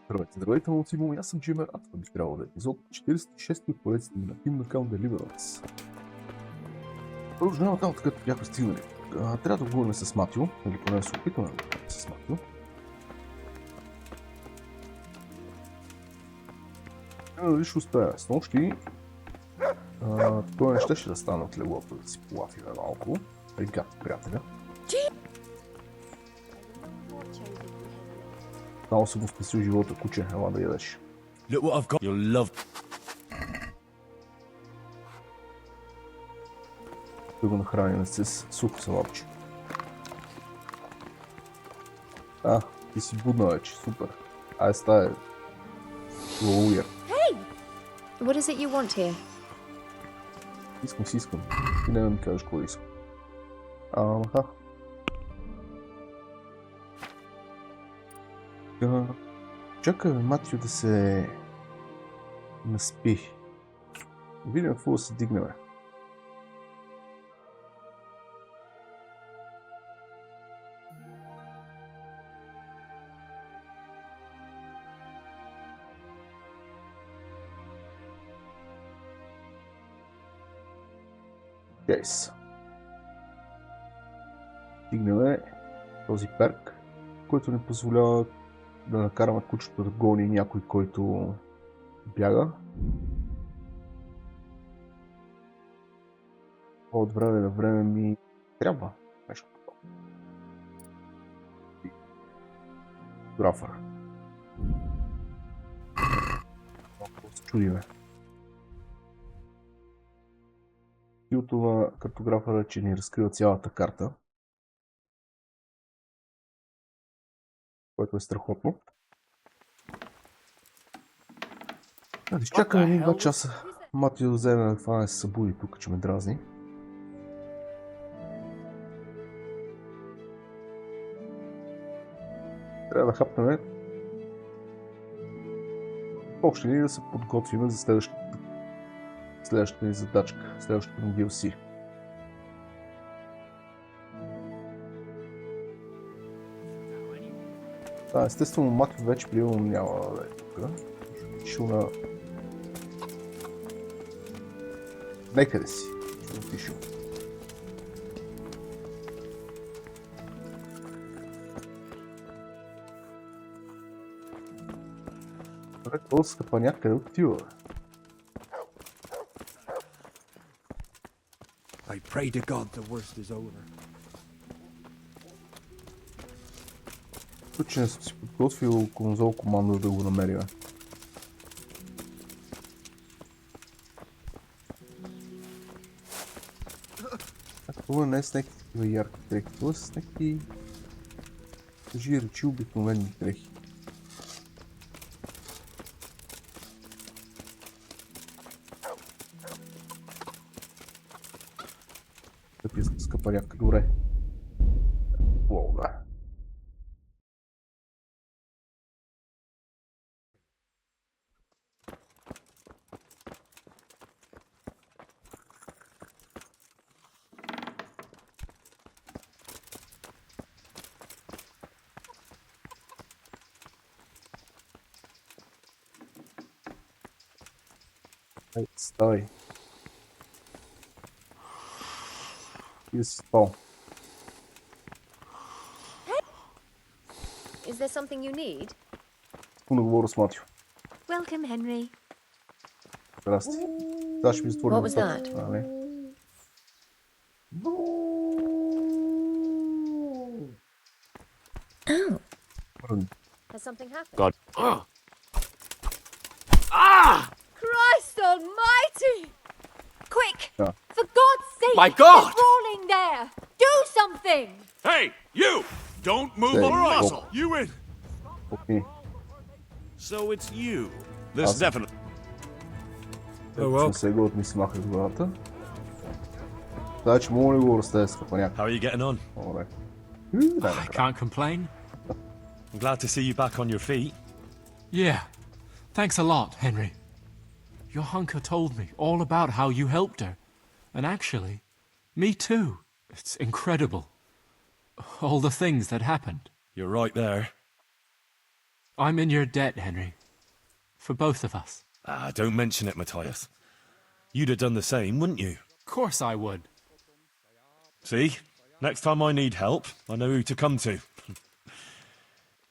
Здравейте, молци, аз съм Джимер, а това би трябвало да е епизод 46 от поредицата на филм на канал Deliverance. Продължаваме там, откъдето бяхме стигнали. Трябва да говорим с Матио, или поне да се опитваме да говорим с Матио. Дали ще успеем. С нощи той не щеше да стане от леглото да си полафиме малко. Играта, приятеля. Само съм го спасил живота, куче, ела да ядеш. Look what I've got. You'll love. Да го нахраним с сухо салапче. Ти си будна вече, супер. Ай, стая. Лоуя. Hey! What is it you want here? Искам. Ти не ми кажеш какво искам. Чакай Матио да се наспи. Видим какво да се дигнем. Yes. Дигнем този перк, който ни позволява да накараме кучето да гони някой, който бяга. От време на време ми трябва нещо такова. Графър. Малко се чудиме. И от това картографъра, че ни разкрива цялата карта. Което е страхотно. Изчакаме 2 часа. Матио да вземе да хване се събуди тук, че ме дразни. Трябва да хапнем още ли да се подготвим за следващата ни задачка, следващата ни DLC. Естествено Матио вече приемно няма да е тук. Отишъл на... Некъде си. Отишъл. Този скъпа някъде отива. I pray to God the worst is over. Тук, че не съм си подготвил конзол команда да го намерим. Това не е с някакви такива ярки дрехи, това е с някакви кажи речи обикновени дрехи. Тъпи скъпаряка, добре. Уау, да. Ставай. И да си спал. Is there something you need? Искам да говоря с Матио. Welcome, Henry. Здрасти. Сега ще ми затворим What was that? Oh. Has something happened? God. Christ almighty! Quick! Yeah. For God's sake! My God! They're rolling there! Do something! Hey, you! Don't move a muscle. You in? Окей. So it's you. This definitely. Не се го ми си махах главата. Така че мога ли го разтея с капаняк? How are you getting on? Добре. I can't complain. I'm glad to see you back on your feet. Yeah. Thanks a lot, Henry. Your hunker told me all about how you helped her. And actually, me too. It's incredible. All the things that happened. You're right there. I'm in your debt, Henry. For both of us. Ah, don't mention it, Matthias. You'd have done the same, wouldn't you? Of course I would. See? Next time I need help, I know who to come to.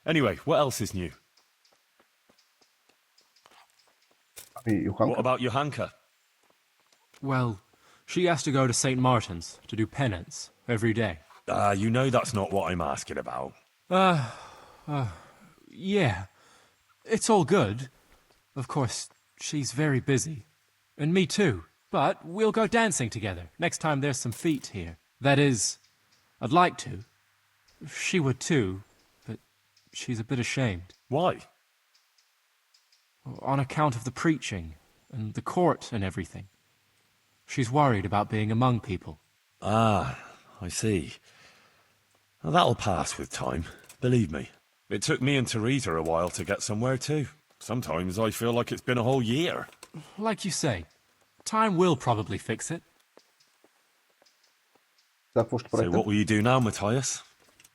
Anyway, what else is new? Ами, What Йоханка, about Johanka? Well, she has to go to St. Martin's to do penance every day. Ah, you know that's not what I'm asking about. Yeah. It's all good. Of course, she's very busy. And me too. But we'll go dancing together next time there's some feet here. That is, I'd like to. She would too, but she's a bit ashamed. Why? On account of the preaching and the court and everything. She's worried about being among people. Ah, I see. Well, that'll pass with time, believe me. It took me and Teresa a while to get somewhere too. Sometimes I feel like it's been a whole year. Like you say, time will probably fix it. да, какво ще So правите? what will you do now, Matthias?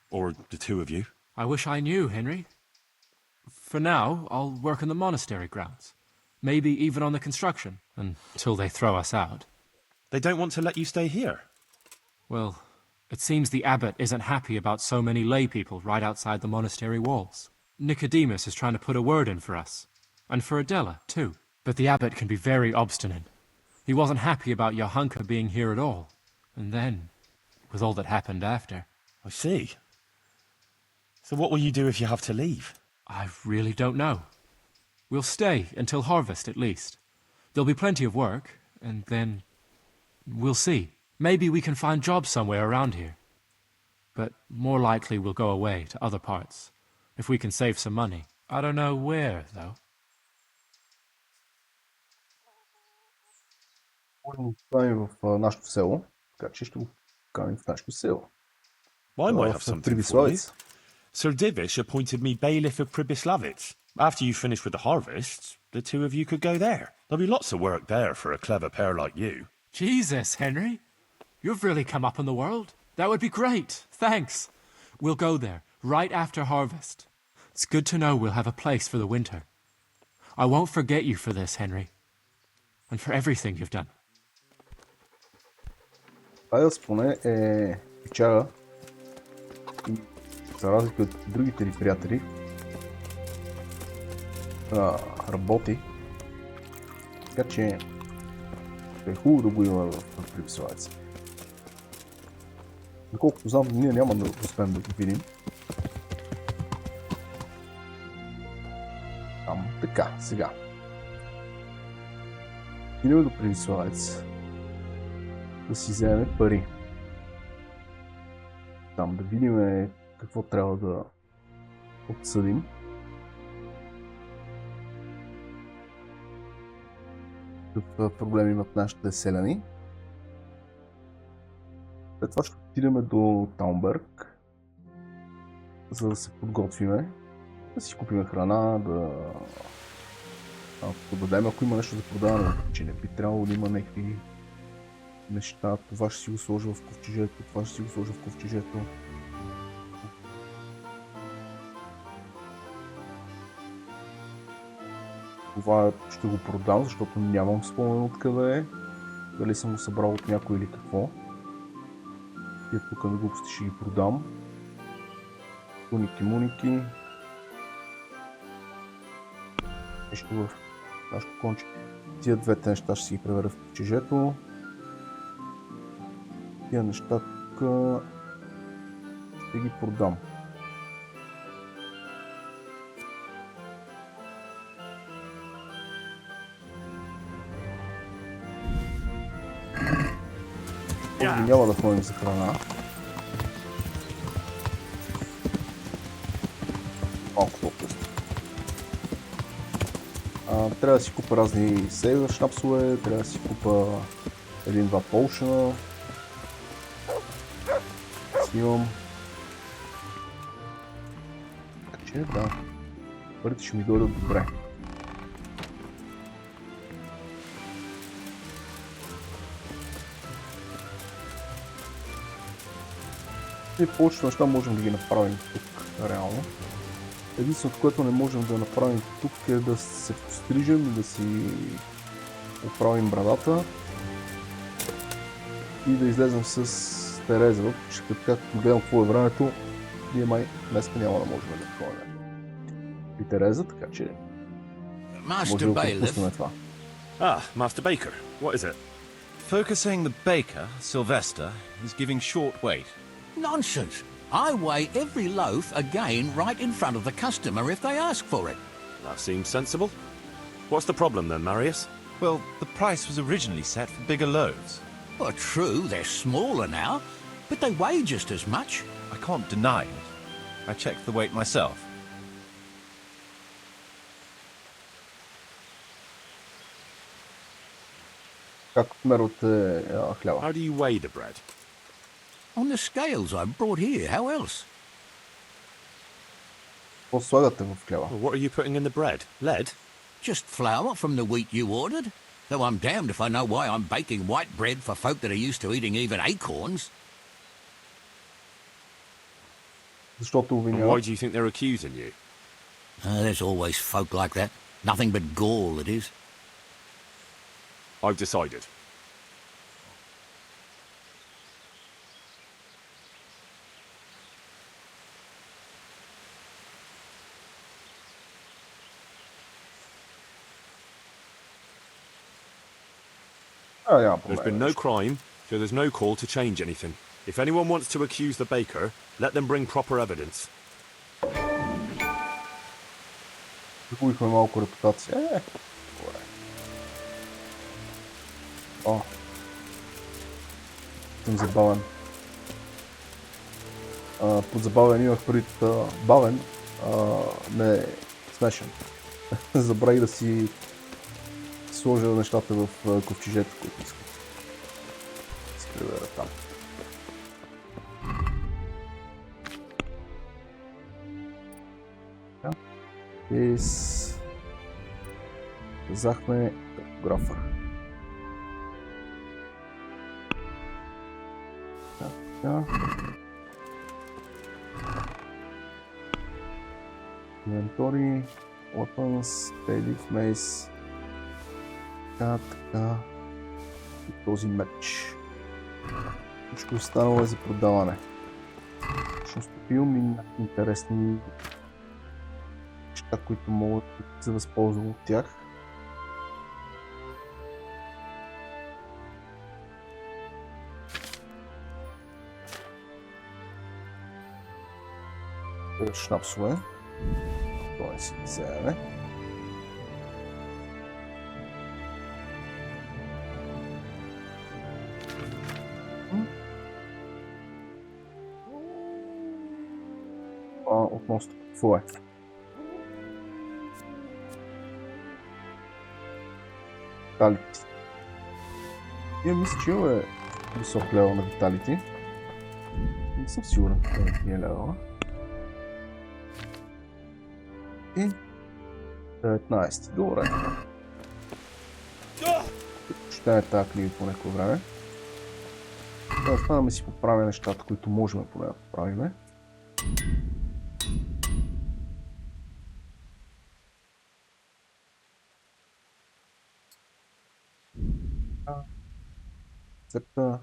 Or the two of you? I wish I knew, Henry. For now, I'll work in the monastery grounds. Maybe even on the construction, until they throw us out. They don't want to let you stay here. Well, it seems the abbot isn't happy about so many lay people right outside the monastery walls. Nicodemus is trying to put a word in for us. And for Adela, too. But the abbot can be very obstinate. He wasn't happy about Johanka being here at all. And then, with all that happened after, I see. So what will you do if you have to leave? I really don't know. We'll stay until harvest, at least. There'll be plenty of work, and then we'll see. Maybe we can find jobs somewhere around here. But more likely we'll go away to other parts, if we can save some money. I don't know where, though. Можем да го поканим в нашето село, така че ще го поканим в нашето село. Well, I might В have something for you. Прибиславец. Sir Divish appointed me bailiff of Pribyslavitz. After you finish with the harvest, the two of you could go there. There'll be lots of work there for a clever pair like you. Jesus, Henry. You've really come up in the world. That would be great. Thanks. We'll go there right after harvest. It's good to know we'll have a place for the winter. I won't forget you for this, Henry. And for everything you've done. Тайлс поне е печага и за разлика от другите ни приятели работи, така че е хубаво да го има в Прибиславец. Доколкото знам, ние няма да успеем да го видим. Така, сега. Идем до Прибиславец да си вземем пари. Там да видим какво трябва да обсъдим. Какъв проблем имат нашите селяни. След това ще отидем до Таунберг, за да се подготвиме, да си купим храна, да продадем, ако има нещо за продаване, че не би трябвало да има някакви неща. Това ще си го сложа в ковчежето, това ще си го сложа в ковчежето. Това ще го продам, защото нямам спомен откъде е. Дали съм го събрал от някой или какво. И тук на глупости ще ги продам. Муники. Нещо в нашото конче. Тия двете неща ще си ги превера в ковчежето. Тия неща тук ще ги продам. Няма да ходим за храна. Малко по-късно. Трябва да си купа разни сейвър шнапсове, трябва да си купа един-два полшена. Снимам. Така че да, парите ще ми дойдат добре. И повечето неща можем да ги направим тук, реално. Единственото, което не можем да направим тук е да се пострижем и да си оправим брадата и да излезем с Тереза, че както гледам какво е времето, ние май днеска няма да можем да ходим и Тереза, така че може да пропуснем това. Ah, Master Baker. What is it? Focusing the baker, Sylvester, is giving short weight. Nonsense. I weigh every loaf again right in front of the customer if they ask for it. That seems sensible. What's the problem then, Marius? Well, the price was originally set for bigger loaves. Well, true, they're smaller now, but they weigh just as much. I can't deny it. I checked the weight myself. Как отмервате хляба? How do you weigh the bread? On the scales I brought here, how else? Какво слагате в хляба? Well, what are you putting in the bread? Lead? Just flour from the wheat you ordered. Though I'm damned if I know why I'm baking white bread for folk that are used to eating even acorns. Защото And обвиняват. why do you think they're accusing you? There's always folk like that. Nothing but gall, it is. I've decided. Няма There's проблем. been no crime, so there's no call to change anything. If anyone wants to accuse the baker, let them bring proper evidence. Загубихме малко репутация. Добре. О. Съм забавен. Под забавен имах преди бавен, не смешен. Забравих да си сложа нещата в ковчежета, които искам. Скривера там. И казахме картографа. Така. Inventory, weapons, daily mace. Така. И този меч. Всичко останало е за продаване. Точно стопил ми интересни неща, които могат да се възползвам от тях. Шнапсове. Това си ги вземе. Относно какво е? Виталити. Ние мисля, че имаме висок левел на виталити. Не съм сигурен какво е левела. И 19. Добре. Ще е тази книга по някое време. Да останаме си поправя нещата, които можем поне да поправиме. Рецепта.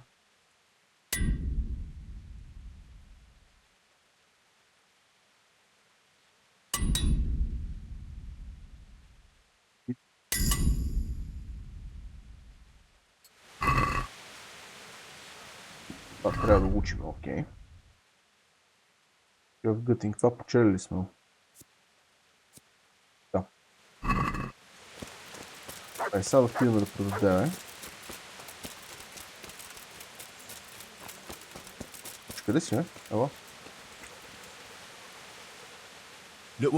Това трябва да го учим, окей. Какъв гътинг, това почели ли сме? Да. Сега да отидем да продадем. Къде си, бе? Ела. Да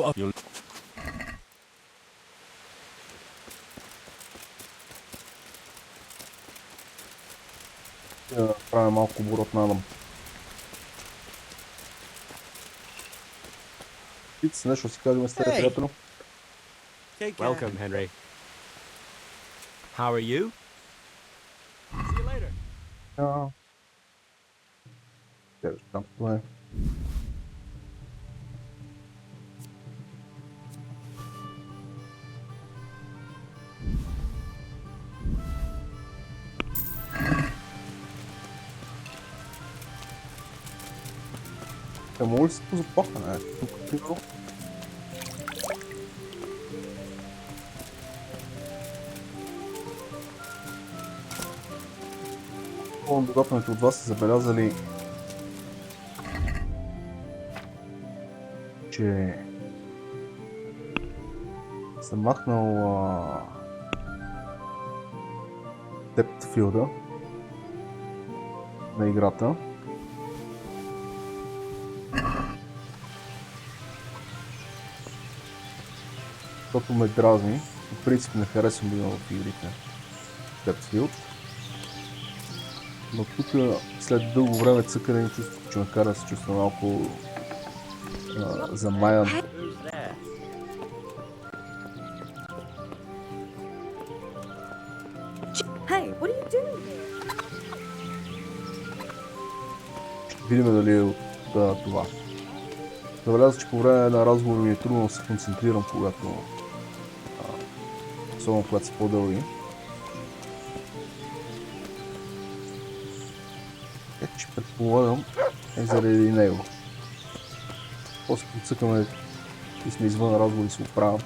правим малко оборот надам. Пит се нещо си кажем с тебе, приятел. Welcome, Henry. How are you? See you later. Там това е. Мога ли се позапахне? Тук примерно. Наблюдателите от вас са забелязали, че съм махнал депт филда на играта. Защото ме дразни. По принцип не харесвам да имам в игрите депт филд. Но тук след дълго време цъкане ми чувствам, че ме кара да се чувства малко замаян. Hey, what are you doing here? Ще видим дали е от това. Забелязах, че по време на разговор ми е трудно да се концентрирам, особено когато са по-дълги. Че предполагам е заради него. После подцъкаме и сме извън разговор и се оправям.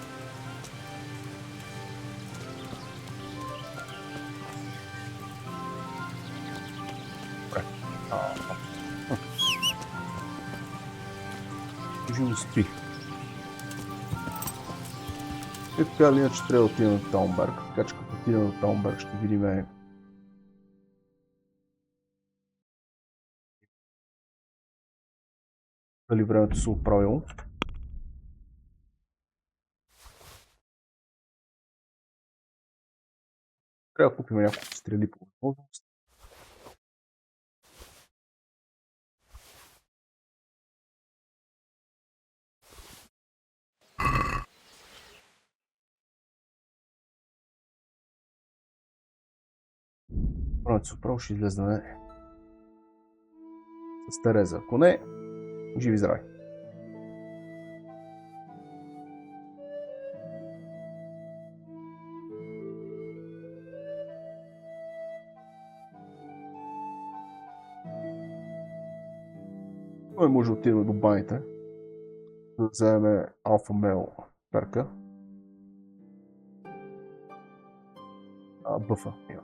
Живо спи. И така или иначе трябва да отидем на Таунберг, така че като отидем на Таунберг ще видим дали времето се оправило. Трябва да купим няколко стрели по възможност. Времето се оправило, ще излезнем с Тереза. Ако не, живи здрави! Той може да отидем до баните, да вземем алфа мейл перка. Бъфа има.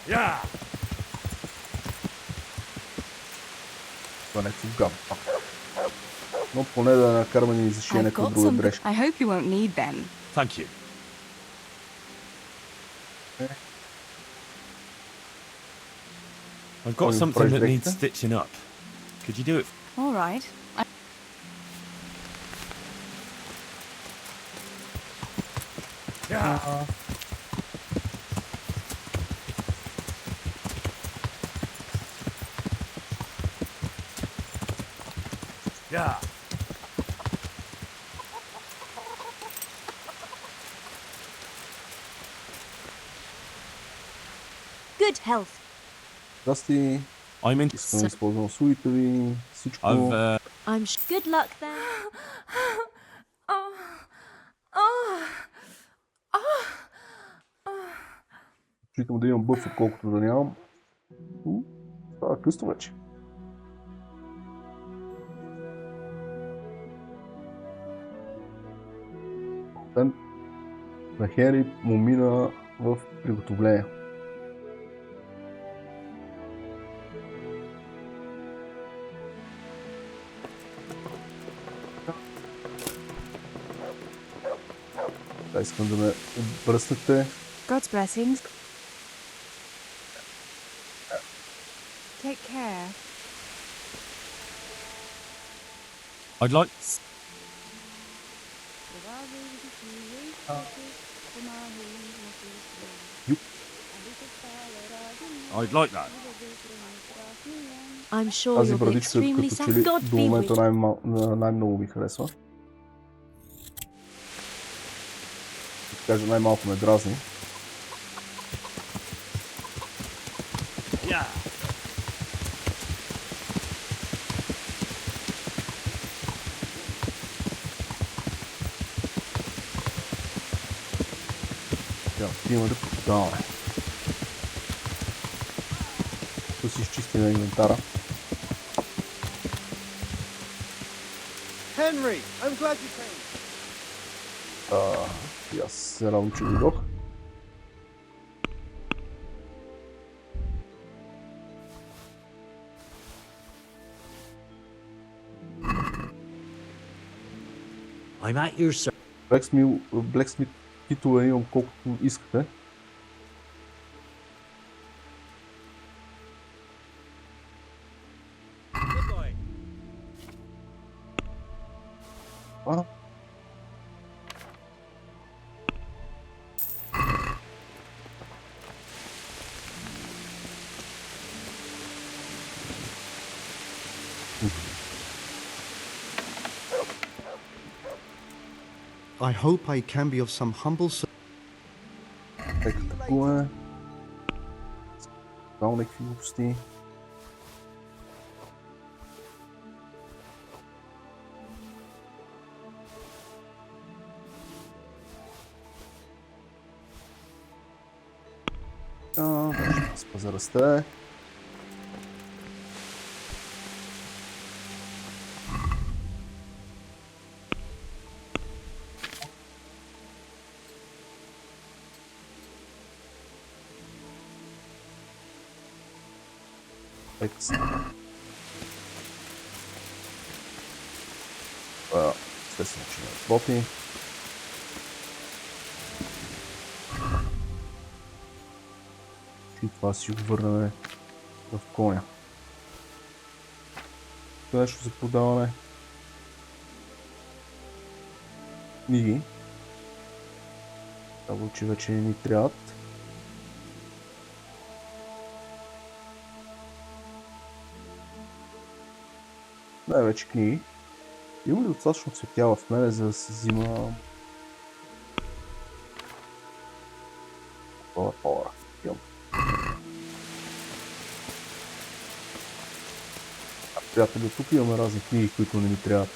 Yeah. Това не е гам. Но поне да накараме ни изреши някаква друга грешка. I hope you won't need them. Thank you. I've got something that needs stitching up. Could you do it? All right. Yeah. Yeah. Good health. Здрасти. Искам да използвам услугите ви. Всичко. I'm good luck there. Читам да имам бъф, отколкото да нямам. Става късно вече. Ден на Хенри му мина в приготовление. Да, искам да ме отбръснете. God's blessings. Take care. I'd like... I'd like that. I'm sure Тази you'll be брадичка extremely като sad. че ли God до be момента with you. най-много ми харесва. Да кажа, най-малко ме дразни. Yeah. Има да продаваме. Да си изчистим инвентара. Henry, I'm glad you came. И аз се радвам, че дойдох. I'm at your service. Blacksmith титуле имам колкото искате. А? I hope I can be of some humble service. Тако е. Дал някакви глупости. Ще паза расте. Естествено, че не работи. И това си го върнем в коня. Това нещо за продаване. Книги. Казва, че вече не ни трябват. Най-вече книги. Има ли достатъчно цветя в мене, за да се взима... Пора. Приятели, тук имаме разни книги, които не ми трябват.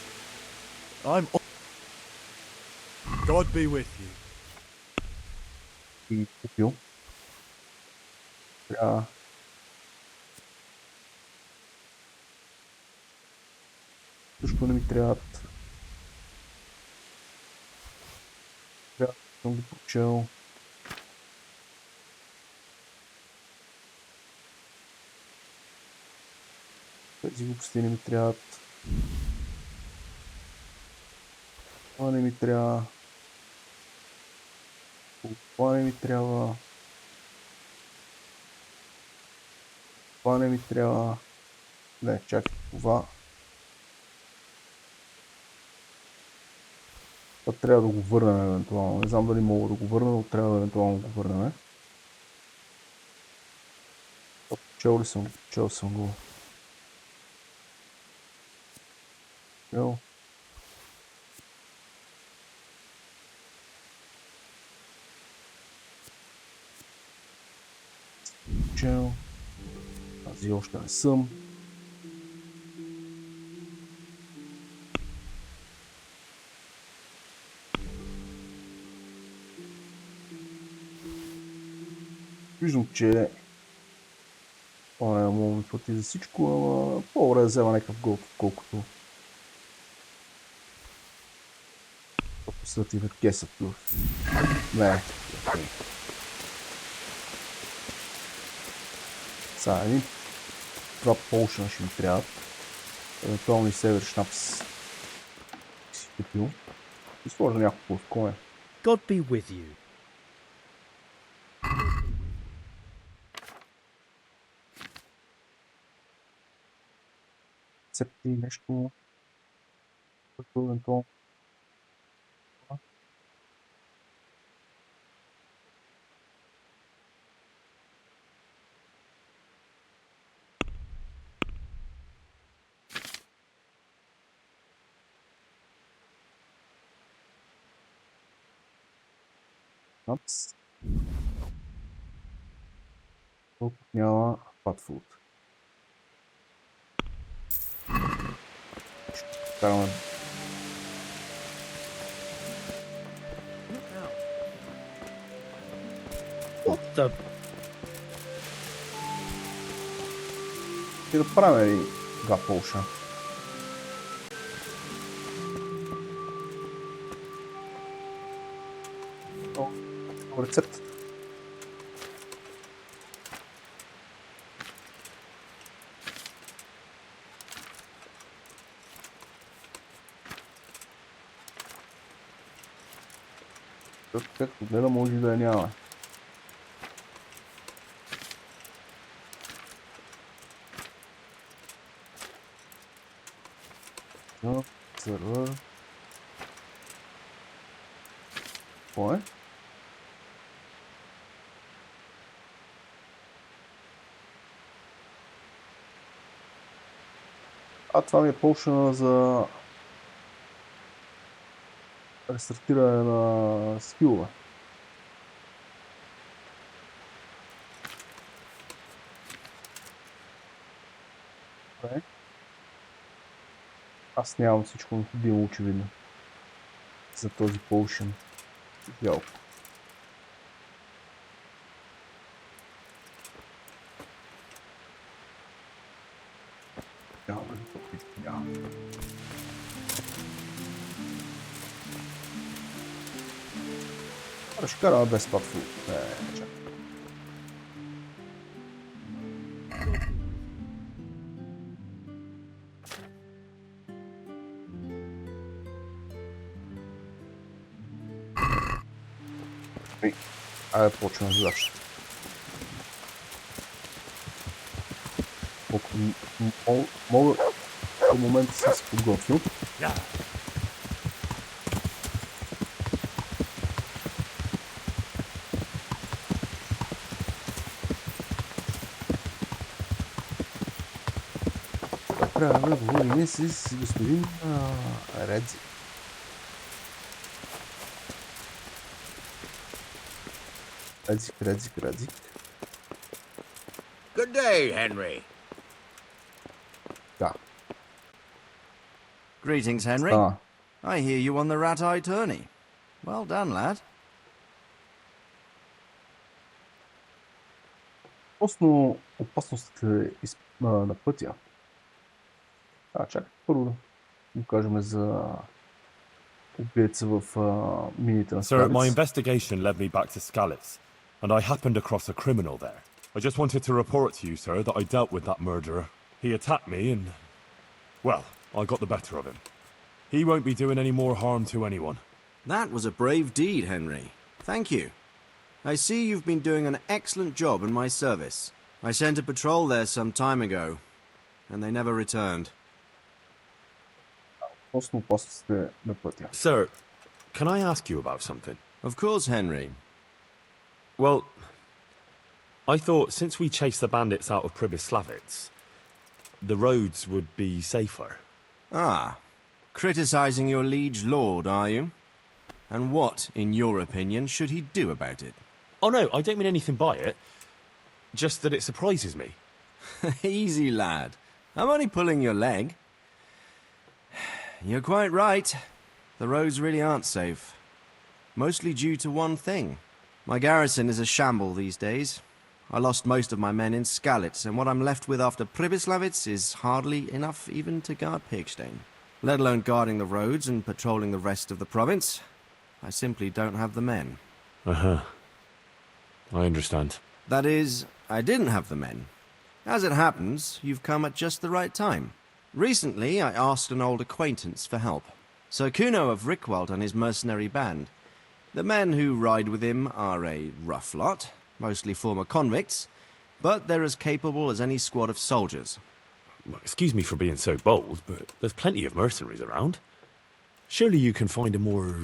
God be with you. И купил. Трябва... Също не ми трябват. Трябва да съм ги прочел. Тези глупости не ми трябват. Това не ми трябва. Това не ми трябва. Това не ми трябва. Не, чакай, това. Това трябва да го върнем евентуално. Не знам дали мога да го върна, но трябва да евентуално го върнем. Чел ли съм? Чел съм го. Чел. Чел. Тази още не съм. Виждам, че това не мога да ми плати за всичко, ама по-добре да взема някакъв голд, колкото посвети на кесата. Не. Сега един два полшена ще ми трябват. Евентуално и север шнапс си купил. И сложа няколко в коня. God be with you. Цепти нещо, което евентуално. Апс. Тук няма патфуд. Караме. What the? И да правим ли два полша? Рецепт. Както гледа, може да я няма. Сервер. Какво е? Това ми е полшена за рестартиране на скилове. Добре. Аз нямам всичко необходимо, очевидно, за този полшен. Жалко. Ще караме без патфул. Чакай. Айде почваме задача. Мога до момента съм се подготвил. Трябва да говорим с господин Редзи. Редzik. Good day, Henry. Да. Greetings, Henry. I hear you on the rat-eye tourney. Well done, lad. Относно опасностите на пътя. Чакай, първо да го кажем за убиеца в мините на Sir, my Скалец. investigation led me back to Skalitz, and I happened across a criminal there. I just wanted to report to you, sir, that I dealt with that murderer. He attacked me and, well, I got the better of him. He won't be doing any more harm to anyone. That was a brave deed, Henry. Thank you. I see you've been doing an excellent job in my service. I sent a patrol there some time ago, and they never returned. Относно опасностите на пътя. Sir, can I ask you about something? Of course, Henry. Well, I thought since we chased the bandits out of Pribyslavitz, the roads would be safer. Ah, criticizing your liege lord, are you? And what, in your opinion, should he do about it? Oh no, I don't mean anything by it. Just that it surprises me. Easy, lad. I'm only pulling your leg. You're quite right. The roads really aren't safe. Mostly due to one thing. My garrison is a shamble these days. I lost most of my men in Skalitz, and what I'm left with after Pribyslavitz is hardly enough even to guard Pigstein. Let alone guarding the roads and patrolling the rest of the province. I simply don't have the men. Uh-huh. I understand. That is, I didn't have the men. As it happens, you've come at just the right time. Recently, I asked an old acquaintance for help. Sir Kuno of Rickwald and his mercenary band. The men who ride with him are a rough lot, mostly former convicts, but they're as capable as any squad of soldiers. Well, excuse me for being so bold, but there's plenty of mercenaries around. Surely you can find a more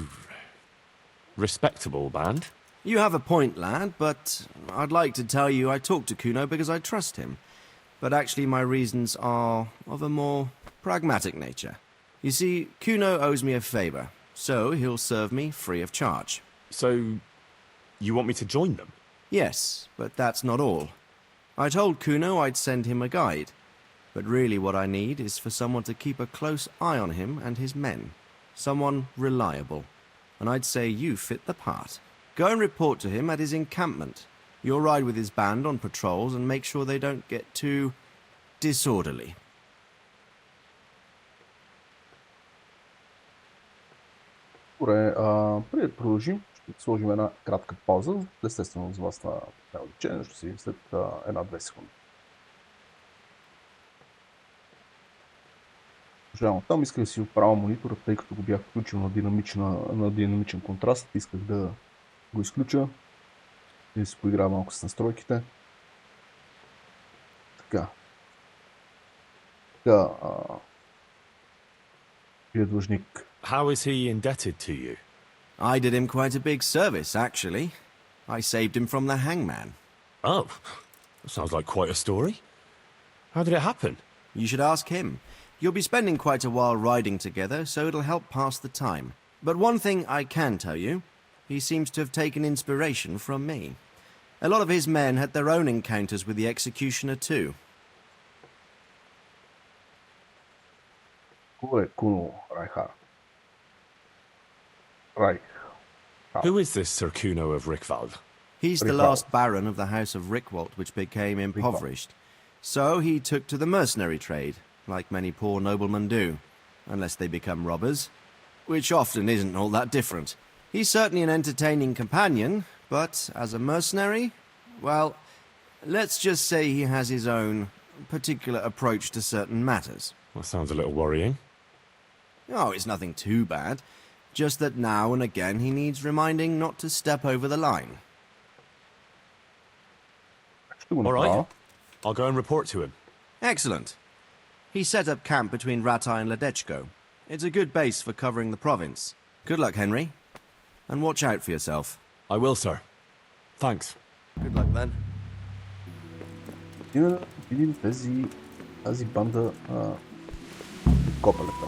respectable band? You have a point, lad, but I'd like to tell you I talked to Kuno because I trust him. But actually my reasons are of a more pragmatic nature. You see, Kuno owes me a favour, so he'll serve me free of charge. So, you want me to join them? Yes, but that's not all. I told Kuno I'd send him a guide, but really what I need is for someone to keep a close eye on him and his men. Someone reliable. And I'd say you fit the part. Go and report to him at his encampment. You'll ride with his band on patrols and make sure they don't get too disorderly. Добре, преди да продължим, ще сложим една кратка пауза. Естествено, за вас на увеличение, ще си след 1-2 секунди. Продължавам там, исках да си оправя монитора, тъй като го бях включил на динамичен контраст. Исках да го изключа и да си поиграя малко с настройките. Така. Длъжник. How is he indebted to you? I did him quite a big service, actually. I saved him from the hangman. Oh, that sounds like quite a story. How did it happen? You should ask him. You'll be spending quite a while riding together, so it'll help pass the time. But one thing I can tell you, he seems to have taken inspiration from me. A lot of his men had their own encounters with the executioner too. Who is this Sir Kuno of Rickvald? He's the last baron of the House of Rickwalt, which became impoverished. So he took to the mercenary trade, like many poor noblemen do, unless they become robbers, which often isn't all that different. He's certainly an entertaining companion, but as a mercenary, well, let's just say he has his own particular approach to certain matters. That sounds a little worrying. Oh, it's nothing too bad. Just that now and again he needs reminding not to step over the line. All right. I'll go and report to him. Excellent. He set up camp between Ratai and Ledechko. It's a good base for covering the province. Good luck, Henry. And watch out for yourself. I will, sir. Thanks. Good luck, then. Видим тази банда Копелета.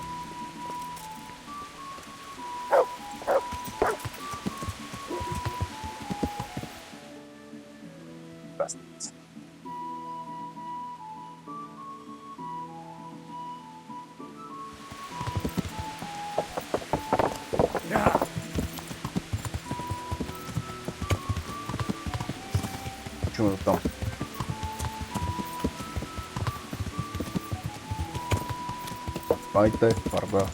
Чуваме там.Айте, парда.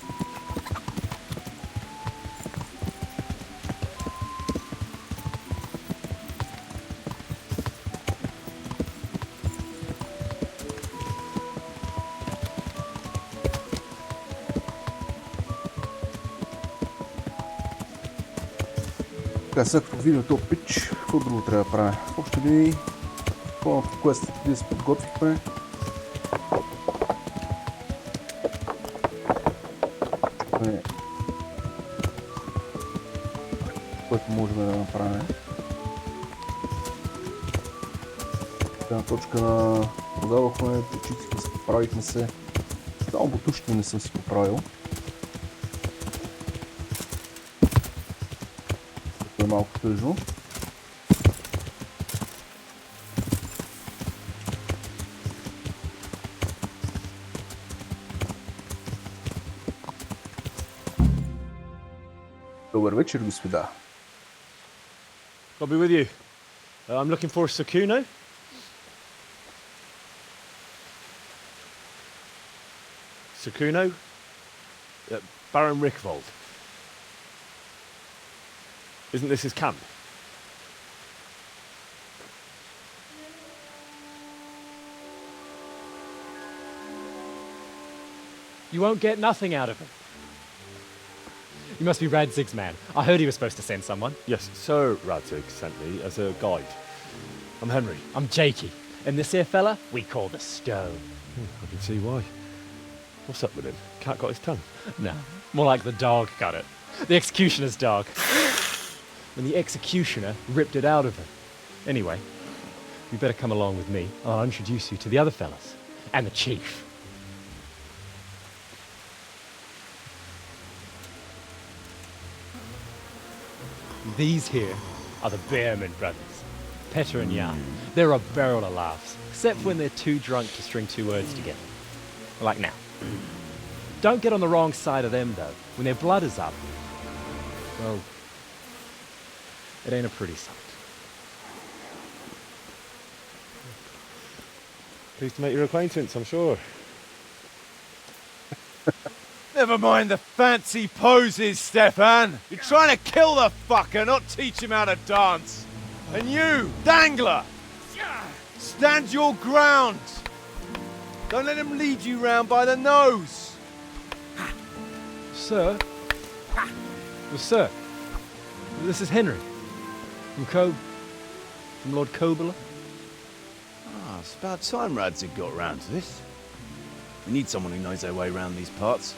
Така, сега като видим този пич, какво друго трябва да правим? Още ли по-малко квестите да се подготвихме. Което можем да направим. Една точка на продавахме, почистихме се, поправихме се. Само бутушите не съм си поправил. Това е малко тъжно. Добър вечер, господа. I'll be with you. I'm looking for Sakuno. Sakuno? Baron Rickvold. Isn't this his camp? You won't get nothing out of him. You must be Radzig's man. I heard he was supposed to send someone. Yes, Sir Radzig sent me as a guide. I'm Henry. I'm Jakey. And this here fella, we call the Stone. I can see why. What's up with him? Cat got his tongue? No, more like the dog got it. The executioner's dog. And the executioner ripped it out of him. Anyway, you better come along with me. I'll introduce you to the other fellas. And the chief. These here are the Bearman brothers, Petter and Jan. They're a barrel of laughs, except when they're too drunk to string two words together. Like now. Don't get on the wrong side of them, though. When their blood is up, well, it ain't a pretty sight. Pleased to make your acquaintance, I'm sure. Never mind the fancy poses, Stefan. You're trying to kill the fucker, not teach him how to dance. And you, Dangler, stand your ground. Don't let him lead you round by the nose. Sir? Well, sir, this is Henry. From Lord Kobela. Ah, it's about time Radzig got round to this. We need someone who knows their way around these parts.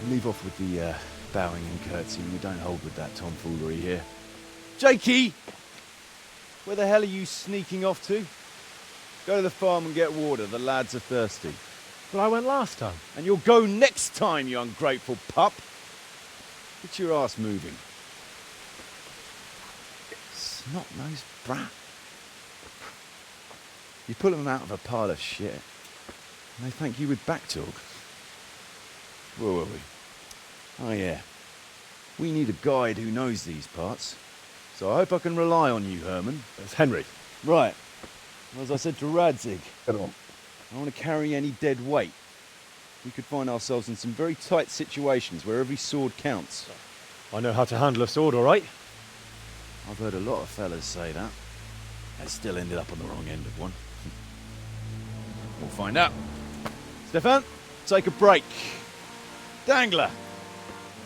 Leave off with the bowing and curtsying. We don't hold with that tomfoolery here. Jakey! Where the hell are you sneaking off to? Go to the farm and get water. The lads are thirsty. But I went last time. And you'll go next time, you ungrateful pup. Get your ass moving. Snot-nosed brat. You pull them out of a pile of shit, and they thank you with back talk. Where were we? Oh yeah. We need a guide who knows these parts. So I hope I can rely on you, Herman. It's Henry. Right. Well, as I said to Radzig, Come on. I don't want to carry any dead weight. We could find ourselves in some very tight situations where every sword counts. I know how to handle a sword, all right? I've heard a lot of fellas say that. They still ended up on the wrong end of one. We'll find out. Stefan, take a break. Dangler,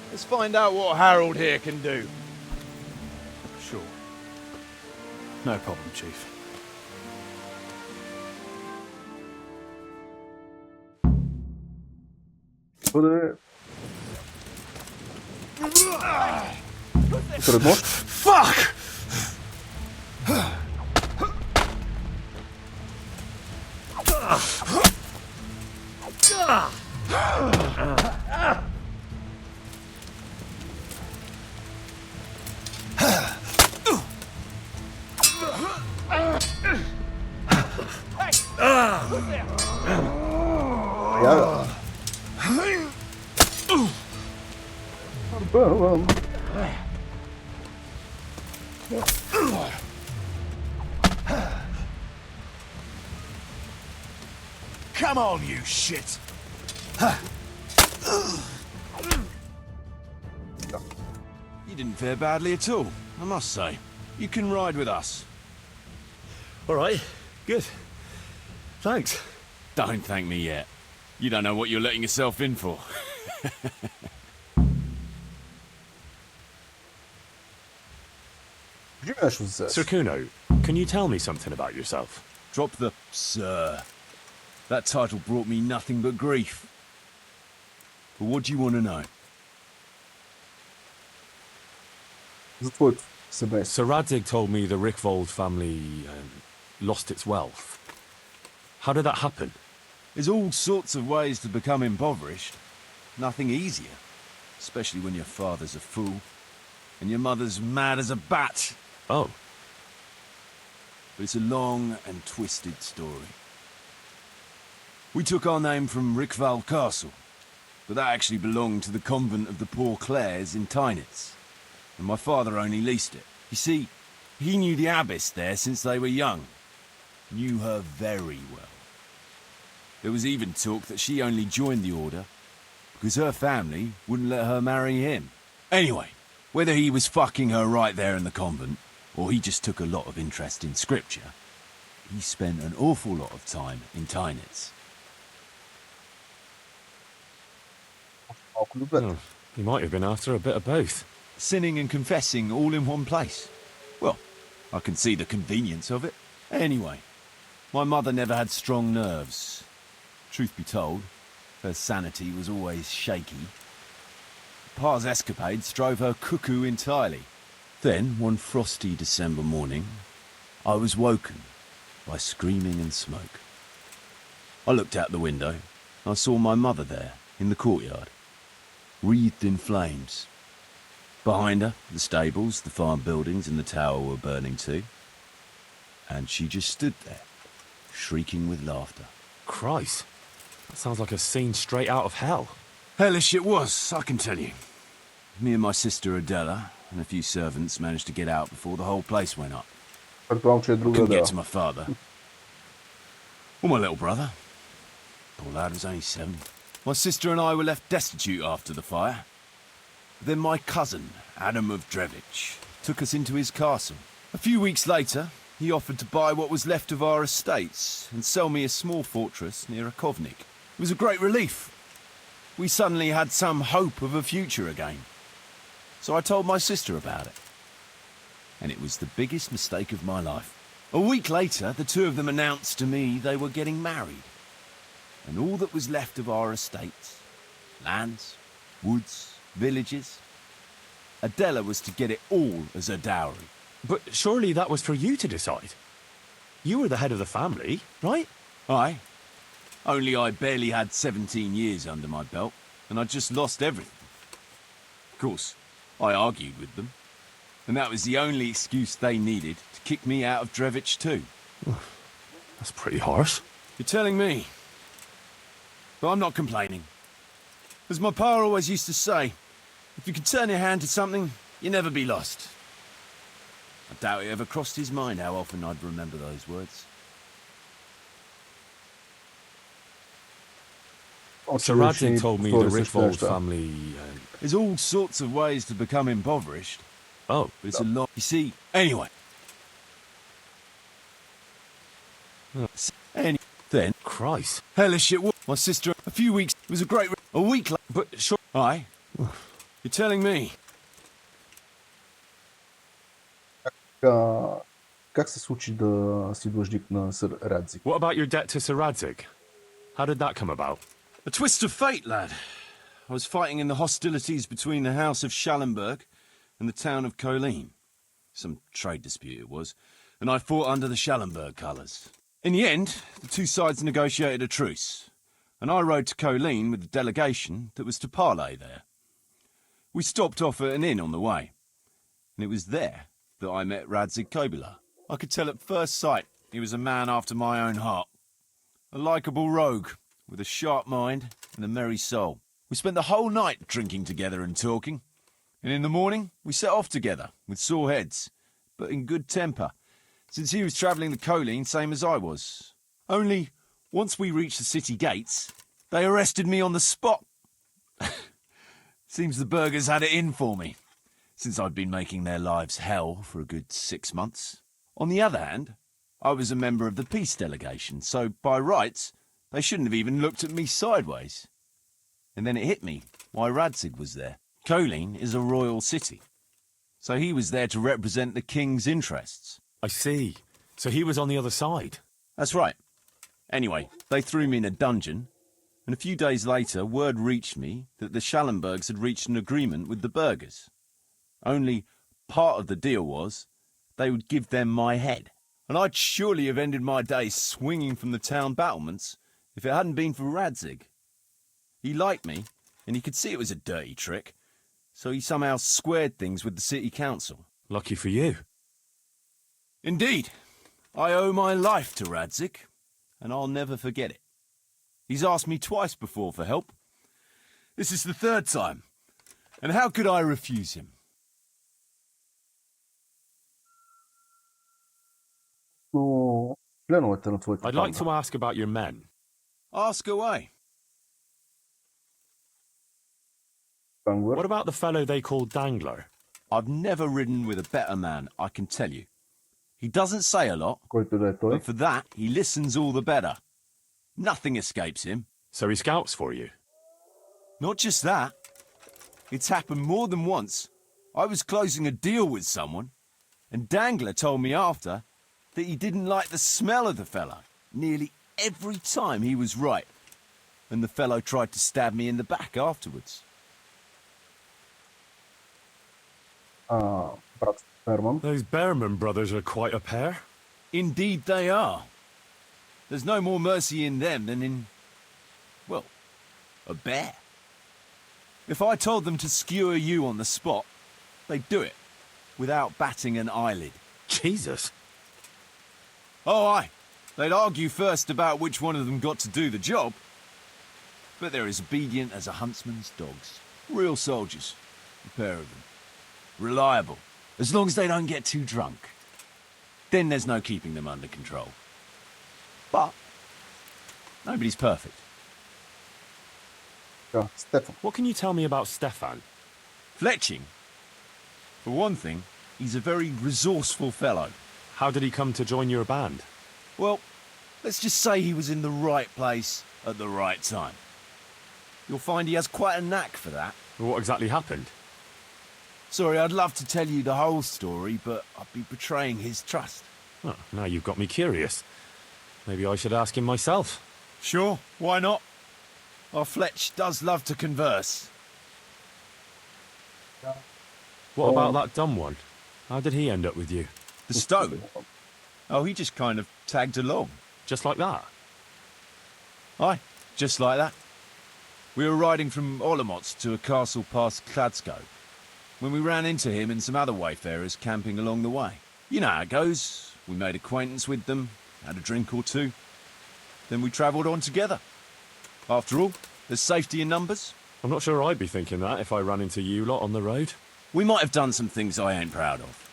let's find out what Harold here can do. Sure. No problem, Chief. Бъде... Среднощ. Fuck! Ja. Бъм. Come on, you shit! You didn't fare badly at all, I must say. You can ride with us. All right, good. Thanks. Don't thank me yet. You don't know what you're letting yourself in for. Sir Kuno, can you tell me something about yourself? Drop the sir. That title brought me nothing but grief. But what do you want to know? За твоето семейство. Sir Radzig told me the Rickvold family lost its wealth. How did that happen? There's all sorts of ways to become impoverished. Nothing easier. Especially when your father's a fool. And your mother's mad as a bat. Oh. But it's a long and twisted story. We took our name from Rickval Castle, but that actually belonged to the convent of the Poor Clares in Tynitz, and my father only leased it. You see, he knew the abbess there since they were young. Knew her very well. There was even talk that she only joined the order because her family wouldn't let her marry him. Anyway, whether he was fucking her right there in the convent, or he just took a lot of interest in scripture, he spent an awful lot of time in Tynitz. Oh, he might have been after a bit of both. Sinning and confessing all in one place. Well, I can see the convenience of it. Anyway, my mother never had strong nerves. Truth be told, her sanity was always shaky. Pa's escapades drove her cuckoo entirely. Then, one frosty December morning, I was woken by screaming and smoke. I looked out the window. I saw my mother there, in the courtyard, wreathed in flames. Behind her, the stables, the farm buildings and the tower were burning too. And she just stood there, shrieking with laughter. Christ, that sounds like a scene straight out of hell. Hellish it was, I can tell you. Me and my sister Adela and a few servants managed to get out before the whole place went up. Предполагам, че е друга Couldn't дела. get to my father. Well, my little brother. Poor lad was only 7. My sister and I were left destitute after the fire. Then my cousin, Adam of Drevich, took us into his castle. A few weeks later, he offered to buy what was left of our estates and sell me a small fortress near a Kovnik. It was a great relief. We suddenly had some hope of a future again. So I told my sister about it. And it was the biggest mistake of my life. A week later, the two of them announced to me they were getting married. And all that was left of our estates, lands, woods, villages, Adela was to get it all as a dowry. But surely that was for you to decide. You were the head of the family, right? Aye. Only I barely had 17 years under my belt, and I'd just lost everything. Of course, I argued with them, and that was the only excuse they needed to kick me out of Drevich too. That's pretty harsh. You're telling me. But I'm not complaining. As my pa always used to say, if you can turn your hand to something, you'll never be lost. I doubt it ever crossed his mind how often I'd remember those words. Sir Radzik told me the Richvold family... There's all sorts of ways to become impoverished. Oh. But it's a lot. You see, anyway. Then... Christ. Hellish it was. My sister, a few weeks... It was a great... A week later... But sure... Aye. You're telling me. Как се случи да си длъжник на сър Радzik? What about your debt to Sir Radzik? How did that come about? A twist of fate, lad. I was fighting in the hostilities between the House of Schallenberg and the town of Colleen. Some trade dispute it was, and I fought under the Schallenberg colours. In the end, the two sides negotiated a truce, and I rode to Colleen with the delegation that was to parley there. We stopped off at an inn on the way, and it was there that I met Radzik Kobila. I could tell at first sight he was a man after my own heart. A likeable rogue, with a sharp mind and a merry soul. We spent the whole night drinking together and talking, and in the morning we set off together, with sore heads, but in good temper, since he was travelling the Colleen same as I was. Only, once we reached the city gates, they arrested me on the spot. Seems the burghers had it in for me, since I'd been making their lives hell for a good 6 months. On the other hand, I was a member of the peace delegation, so by rights, they shouldn't have even looked at me sideways. And then it hit me why Radzik was there. Colleen is a royal city, so he was there to represent the king's interests. I see. So he was on the other side. That's right. Anyway, they threw me in a dungeon, and a few days later word reached me that the Schallenbergs had reached an agreement with the burghers. Only part of the deal was they would give them my head. And I'd surely have ended my days swinging from the town battlements if it hadn't been for Radzik. He liked me, and he could see it was a dirty trick, so he somehow squared things with the city council. Lucky for you. Indeed. I owe my life to Radzik, and I'll never forget it. He's asked me twice before for help. This is the third time, and how could I refuse him? I'd like to ask about your men. Ask away. What about the fellow they call Dangler? I've never ridden with a better man, I can tell you. He doesn't say a lot, but for that, he listens all the better. Nothing escapes him. So he scouts for you? Not just that. It's happened more than once. I was closing a deal with someone, and Dangler told me after that he didn't like the smell of the fellow nearly every time he was right, and the fellow tried to stab me in the back afterwards. Those Behrman brothers are quite a pair. Indeed they are. There's no more mercy in them than in, well, a bear. If I told them to skewer you on the spot, they'd do it, without batting an eyelid. Jesus. Oh, aye. They'd argue first about which one of them got to do the job. But they're as obedient as a huntsman's dogs. Real soldiers, a pair of them. Reliable, as long as they don't get too drunk. Then there's no keeping them under control. But Nobody's perfect. Така, Стефан. What can you tell me about Stefan? Fletching? For one thing, he's a very resourceful fellow. How did he come to join your band? Well, let's just say he was in the right place at the right time. You'll find he has quite a knack for that. What exactly happened? Sorry, I'd love to tell you the whole story, but I'd be betraying his trust. Oh, now you've got me curious. Maybe I should ask him myself. Sure, why not? Our Fletch does love to converse. What about that dumb one? How did he end up with you? The stone? Oh, he just kind of tagged along. Just like that? Aye, just like that. We were riding from Olomouc to a castle past Kladsko when we ran into him and some other wayfarers camping along the way. You know how it goes. We made acquaintance with them, had a drink or two. Then we travelled on together. After all, there's safety in numbers. I'm not sure I'd be thinking that if I ran into you lot on the road. We might have done some things I ain't proud of.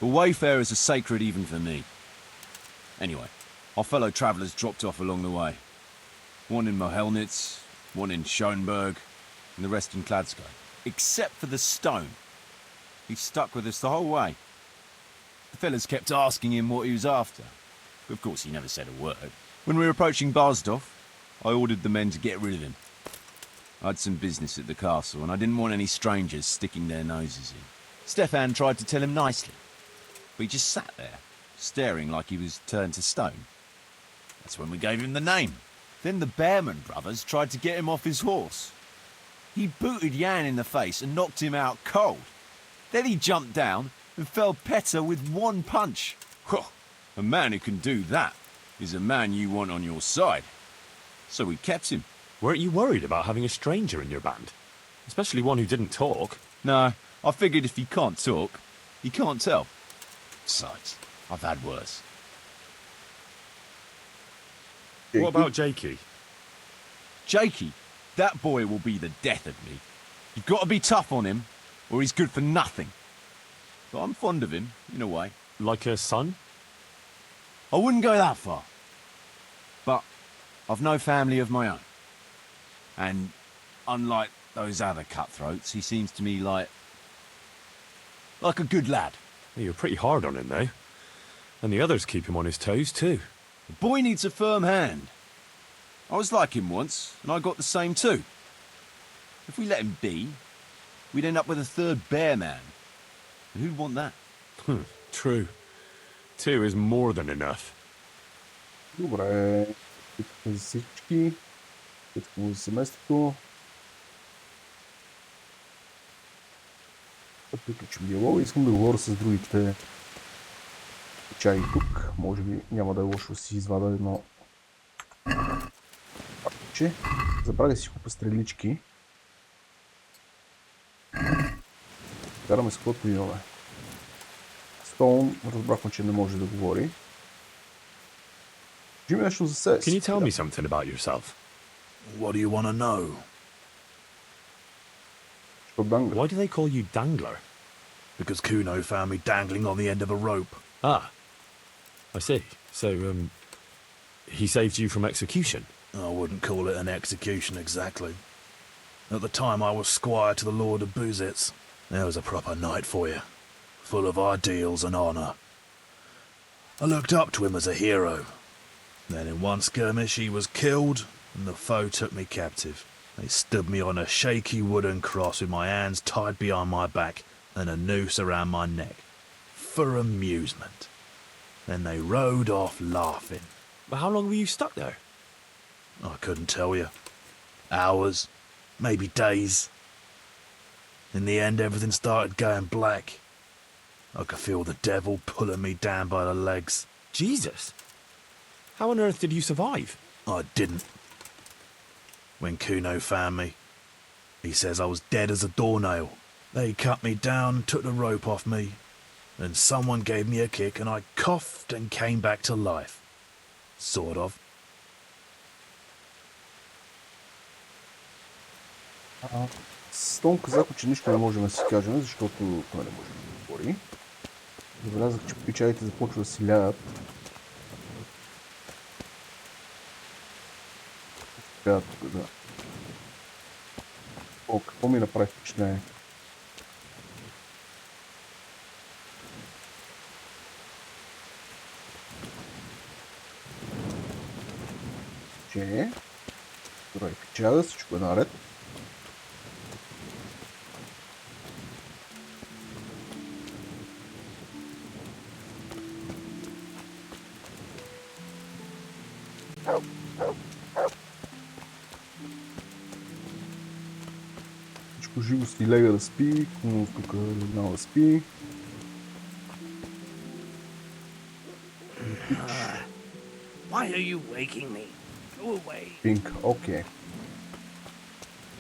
But wayfarers are sacred even for me. Anyway, our fellow travellers dropped off along the way. One in Mohelnitz, one in Schoenberg, and the rest in Kladsko. Except for the stone. He stuck with us the whole way. The fellas kept asking him what he was after. But of course he never said a word. When we were approaching Barsdorf, I ordered the men to get rid of him. I had some business at the castle, and I didn't want any strangers sticking their noses in. Stefan tried to tell him nicely, but he just sat there, staring like he was turned to stone. That's when we gave him the name. Then the Bearman brothers tried to get him off his horse. He booted Jan in the face and knocked him out cold. Then he jumped down and felled Petter with one punch. A man who can do that is a man you want on your side. So we kept him. Weren't you worried about having a stranger in your band? Especially one who didn't talk. No, I figured if he can't talk, he can't tell. Besides, I've had worse. What about Jakey? Jakey? That boy will be the death of me. You've got to be tough on him, or he's good for nothing. But I'm fond of him, in a way. Like a son? I wouldn't go that far. But I've no family of my own. And unlike those other cutthroats, he seems to me like a good lad. You're pretty hard on him, though. And the others keep him on his toes, too. The boy needs a firm hand. I was like him once, and I got the same too. If we let him be, we'd end up with a third bear man. And who'd want that? True. 2 is more than enough. Добре. Питахме за всички. Питахме за семейството. Да приключим диалога. Искам да говоря с другите чаи тук. Може би няма да е лошо да си извада едно пакче. Забравя си купа стрелички. Караме с каквото имаме. Стоун разбрахме, че не може да говори. Кажи ми нещо за себе си. Can you tell me something about yourself? What do you want to know? Why do they call you Dangler? Because Kuno found me dangling on the end of a rope. Ah, I see. So, he saved you from execution? I wouldn't call it an execution exactly. At the time I was squire to the Lord of Buzitz. There was a proper knight for you, full of ideals and honour. I looked up to him as a hero. Then in one skirmish he was killed, and the foe took me captive. They stood me on a shaky wooden cross with my hands tied behind my back and a noose around my neck, for amusement. Then they rode off laughing. But how long were you stuck there? I couldn't tell you. Hours, maybe days. In the end, everything started going black. I could feel the devil pulling me down by the legs. Jesus! How on earth did you survive? I didn't. When Kuno found me, he says I was dead as a doornail. They cut me down, took the rope off me, and someone gave me a kick and I coughed and came back to life. Sort of. Стоун казах, че нищо не можем да си кажем, защото той не може да говори. Забелязах, че пичаите започват да си лягат. Трябва тук да... О, какво ми направи впечатление? Че... Добре, печага, всичко е наред. Всичко живо си лега да спи, но тук няма да спи. Why are you waking me? Go away. Пинк, окей.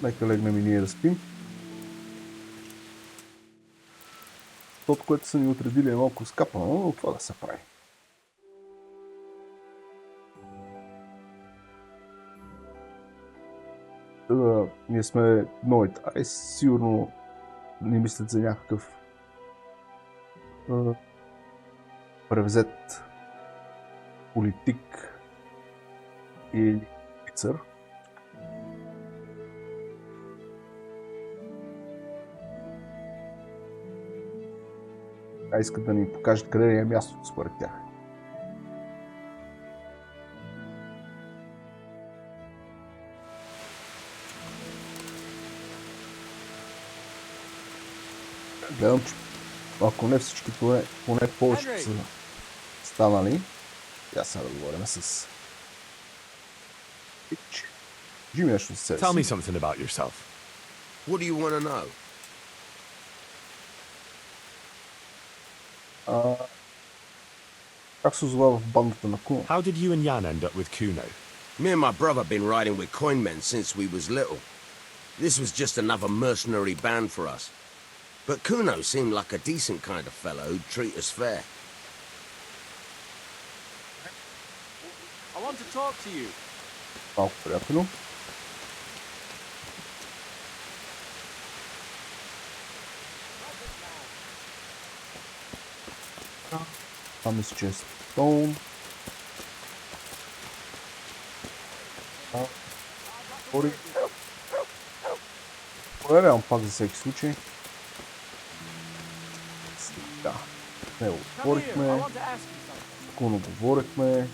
Нека легнем и ние да спим. Тото, което са ни отредили е малко скапано, но това да се прави. Ние сме новите. Сигурно не мислят за някакъв превзет политик или офицер. Искат да ни покажат къде е мястото според тях. Гледам, че ако не всички, поне повечето са станали. Я сега да говорим с... Кажи ми нещо за себе си. Tell me something about yourself. What do you want to know? Как се озова в бандата на Kuno? How did you and Jan end up with Kuno? Me and my brother been riding with coin men since we was little. This was just another mercenary band for us. But Kuno seemed like a decent kind of fellow who'd treat us fair. I want to talk to you. Малко приятелю. Това мисля, че е Стоун. Проверявам пак за всеки случай. Сега. Не го отворихме. Куно говорихме.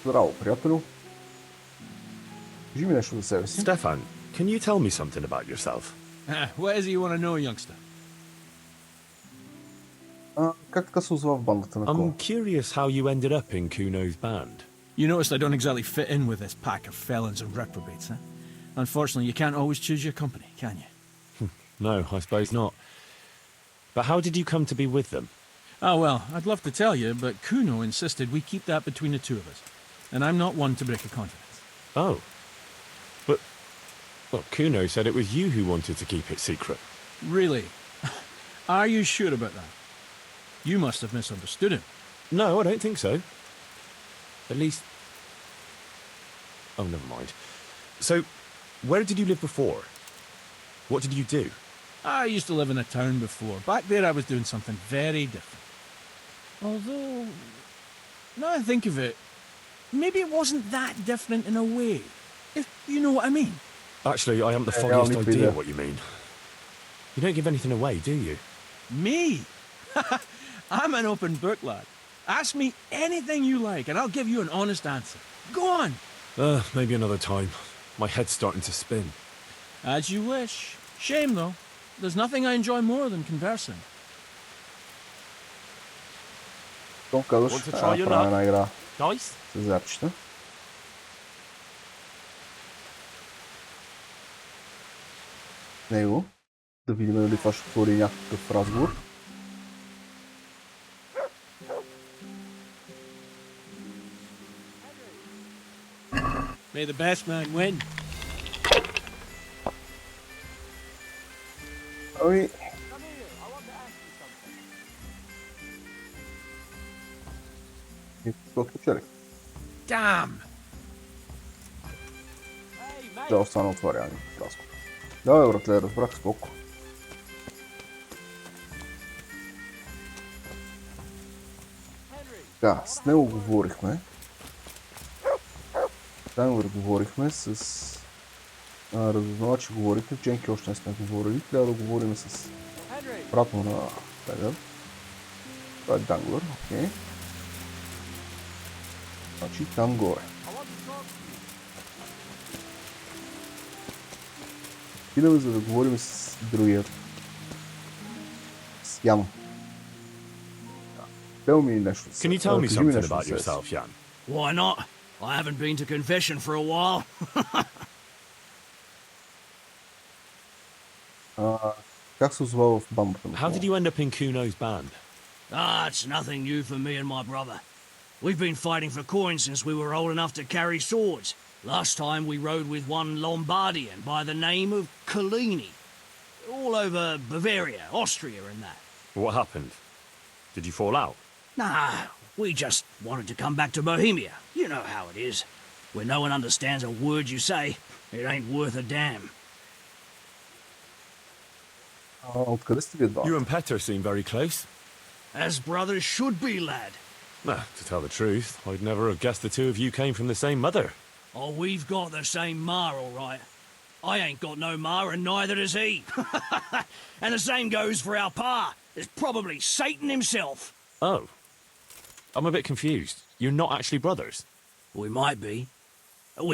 Здраво, приятелю. Кажи ми нещо за себе си. Stefan, can you tell me something about yourself? What is it you want to know, youngster? Как така се озова в бандата на Kuno? I'm curious how you ended up in Kuno's band. You noticed I don't exactly fit in with this pack of felons and reprobates, eh? Unfortunately, you can't always choose your company, can you? No, I suppose not. But how did you come to be with them? Ah, well, I'd love to tell you, but Kuno insisted we keep that between the two of us. And I'm not one to break a confidence. Oh. But, well, Kuno said it was you who wanted to keep it secret. Really? Are you sure about that? You must have misunderstood him. No, I don't think so. At least... Oh, never mind. So, where did you live before? What did you do? I used to live in a town before. Back there I was doing something very different. Although, now I think of it, maybe it wasn't that different in a way. If you know what I mean. Actually, I haven't the foggiest idea what you mean. You don't give anything away, do you? Me? I'm an open book, lad. Ask me anything you like, and I'll give you an honest answer. Go on. Maybe another time. My head's starting to spin. As you wish. Shame, though. There's nothing I enjoy more than conversing. То казваш, правя една игра Dice? с запчета. Него. Да видим дали това ще отвори някакъв разговор. May the best man win. Ами... Какво случи? Damn! Да остана отворяне. Давай, братле, разбрах споко. Да, с него говорихме. Дангър говорихме с... разузнавачи говорихме, Дженки още не сме говорили. Трябва да говорим с обратно на Педър. Това е Дангър, окей. Значи там горе. Идаме за да говорим с другия. С Ян. Tell me нещо. Can you tell me something about yourself, Jan? Why not? I haven't been to confession for a while. Как се озова в бандата? How did you end up in Kuno's band? It's nothing new for me and my brother. We've been fighting for coins since we were old enough to carry swords. Last time we rode with one Lombardian by the name of Collini. All over Bavaria, Austria and that. What happened? Did you fall out? Nah, we just wanted to come back to Bohemia. You know how it is. When no one understands a word you say, it ain't worth a damn. Откъде сте вие двамата? You and Petter seem very close. As brothers should be, lad. To tell the truth, I'd never have guessed the two of you came from the same mother. Oh, we've got the same ma, all right. I ain't got no ma, and neither does he. And the same goes for our pa. It's probably Satan himself. Oh. I'm a bit confused. You're not actually brothers? We might be.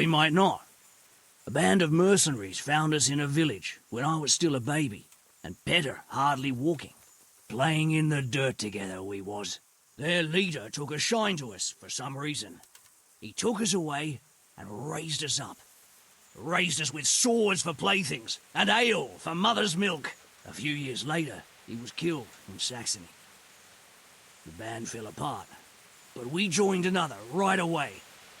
We might not. A band of mercenaries found us in a village when I was still a baby, and Petter hardly walking. Playing in the dirt together we was. Their leader took a shine to us for some reason. He took us away and raised us up. Raised us with swords for playthings and ale for mother's milk. A few years later, he was killed in Saxony. The band fell apart, but we joined another right away.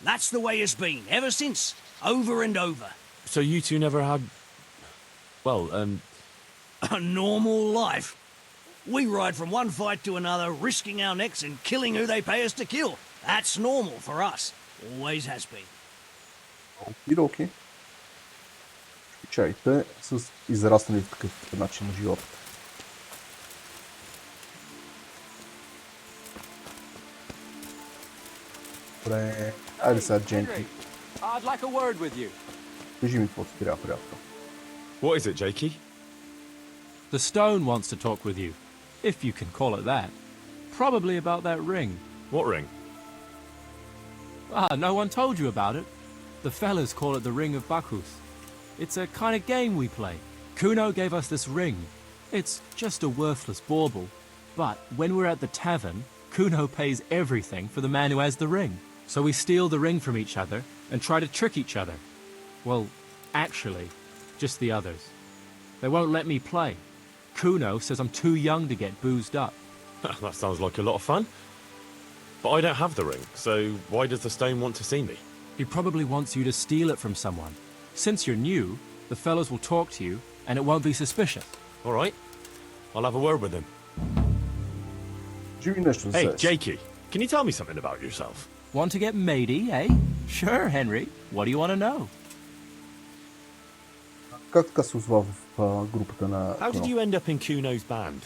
That's the way it's been ever since, over and over. So you two never had... well, A normal life. We ride from one fight to another, risking our necks and killing who they pay us to kill. That's normal for us. Always has been. Окей. Чайте с израснали в такъв начин на живота. Добре. Айде сега, Дженки. I'd like a word with you. Кажи ми какво ти трябва, приятел. what is it, Jakey? The stone wants to talk with you, if you can call it that. Probably about that ring. What ring? No one told you about it. The fellas call it the Ring of Bacchus. It's a kind of game we play. Kuno gave us this ring. It's just a worthless bauble. But when we're at the tavern, Kuno pays everything for the man who has the ring. So we steal the ring from each other and try to trick each other. Well, actually, just the others. They won't let me play. Kuno says I'm too young to get boozed up. That sounds like a lot of fun. But I don't have the ring, so why does the stone want to see me? He probably wants you to steal it from someone. Since you're new, the fellows will talk to you, and it won't be suspicious. All right. I'll have a word with him. Hey, Jakey, can you tell me something about yourself? Want to get matey, eh? Sure, Henry. What do you want to know? Как така се озва в групата на... How did you end up in Kuno's band?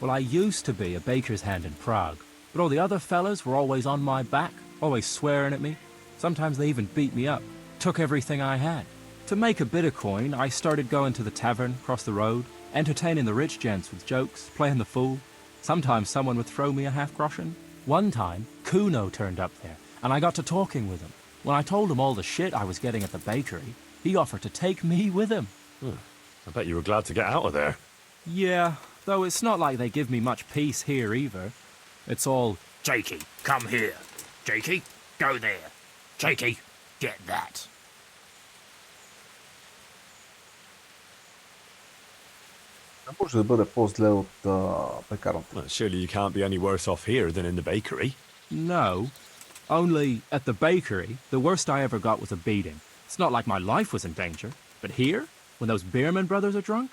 Well, I used to be a baker's hand in Prague, but all the other fellas were always on my back, always swearing at me. Sometimes they even beat me up, took everything I had. To make a bit of coin, I started going to the tavern across the road, entertaining the rich gents with jokes, playing the fool. Sometimes someone would throw me a half-groschen. One time, Kuno turned up there, and I got to talking with him. When I told him all the shit I was getting at the bakery, he offered to take me with him. I bet you were glad to get out of there. Yeah, though it's not like they give me much peace here either. It's all, Jakey, come here. Jakey, go there. Jakey, get that. Може да бъде по-зле от пекарната. Surely you can't be any worse off here than in the bakery. no. Only, at the bakery, the worst I ever got was a beating. It's not like my life was in danger. But here, when those Beerman brothers are drunk,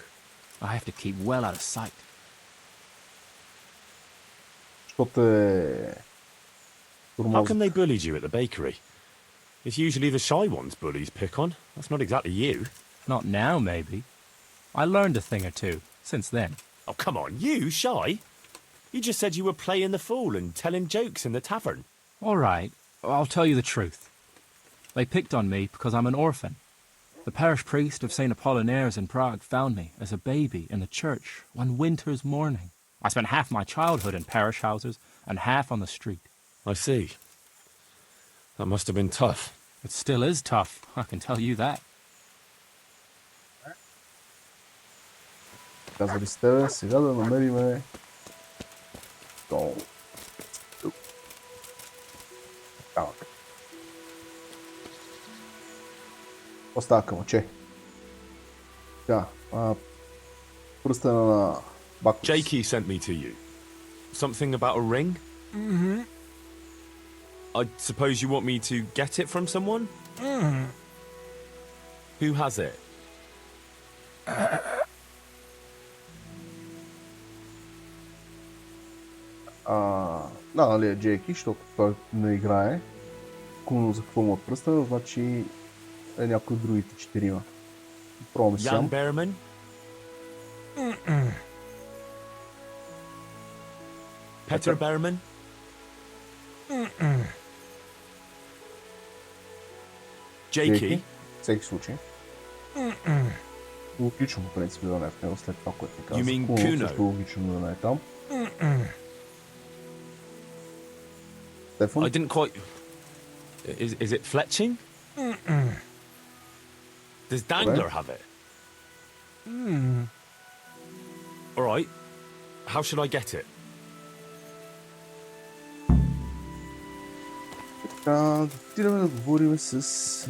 I have to keep well out of sight. How come they bullied you at the bakery? It's usually the shy ones bullies pick on. That's not exactly you. Not now, maybe. I learned a thing or two since then. Oh, come on, you shy? You just said you were playing the fool and telling jokes in the tavern. All right, I'll tell you the truth. They picked on me because I'm an orphan. The parish priest of St. Apollinaire's in Prague found me as a baby in the church one winter's morning. I spent half my childhood in parish houses and half on the street. I see. That must have been tough. It still is tough, I can tell you that. Казали с тебе, сега да намериме долу. Камък. Какво става, камъче? Така, пръстена на Бакус. Jakey sent me to you. Something about a ring? Mm-hmm. I suppose you want me to get it from someone? Mm-hmm. Who has it? Да, нали е Джейки, защото той не играе. Куно за какво му от пръстена, значи е някой от другите четирима. Пробваме Jan сам. Behrman? Peter Behrman? Jakey? Всеки случай. Логично, по принцип, да не е в него след това, което ни каза. You mean Куно Kuno? също логично да не е там. Стефан? I didn't quite... Is it fletching? Does Dangler have it? Alright. How should I get it? Така, да отидем да говорим с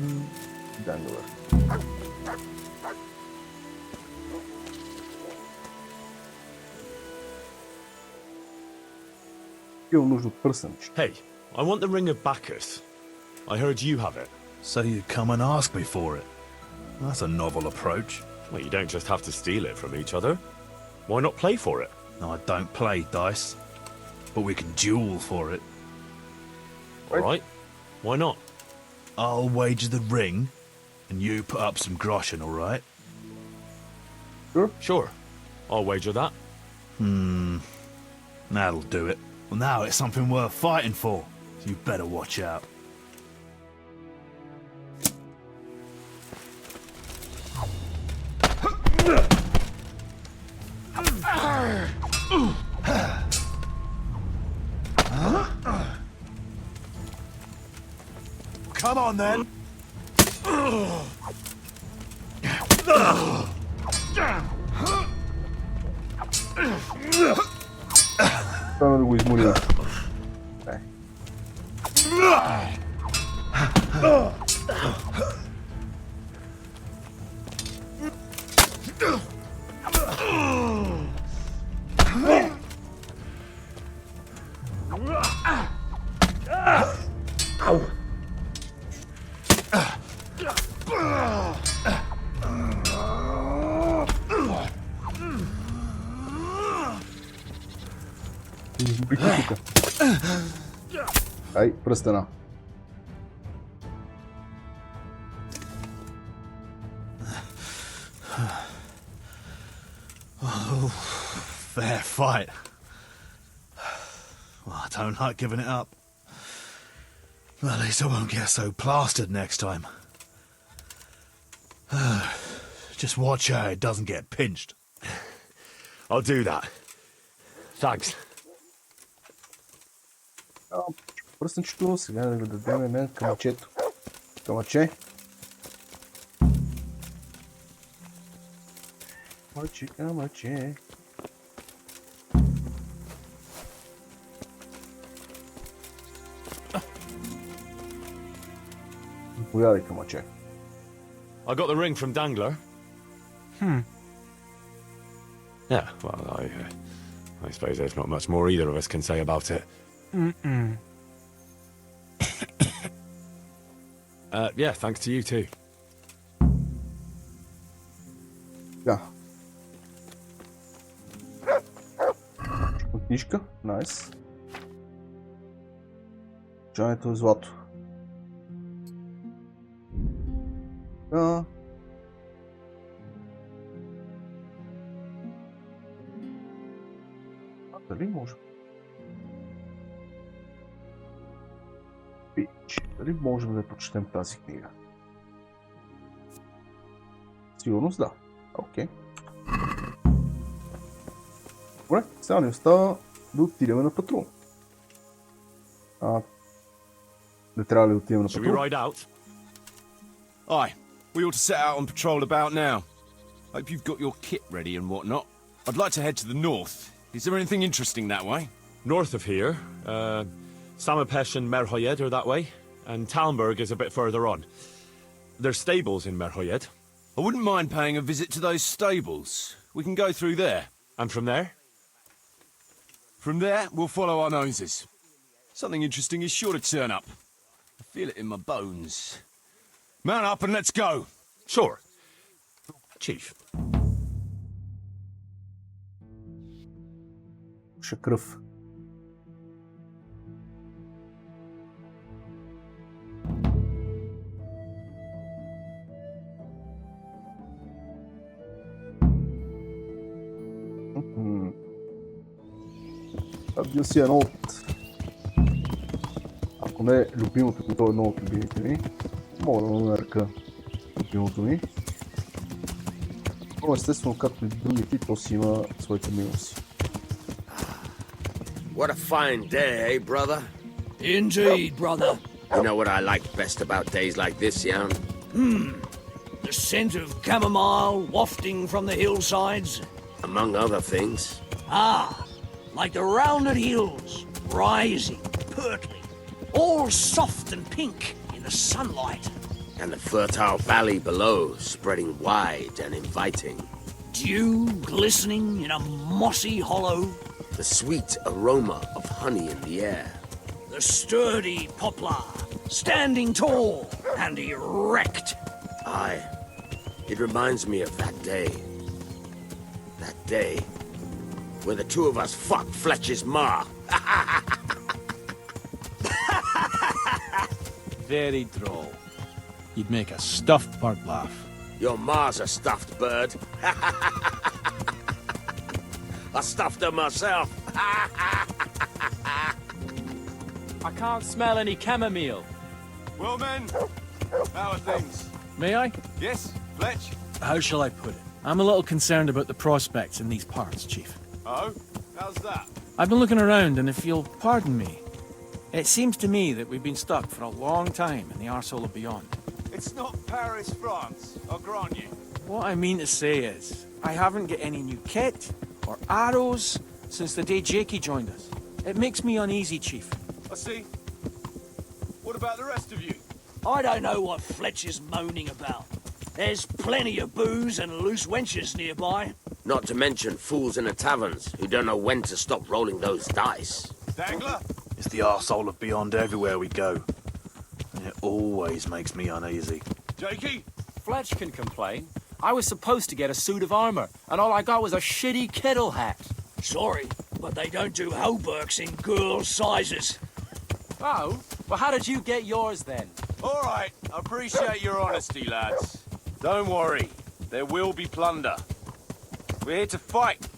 Данглър. Имам нужда от пръстенче. Hey, I want the ring of Bacchus. I heard you have it. So you come and ask me for it? That's a novel approach. Well, you don't just have to steal it from each other. Why not play for it? No, I don't play dice, but we can duel for it. Alright. Why not? I'll wager the ring, and you put up some groschen, alright? Sure. I'll wager that. That'll do it. Well, now it's something worth fighting for, so you better watch out. Come on, then! Трябва да го изморя. Ай, пръстена. Fair fight. Well, I don't like giving it up. Well, at least I won't get so plastered next time. Just watch how it doesn't get pinched. I'll do that. Thanks. Пръстенчето, сега да го дадем на камъчето. Камъче. Камъче, камъче. Заповядай, камъче. I got the ring from Dangler. Yeah, well, I suppose there's not much more either of us can say about it. Yeah, thanks to you too. Да. Книжка, найс. Чането е злато. Да. Дали може? Пич. Дали можем да прочетем тази книга? Сигурност да. Окей. Добре, сега ни остава да отидем на патрул. Не трябва ли да отидем на Should we патрул? ride out? Aye, we ought to set out on patrol about now. Hope you've got your kit ready and whatnot. I'd like to head to the north. Is there anything interesting that way? North of here, Samapesh and Merhoyed are that way, and Talmberg is a bit further on. There's stables in Merhoyed. I wouldn't mind paying a visit to those stables. We can go through there. And from there? From there, we'll follow our noses. Something interesting is sure to turn up. I feel it in my bones. Mount up and let's go. Sure. Chief. Кръв. Това си едно от... Ако не е любимото, то е едно от любимите ми. Мога да нарека любимото ми. Но естествено, както и другите, то си има своите минуси. What a fine day, eh, brother? Indeed, brother. You know what I like best about days like this, Jan? The scent of chamomile wafting from the hillsides. Among other things. Like the rounded hills, rising, purtling, all soft and pink in the sunlight. And the fertile valley below, spreading wide and inviting. Dew glistening in a mossy hollow. The sweet aroma of honey in the air. The sturdy poplar, standing tall and erect. Aye, it reminds me of that day. That day where the two of us fucked Fletcher's ma. Very droll. You'd make a stuffed bird laugh. Your ma's a stuffed bird. I stuffed her myself. I can't smell any chamomile. Well, men, how are things? May I? Yes, Fletch? How shall I put it? I'm a little concerned about the prospects in these parts, Chief. Oh, how's that? I've been looking around, and if you'll pardon me, it seems to me that we've been stuck for a long time in the arsehole of beyond. It's not Paris, France, I'll grant you. What I mean to say is, I haven't got any new kit or arrows since the day Jakey joined us. It makes me uneasy, Chief. I see. What about the rest of you? I don't know what Fletcher's moaning about. There's plenty of booze and loose wenches nearby. Not to mention fools in the taverns who don't know when to stop rolling those dice. Dangler? It's the arsehole of beyond everywhere we go. And it always makes me uneasy. Jakey? Fletch can complain. I was supposed to get a suit of armor, and all I got was a shitty kettle hat. Sorry, but they don't do hauberks in girl sizes. Oh? Well, how did you get yours then? All right, I appreciate your honesty, lads. Don't worry, there will be plunder. We're here to fight,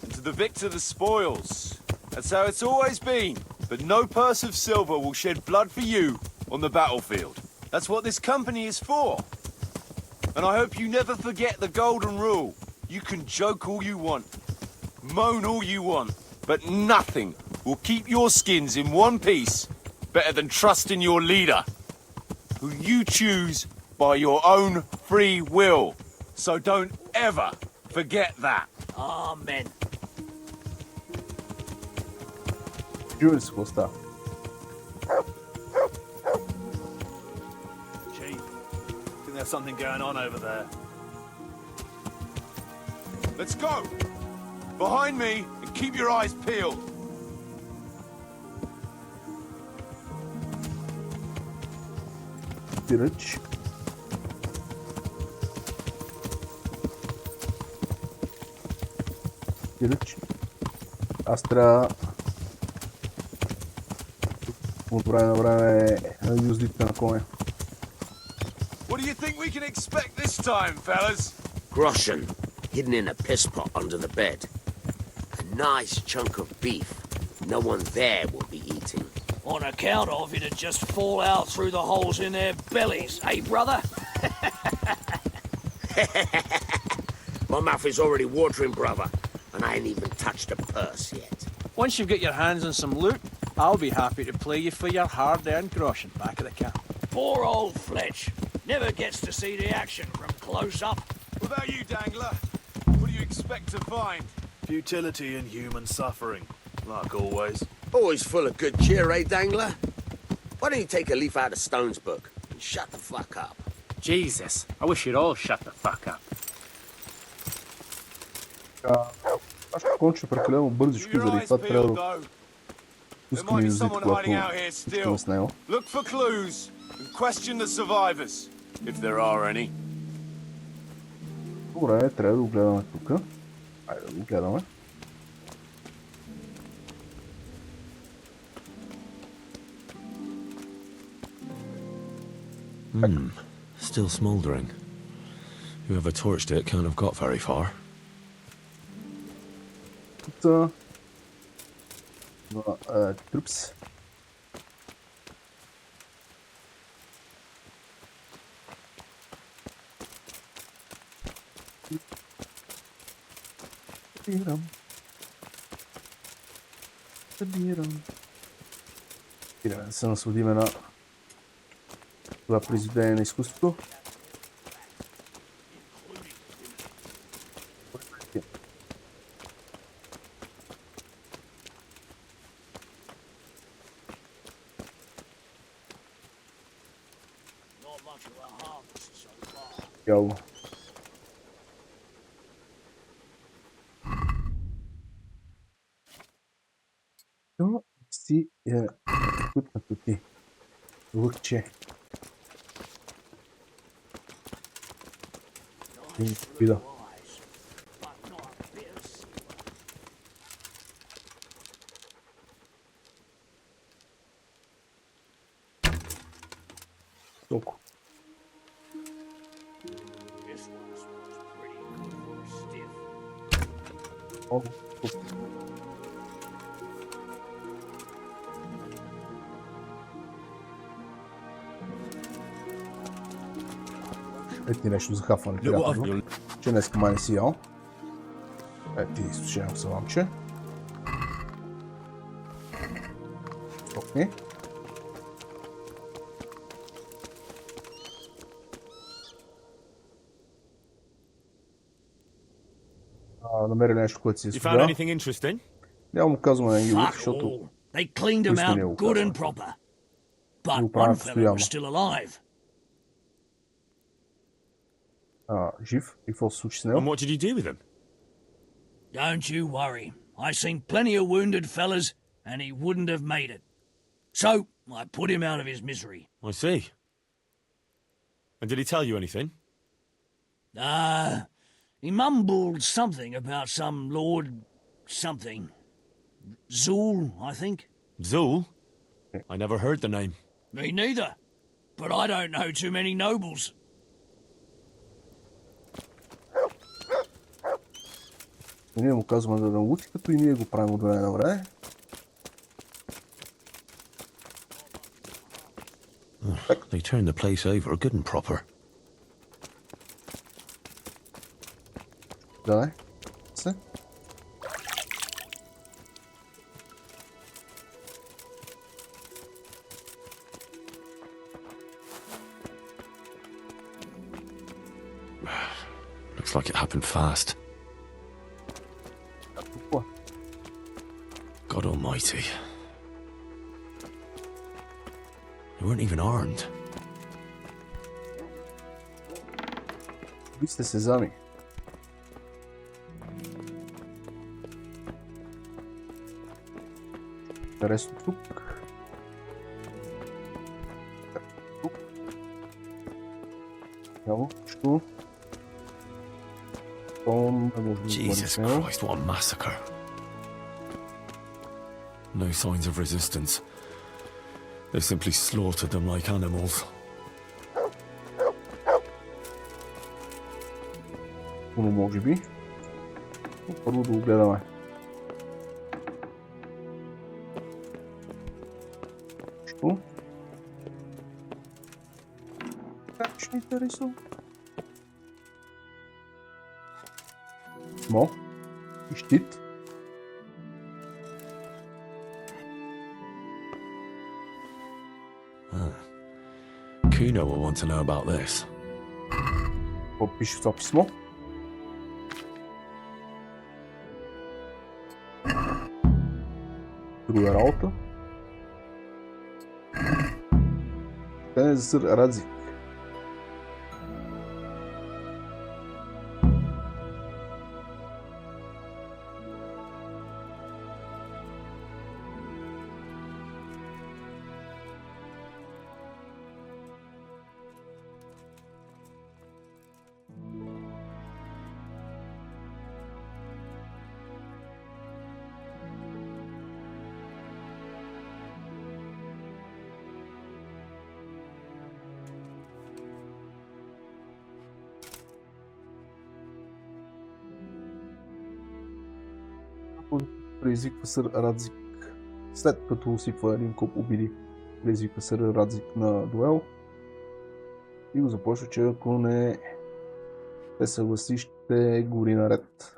and to the victor the spoils. That's how it's always been. But no purse of silver will shed blood for you on the battlefield. That's what this company is for. And I hope you never forget the golden rule. You can joke all you want, moan all you want, but nothing will keep your skins in one piece better than trusting your leader, who you choose by your own free will. So don't ever forget that. Amen. Чули се какво става? Chief, I think there's something going on over there. Let's go! Behind me and keep your eyes peeled. Тиръч. Тиръч. Аз трябва от време на време юздите на коня. What do you think we can expect this time, fellas? Groschen, hidden in a piss pot under the bed. A nice chunk of beef no one there will be eating. On account of it'd just fall out through the holes in their bellies, eh, brother? My mouth is already watering, brother, and I ain't even touched a purse yet. Once you've got your hands on some loot, I'll be happy to play you for your hard-earned groschen back at the camp. Poor old Fletch. Never gets to see the action from close up. What about you, Dangler? What do you expect to find? Futility and human suffering, like always. Always full of good cheer, eh, Dangler? Why don't you take a leaf out of Stone's book and shut the fuck up? Jesus, I wish you'd all shut the fuck up. Аз ще конча прекалено бързичко, заради това трябва да пускаме юзит, когато ще с него. Look for clues and question the survivors, if there are any. Добре, трябва да го гледаме тук. Айде да го гледаме. Still smouldering. Whoever torched it can't have got very far. Тут трупс. Събирам. Идем да се насладиме на това произведение на изкуството. Йоу. То си е кутнато ти. Лъкче. Вида. Толкова. О, ти нещо за хафване, приятно. Че днес май не си ял. Ти изсушено саламче. Стопни. Намери нещо, което си изпода. Няма му казваме на Ангелик, защото They cleaned him out good and proper. But one fella was still alive. Жив? И какво се случи с него? And what did you do with him? Don't you worry. I seen plenty of wounded fellas, and he wouldn't have made it. So, I put him out of his misery. I see. And did he tell you anything? He mumbled something about some Lord something. Zool, I think. Zool? I never heard the name. Me neither. But I don't know too many nobles. Ние му казваме да научи, като и ние го правим от време на време. They turned the place over good and proper. Да, се. Looks like it happened fast. God almighty. They weren't even armed. Ви сте сезами. Интересно тук. Тук. Няма нищо. Jesus Christ, what a massacre. No signs of resistance. They simply slaughtered them like animals. Но може би. Първо да го гледаме. Как ще ми интересува? Писмо и щит. Kuno will want to know about this. Какво пише в това писмо? Друга работа. Те за сър Радзик. Предизвиква сър Радзик. След като усипва един куп обиди, предизвиква сър Радзик на дуел и го започва, че ако не те съгласи, ще гори наред.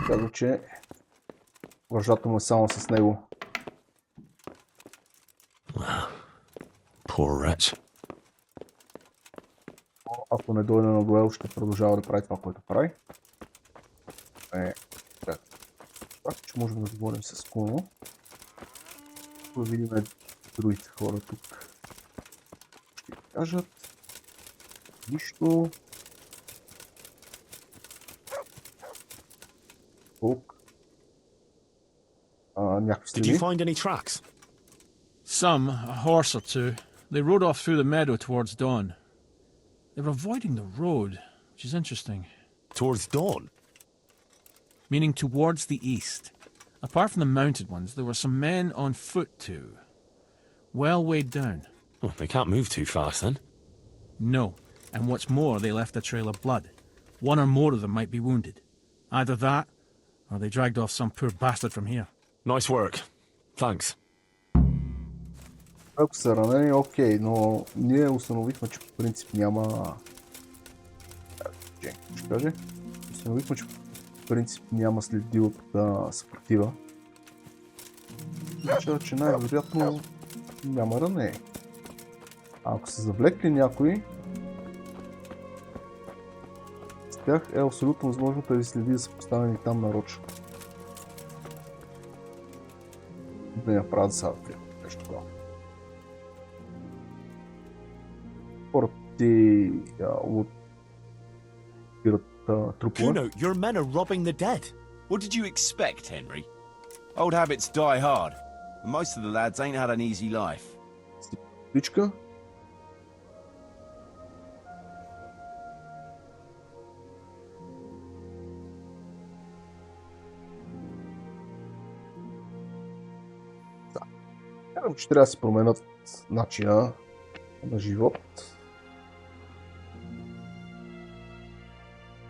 Казва, че вържата му е само с него. Poor wretch. Ако не дойде на дуел, ще продължава да прави това, което прави. Това, че можем да говорим с Куно. Да видим другите хора тук. Ще ви кажат. Нищо. Did you find any tracks? Some, a horse or two. They rode off through the meadow towards dawn. They were avoiding the road, which is interesting. Towards dawn? Meaning towards the east. Apart from the mounted ones, there were some men on foot too. Well weighed down. Oh, they can't move too fast then. No, and what's more, they left a trail of blood. One or more of them might be wounded. Either that, or they dragged off some poor bastard from here. Nice work. Thanks. Ако са ранени, окей, но ние установихме, че по принцип няма... Ще каже? Установихме, че по принцип няма следи от съпротива. Значи, че най-вероятно няма ранени. А ако са завлекли някой, с тях е абсолютно възможно тези следи да са поставени там нарочно. Да я правят сега нещо такова. Хората ти отбират трупове. Kuno, your men are robbing the dead. What did you expect, Henry? Old habits die hard. And most of the lads ain't had an easy life. Стичка. Казвам, че трябва да се променят начина на живот.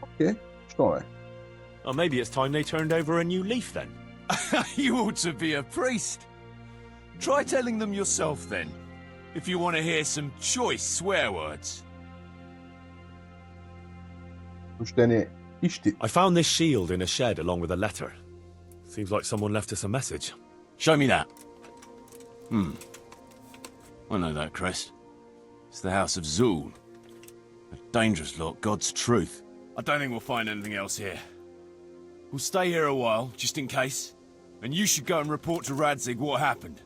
Окей, що не? Or maybe it's time they turned over a new leaf then. You ought to be a priest. Try telling them yourself then, if you want to hear some choice swear words. Прощение и щит. I found this shield in a shed along with a letter. Seems like someone left us a message. Show me that. I know that crest. It's the House of Zul. A dangerous lot, God's truth. I don't think we'll find anything else here. We'll stay here a while, just in case. And you should go and report to Radzig what happened.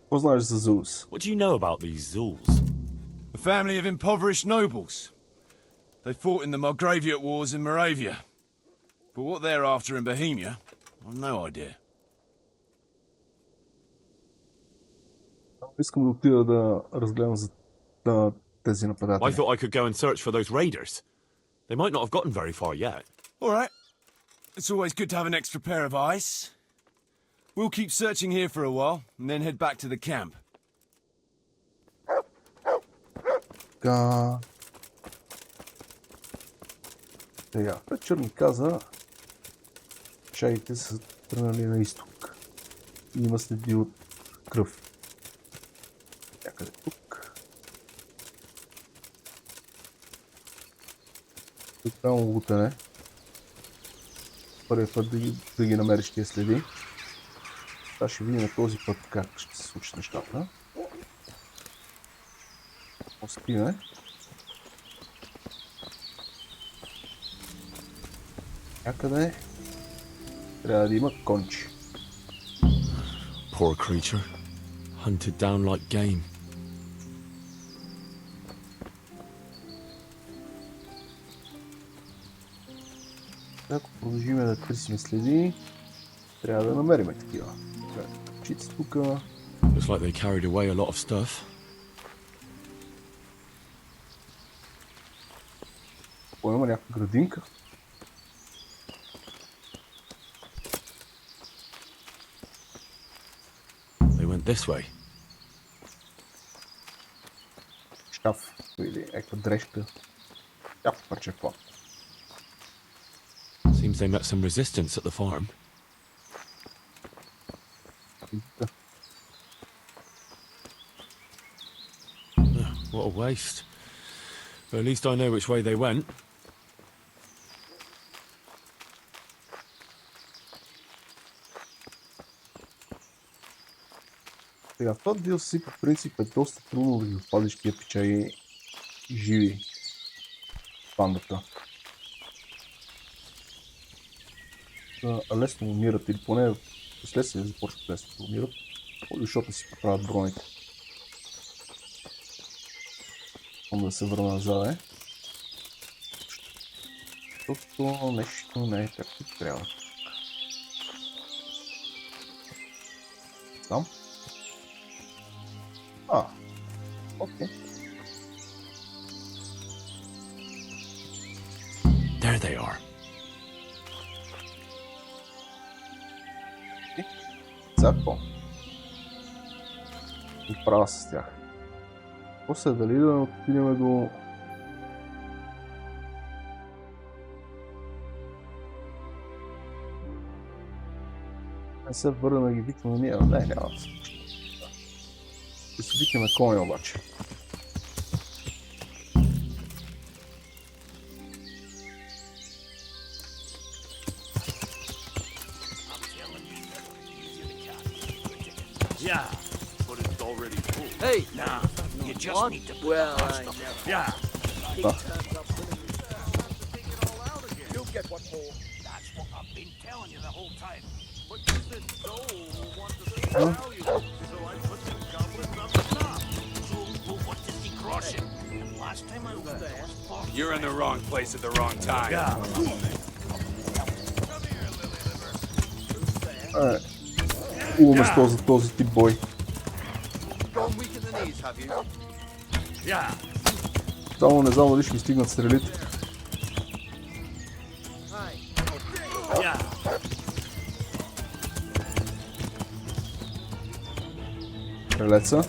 Какво знаеш за Зулс? What do you know about these Zuls? A family of impoverished nobles. They fought in the Margraviate Wars in Moravia. But what they're after in Bohemia, I've no idea. Искам да отида да разгледам за тези нападатели. I thought I could go and search for those raiders. They might not have gotten very far yet. All right. It's always good to have an extra pair of eyes. We'll keep searching here for a while, and then head back to the camp. Така. Сега, Фетчър ни каза, чаите са тръгнали на изток. Има следи от кръв. Някъде тук. Тук прямо лутане. Първият път да ги намериш тия следи. Сега ще видим този път как ще се случат нещата. Спиме. Някъде трябва да има кончи. Poor creature. Hunted down like game. Ако продължим да търсим следи, трябва да намерим такива. Чици тук. Looks like they carried away a lot of stuff. Има някаква градинка. They went this way. Шкаф или някаква дрежка. Някакво парче плат. Seems they met some resistance at the farm. What a waste. But at least I know which way they went. Сега, това DLC по принцип е доста трудно да ги опазиш тия печаги живи в бандата. Лесно умират или поне последствие започват лесно да умират, защото не си поправят броните. Да се върна назад, защото нещо не е както трябва. Знам. Окей. There they are. Запо. И права с тях. После дали да отидем до... Не се върна да ги викнем ние, не, няма да се случи. Ще си викнем коня обаче. Yeah, but it's already full. Hey, nah, you just need to put the hot stuff in. Yeah. You'll get what for. That's what I've been telling you the whole time. But you said no want to see value, so I put some goblins on the top. So, well, what does he cross it? Last time I was there. You're in the wrong place at the wrong time. Yeah. Хубаво место за този тип бой. Само не знам дали ще ми стигнат стрелите. Стрелеца.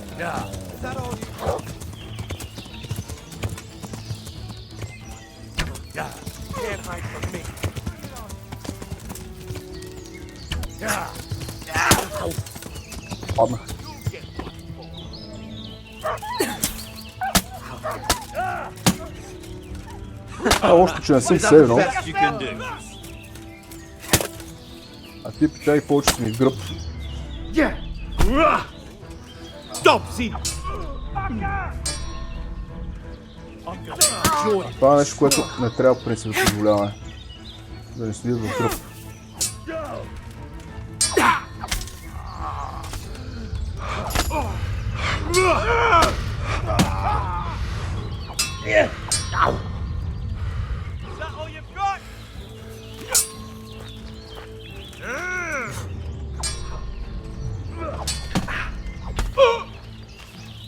Падна. Още че не съм седнал. А ти печай повече си ми в гръб. Това е нещо, което не трябва в принцип да позволяваме. Да не стоят в гръб.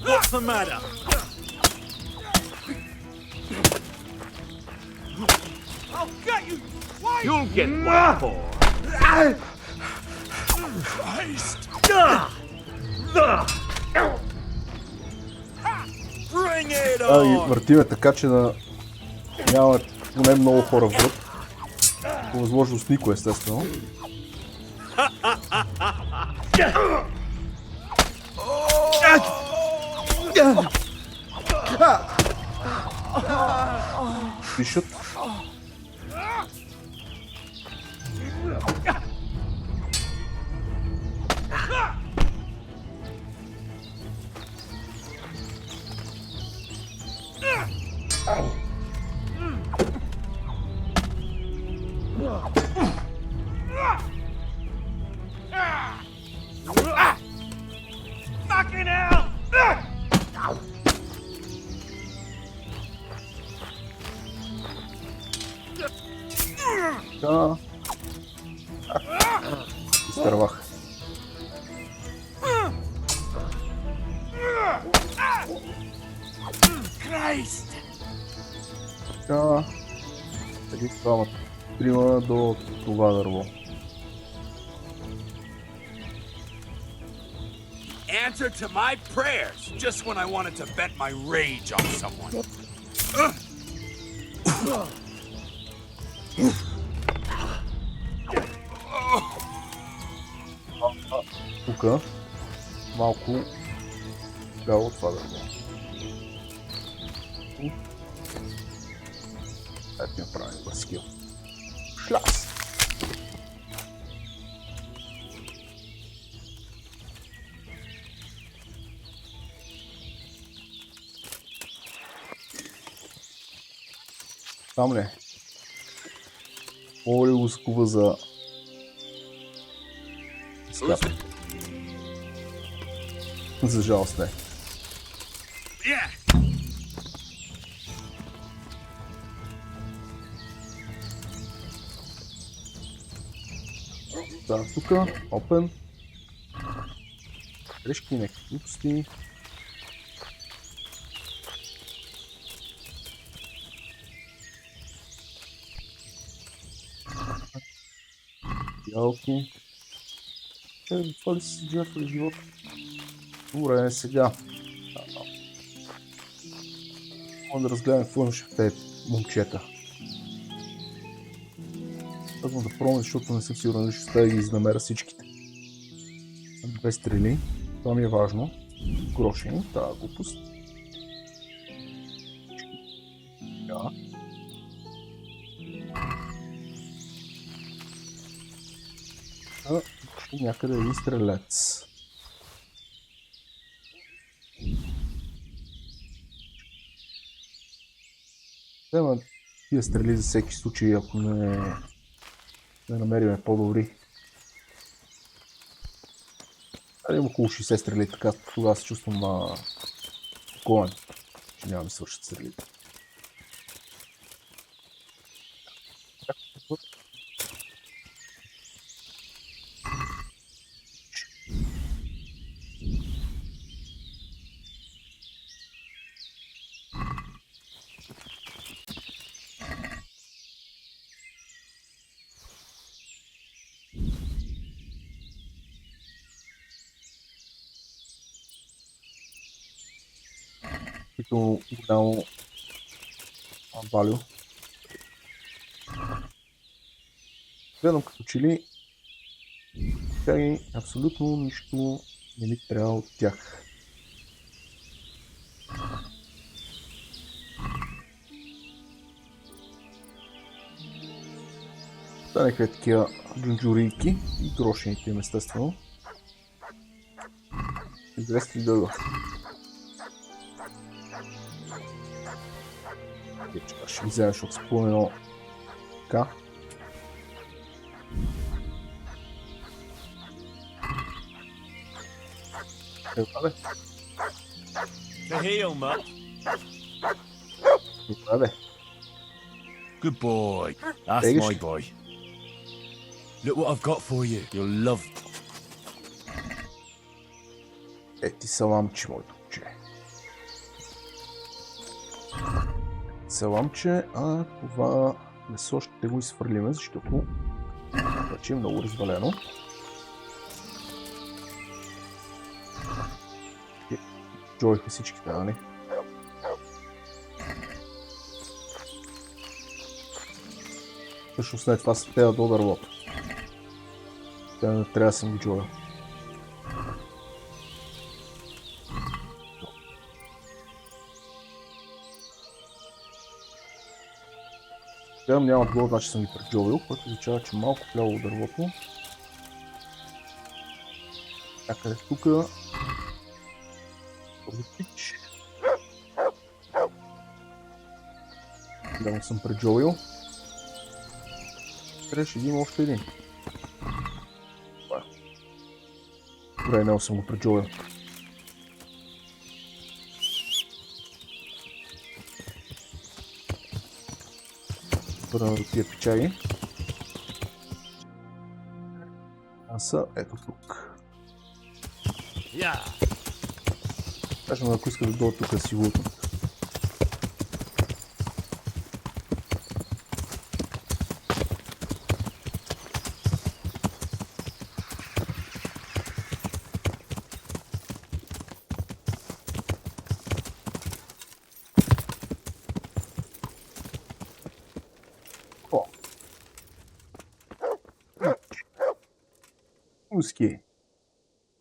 What's the matter? I'll get you! Why You'll get what for. Christ! Bring it Да ги on! въртиме така, че да нямаме поне много хора връб. По възможност никой, естествено. Пишат. Fucking hell! Да. Изтървах. Christ! Така. Преди двамата. Трима до това дърво. Answer to my prayers just when I wanted to vent my rage on someone. Тук малко бяло това дърво. Ето ми правим баскил. Шляс! Там ли? Мога ли го скува за... скапи? За жалост не. Да, тук, опен. Решки, някакви глупости. Ялки. Това ли си джефали живота? Добре, сега. Мога да разгледам какво имаше в тези момчета. Казвам да пробвам, защото не съм сигурен, че ще да ги изнамеря всичките. Две стрели. Това ми е важно. Грошени, тази глупост. Да. Някъде един стрелец. Взема тия стрели за всеки случай, ако не намерим по-добри. Али има около 60 стрели, така тогава се чувствам спокоен, че няма да свършат стрелите. Като голямо валю. Гледам като че ли тя и абсолютно нищо не ми трябва от тях. Да, някакви такива джунджурийки и грошените им естествено. Известни дълго. Ще ги вземеш от спомено така. Добре. Добре. Good boy. That's my boy. Look what I've got for you. You'll love. Ти саламче, моето момче. Саламче, а това Месо ще го изхвърлиме, защото вече е много развалено. Джойха всички тази. Всъщност не, това се тея до дървото. Трябва да съм ги джоя. Гледам, няма отговор, значи съм ги преджовил, което означава, че малко вляво от дървото. Някъде тука. Blackridge. Гледам, съм преджовил. Трябваше да има още един. Добре, не съм го преджовил. Върна до тия печаги. А са ето тук. Кажем, ако иска да дойда тук, си лутнат.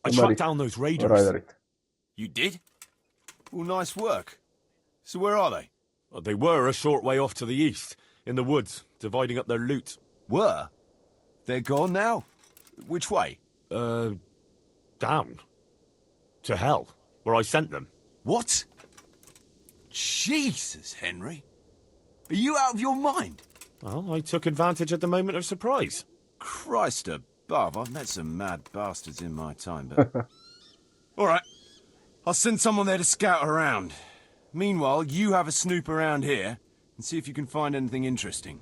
I tracked down those raiders. You did? Well, nice work. So where are they? Well, they were a short way off to the east, in the woods, dividing up their loot. Were? They're gone now? Which way? Down. To hell, where I sent them. What? Jesus, Henry. Are you out of your mind? Well, I took advantage at the moment of surprise. Christ above, I've met some mad bastards in my time, but... All right. I'll send someone there to scout around. Meanwhile, you have a snoop around here and see if you can find anything interesting.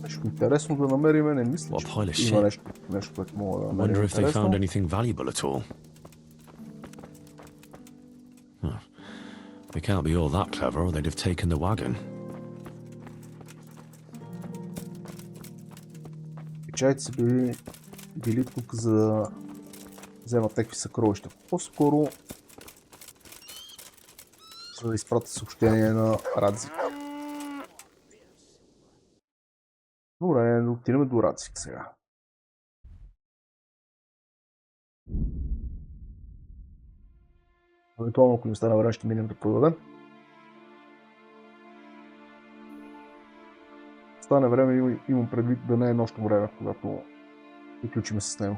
Нещо интересно да намерим, не мисля, че има нещо, което мога да намерим. Wonder if they found anything valuable at all. They can't be all that clever, or they'd have taken the wagon. Печаите са били тук за да вземат някакви съкровища. По-скоро за да изпратят съобщение на Радзик. Добре, да отидем до Радзик сега. Евентуално, ако ни стане време, ще минем да продадем. Стане време, имам предвид да не е нощно време, когато приключиме с него.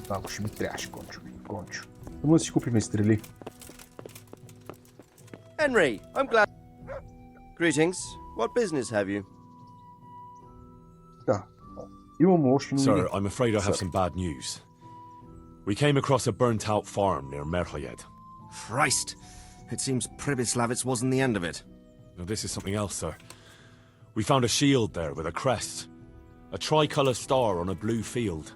Ако ще ми трябваше, кончо. Да си купим и стрели. Henry, I'm glad. Greetings. What business have you? Да. Имам още новини. Sir, I'm afraid I have some bad news. We came across a burnt-out farm near Merhayed. Christ! It seems Pribyslavitz wasn't the end of it. Now, this is something else, sir. We found a shield there with a crest. A tricolour star on a blue field.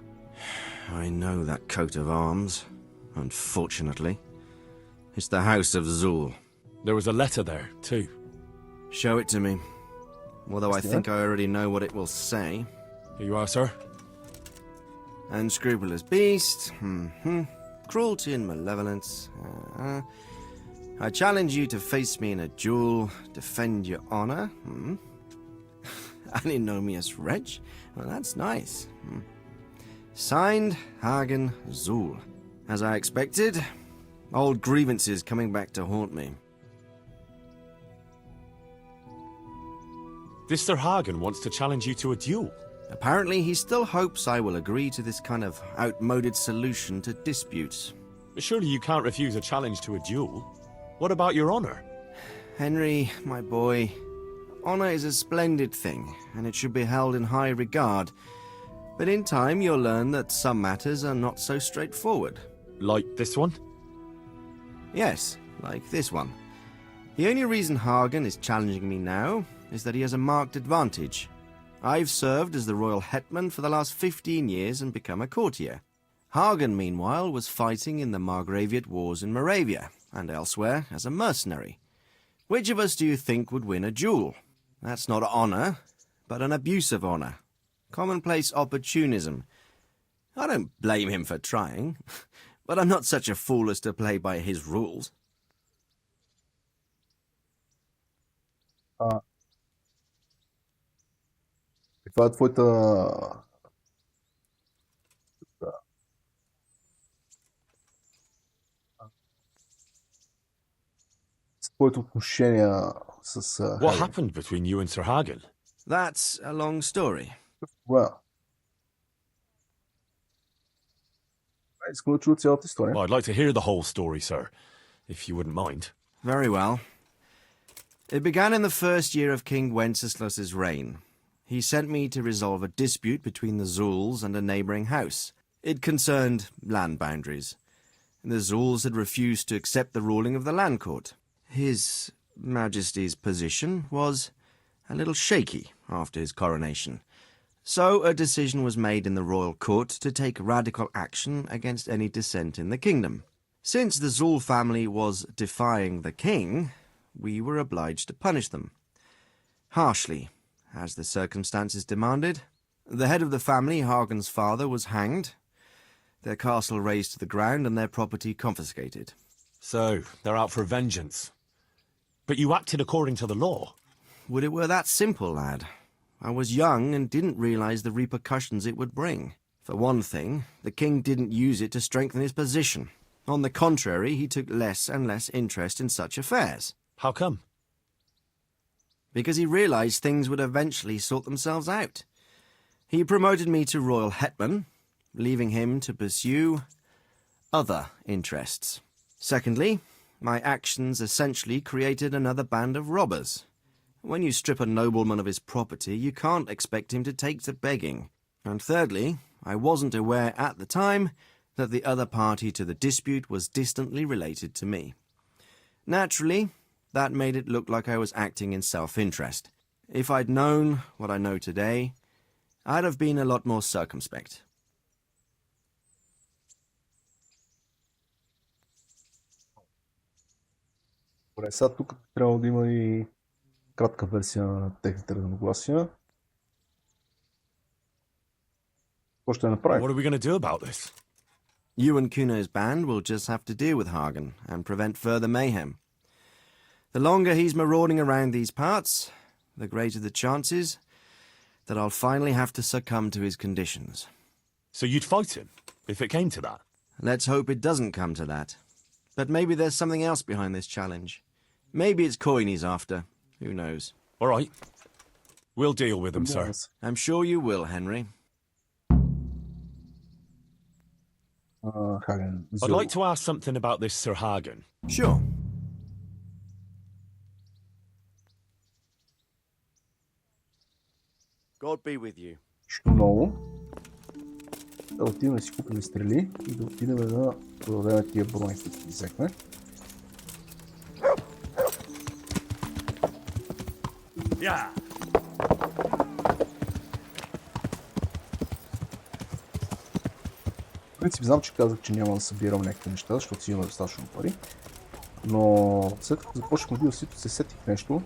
I know that coat of arms, unfortunately. It's the House of Zul. There was a letter there, too. Show it to me. Although I think I already know what it will say. Here you are, sir. Unscrupulous beast. Cruelty and malevolence. I challenge you to face me in a duel, defend your honor. Antinomious wretch. Well, that's nice. Signed, Hagen Zul. As I expected, old grievances coming back to haunt me. This Sir Hagen wants to challenge you to a duel. Apparently, he still hopes I will agree to this kind of outmoded solution to disputes. Surely you can't refuse a challenge to a duel. What about your honor? Henry, my boy, honor is a splendid thing, and it should be held in high regard. But in time, you'll learn that some matters are not so straightforward. Like this one? Yes, like this one. The only reason Hagen is challenging me now is that he has a marked advantage. I've served as the royal hetman for the last 15 years and become a courtier. Hagen, meanwhile, was fighting in the Margraviate Wars in Moravia and elsewhere as a mercenary. Which of us do you think would win a duel? That's not honor, but an abuse of honor. Commonplace opportunism. I don't blame him for trying, but I'm not such a fool as to play by his rules. Това е твоята... Твоето отношение с... What happened between you and Sir Hagen? That's a long story. Well. Искам да чуя цялата история. Well, I'd like to hear the whole story, sir, if you wouldn't mind. Very well. It began in the first year of King Wenceslas's reign. He sent me to resolve a dispute between the Zuuls and a neighbouring house. It concerned land boundaries. The Zuuls had refused to accept the ruling of the land court. His Majesty's position was a little shaky after his coronation. So a decision was made in the royal court to take radical action against any dissent in the kingdom. Since the Zuul family was defying the king, we were obliged to punish them. Harshly, as the circumstances demanded. The head of the family, Hagen's father, was hanged, their castle razed to the ground and their property confiscated. So, they're out for vengeance. But you acted according to the law. Would it were that simple, lad. I was young and didn't realise the repercussions it would bring. For one thing, the king didn't use it to strengthen his position. On the contrary, he took less and less interest in such affairs. How come? Because he realised things would eventually sort themselves out. He promoted me to royal hetman, leaving him to pursue other interests. Secondly, my actions essentially created another band of robbers. When you strip a nobleman of his property, you can't expect him to take to begging. And thirdly, I wasn't aware at the time that the other party to the dispute was distantly related to me. Naturally, that made it look like I was acting in self-interest. If I'd known what I know today, I'd have been a lot more circumspect. Добре, сега тук трябва да има и кратка версия на техните разногласия. Какво ще направим? What are we going to do about this? You and Kuno's band will just have to deal with Hagen and prevent further mayhem. The longer he's marauding around these parts, the greater the chances that I'll finally have to succumb to his conditions. So you'd fight him, if it came to that? Let's hope it doesn't come to that. But maybe there's something else behind this challenge. Maybe it's coin he's after. Who knows? All right. We'll deal with him, sir. I'm sure you will, Henry. Hagen. I'd like to ask something about this Sir Hagen. Sure. God be with you. Много. Да отидем да си купим стрели и да отидем да продадем тия брони, които ги взехме. Yeah. В принцип знам, че казах, че няма да събирам някакви неща, защото си имаме достатъчно пари. Но след като започнахме видеосито, се сетих нещо.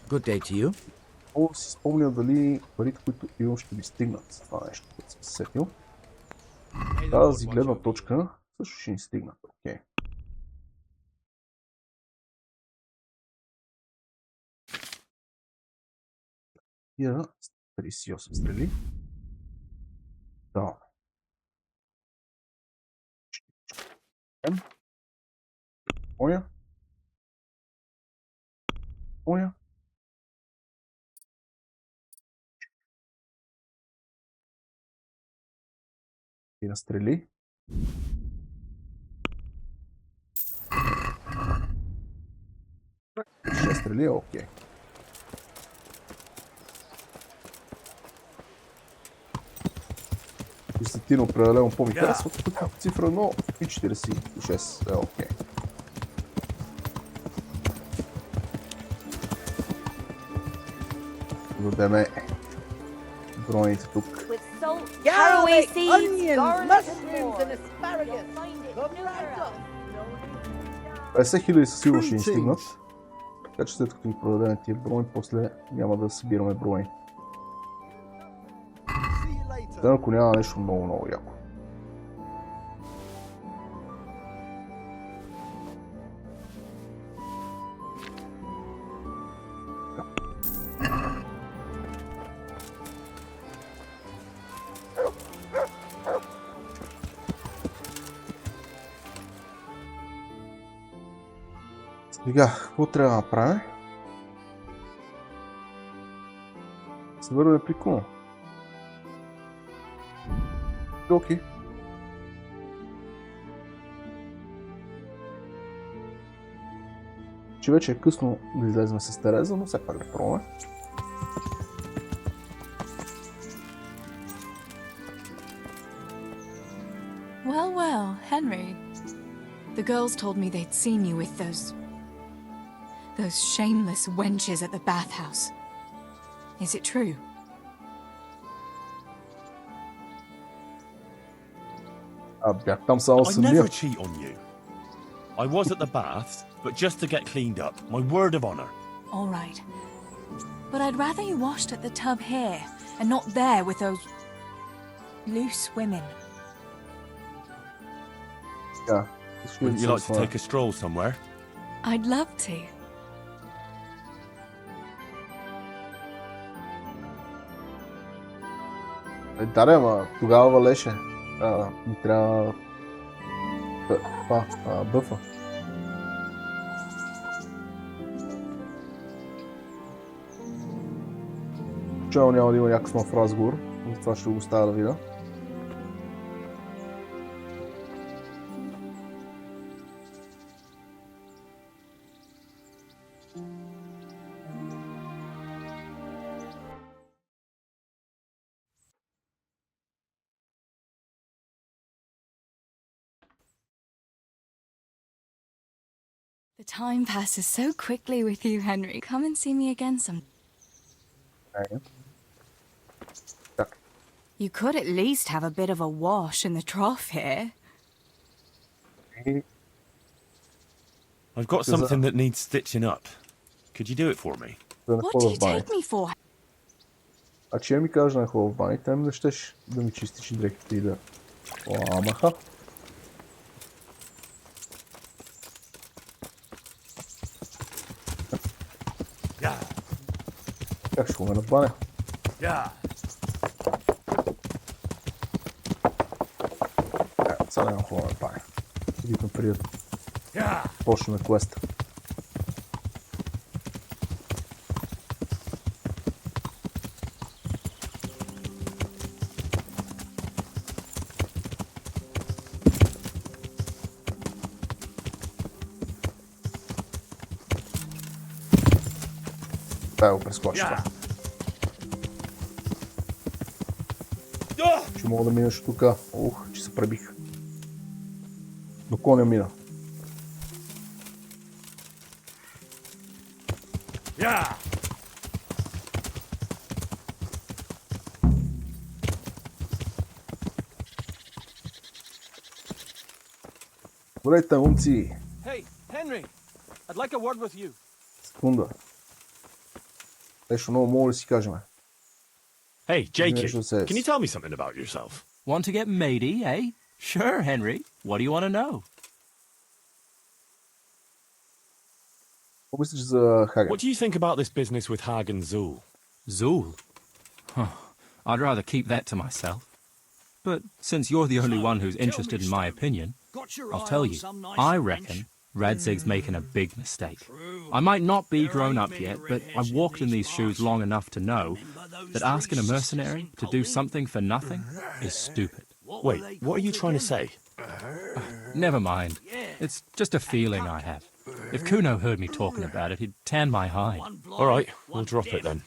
Good day to you. Мога да си спомня дали парите, които имам, ще ми стигнат за това нещо, което съм се сетил. Тази гледна точка също ще ни стигнат. Окей. Тия 38 стрели. Да. Оня. Оня. И настрели. Ще стрели, окей. Ефективно определено по-ми харесва. Тук цифра 1 и 46 е окей. Дадеме броните тук. Caraway seeds, mushrooms and asparagus. 50 000 със сигурно ще ни стигнат. Така че след като ги продадем тия брони, после няма да събираме брони. Ден ако няма нещо много яко. Сега, какво трябва да направим? Се върваме при Куно. Окей. Че вече е късно да излезем с Тереза, но все пак да пробваме. Well, Henry. The girls told me they'd seen you with those shameless wenches at the bathhouse. Is it true? Бях там само I самия. never cheat on you. I was at the baths, but just to get cleaned up. My word of honor. All right. But I'd rather you washed at the tub here and not there with those loose women. Yeah. Wouldn't you like to take a stroll somewhere? I'd love to. Да, ама тогава валеше. Ми трябва бъфа. Чайно няма да има някакъв нов разговор, затова ще го оставя да видя. The time passes so quickly with you, Henry. Come and see me again some. You could at least have a bit of a wash in the trough here. I've got something that needs stitching up. Could you do it for me? What do you take me for? А че ми кажа на хубав в баните, ами да щеш да ми чистиш дрехите и да... Амаха. Как ще ходя на баня? Сега няма ходя на баня. Видим преди да почнем квеста. Да, го прескочи това. Ще мога да минеш тук. Че се пребих. До коня мина. Здравейте, умци! Hey, Henry! I'd like a word with you. Секунда. Нещо много мога да си кажем. Hey, Jakey, can you tell me something about yourself? Want to get matey, eh? Sure, Henry. What do you want to know? What do you think about this business with Hag and Zool? Zool? Huh. I'd rather keep that to myself. But since you're the only one who's interested in my opinion, I'll tell you, I reckon Radzig's making a big mistake. I might not be grown up yet, but I've walked in these shoes long enough to know that asking a mercenary to do something for nothing is stupid. Wait, what are you trying to say? Never mind. It's just a feeling I have. If Kuno heard me talking about it, he'd tan my hide. All right, we'll drop it then.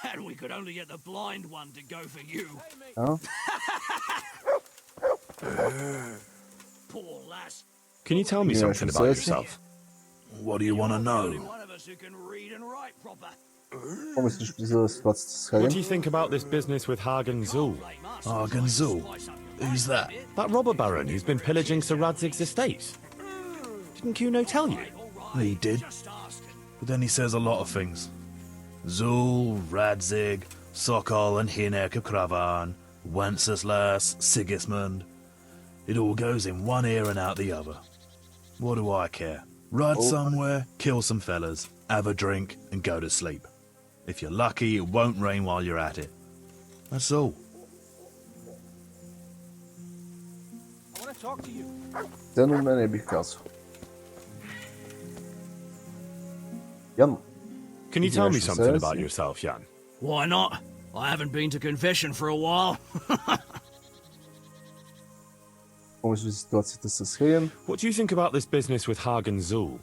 And we could only get the blind one to go for you. А? Poor lass. Can you tell me Yeah, something she about says. yourself? What do you want to know? One of us who can read and write proper. Какво мислиш за ситуацията с What Хаген? do you think about this business with Hagen Zul? Hagen Zul? Who's that? That robber baron who's been pillaging Sir Radzig's estate. Didn't Kuno tell you? He did. But then he says a lot of things. Zul, Radzig, Sokol and Hinek of Kravan, Wenceslas, Sigismund. It all goes in one ear and out the other. What do I care? Ride somewhere, kill some fellas, have a drink, and go to sleep. If you're lucky, it won't rain while you're at it. That's all. I want to talk to you. Ценно мнение бих казал. Ян, Can you tell me she something says. about yourself, Jan? Why not? I haven't been to confession for a while. какво мислиш за ситуацията с Хаген? What do you think about this business with Hagen Zul?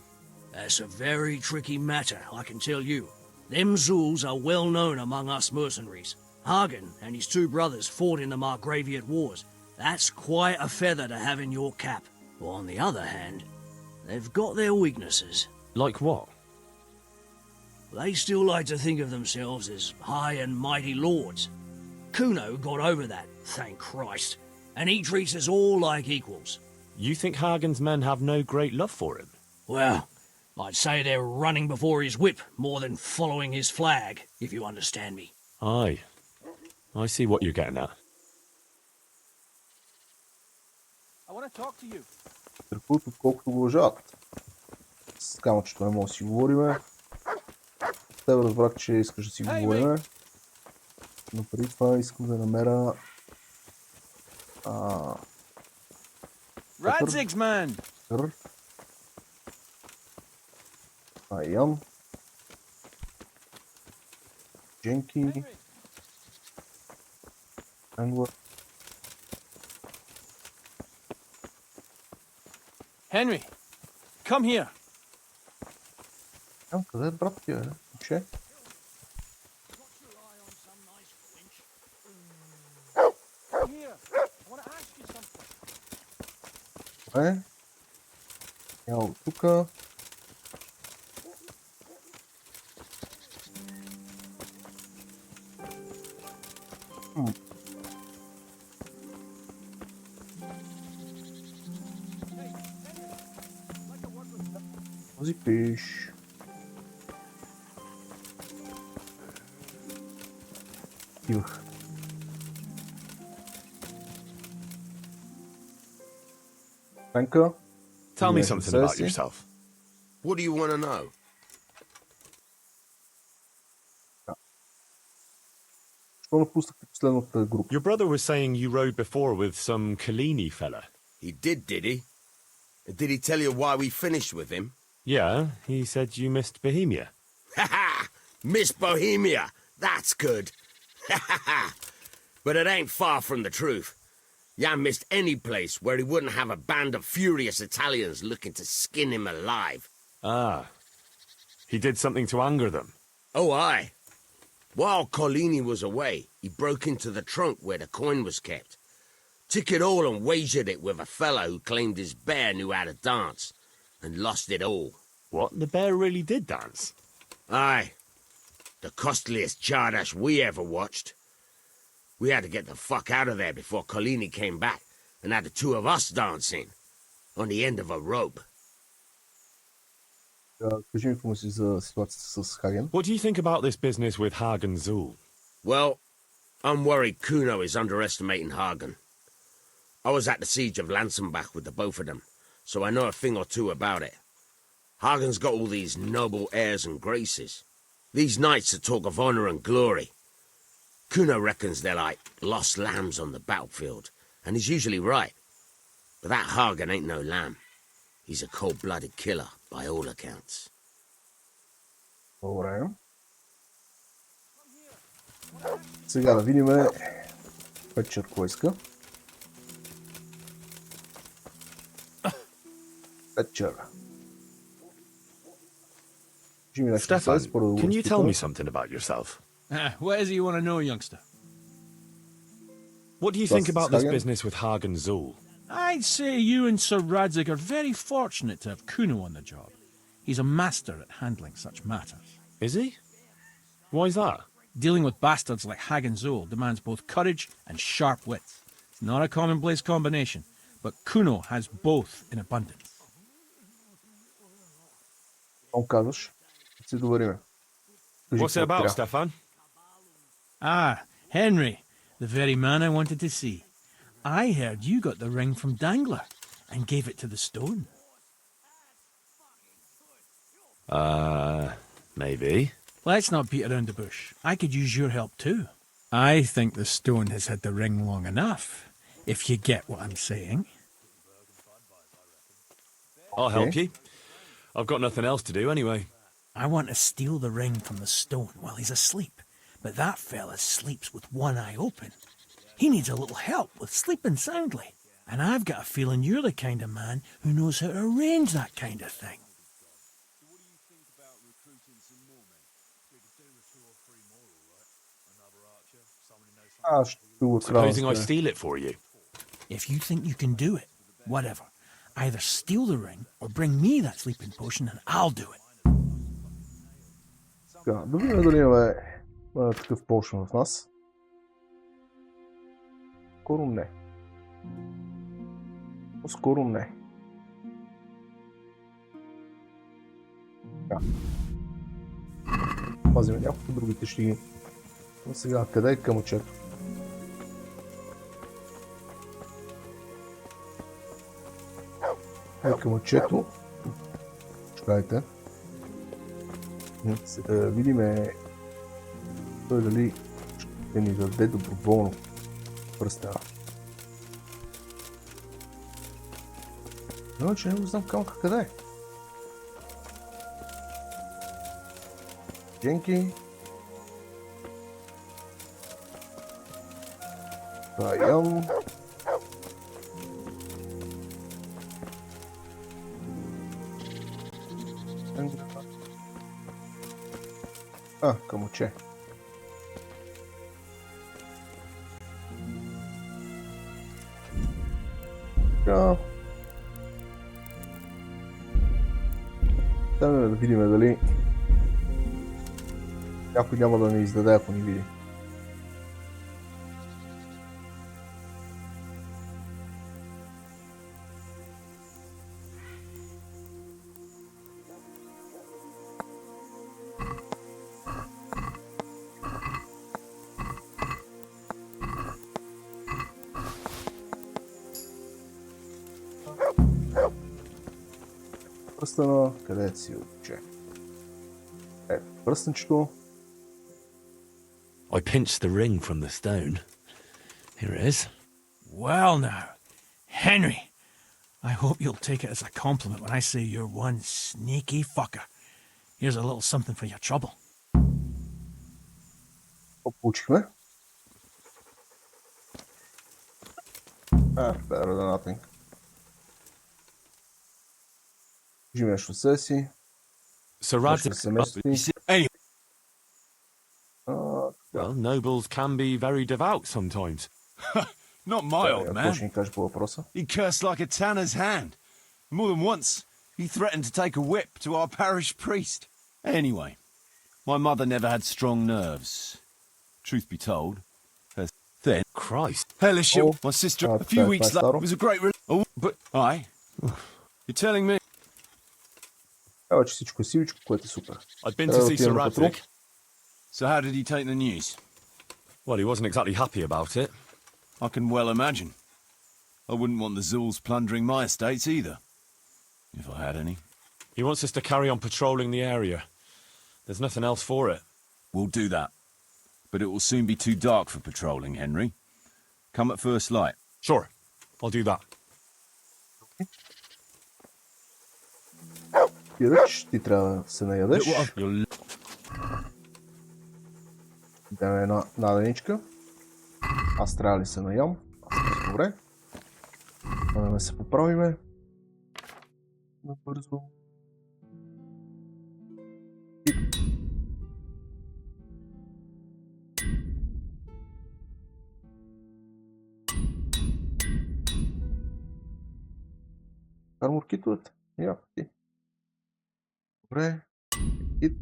That's a very tricky matter, I can tell you. Them Zuls are well known among us mercenaries. Hagen and his two brothers fought in the Margraviate Wars. That's quite a feather to have in your cap. But on the other hand, they've got their weaknesses. Like what? They still like to think of themselves as high and mighty lords. Kuno got over that, thank Christ, and he treats us all like equals. You think Hagen's men have no great love for him? Well, I'd say they're running before his whip more than following his flag, if you understand me. Aye. I see what you're getting at. I want to talk to you. Страхуват отколкото го уважават. С камъчето не мога да си говориме. Тебе разбрах, че искаш да си говориме. Но преди това искам да намеря... Radzig's man! Петър. Ян. Дженки. Англа. Henry, come here. Къде е брат ти, бе? Че? Добре. Ял тука. Този пиш. Тих. Фенка. Tell me something about yourself. What do you want to know? Що напуснахте последната група? Your brother was saying you rode before with some Kalini fella. He did he? Did he tell you why we finished with him? Yeah, he said you missed Bohemia. Ha ha! Miss Bohemia! That's good! Ha ha ha! But it ain't far from the truth. Jan missed any place where he wouldn't have a band of furious Italians looking to skin him alive. Ah. He did something to anger them. Oh, aye. While Collini was away, he broke into the trunk where the coin was kept. Took it all and wagered it with a fellow who claimed his bear knew how to dance, and lost it all. What? The bear really did dance? Aye. The costliest Jardash we ever watched. We had to get the fuck out of there before Collini came back and had the two of us dancing on the end of a rope. Кажи ми какво мислиш за ситуацията с Хаген. What do you think about this business with Hagen Zul? Well, I'm worried Kuno is underestimating Hagen. I was at the siege of Lansenbach with the both of them, so I know a thing or two about it. Hagen's got all these noble airs and graces. These knights that talk of honor and glory. Kuno reckons they're like lost lambs on the battlefield, and he's usually right. But that Hagen ain't no lamb. He's a cold-blooded killer, by all accounts. Добре. Сега да видим Петчер кой иска. Петчер. Stefan, can you tell me something about yourself? What is it you want to know, youngster? What do you think about this business with Hagen Zool? I'd say you and Sir Radzig are very fortunate to have Kuno on the job. He's a master at handling such matters. Is he? Why's that? Dealing with bastards like Hagen Zool demands both courage and sharp wits. It's not a commonplace combination, but Kuno has both in abundance. What's it about, Stefan? Ah, Henry, the very man I wanted to see. I heard you got the ring from Dangler and gave it to the stone. Maybe. Let's not beat around the bush. I could use your help too. I think the stone has had the ring long enough, if you get what I'm saying. I'll help you. I've got nothing else to do anyway. I want to steal the ring from the stone while he's asleep, but that fella sleeps with one eye open. He needs a little help with sleeping soundly, and I've got a feeling you're the kind of man who knows how to arrange that kind of thing. Supposing I steal it for you? If you think you can do it, whatever. Either steal the ring or bring me that sleeping potion and I'll do it. Да видим дали имаме такъв potion в нас. Скоро не. Скоро не. Така. Пазим няколко, другите ще ги... Но сега, къде е камъчето? Камъчето. Чакайте. Да видим той дали ще ни даде доброволно пръстена. Но че не го знам камъка къде е. Дженки. Район. Камъче. Така. Да видим дали някой няма да ни издаде, ако ни види. Пръстена, къде си отче? Пръстенчето. I pinched the ring from the stone. Here it is. Well now, Henry, I hope you'll take it as a compliment when I say you're one sneaky fucker. Here's a little something for your trouble. Получихме. Better than nothing. Живееш в себе си. Well, nobles can be very devout sometimes. Not my old man. He cursed like a tanner's hand. More than once, he threatened to take a whip to our parish priest. Anyway, my mother never had strong nerves. Truth be told, her then Christ, hellish my sister a few weeks later was a great but you're telling me че всичко е сивичко, което е супер. I'd been to see Sir Radzig. So how did he take the news? Well, he wasn't exactly happy about it. I can well imagine. I wouldn't want the Zools plundering my estates either. If I had any. He wants us to carry on patrolling the area. There's nothing else for it. We'll do that. But it will soon be too dark for patrolling, Henry. Come at first light. Sure, I'll do that. Пиръч, ти трябва да се наядеш. Даме една наденичка. Аз трябва ли се наям? Аз съм добре. Да не се поправиме. Набързо. армор китовете. Я, ти. Добре. Кит.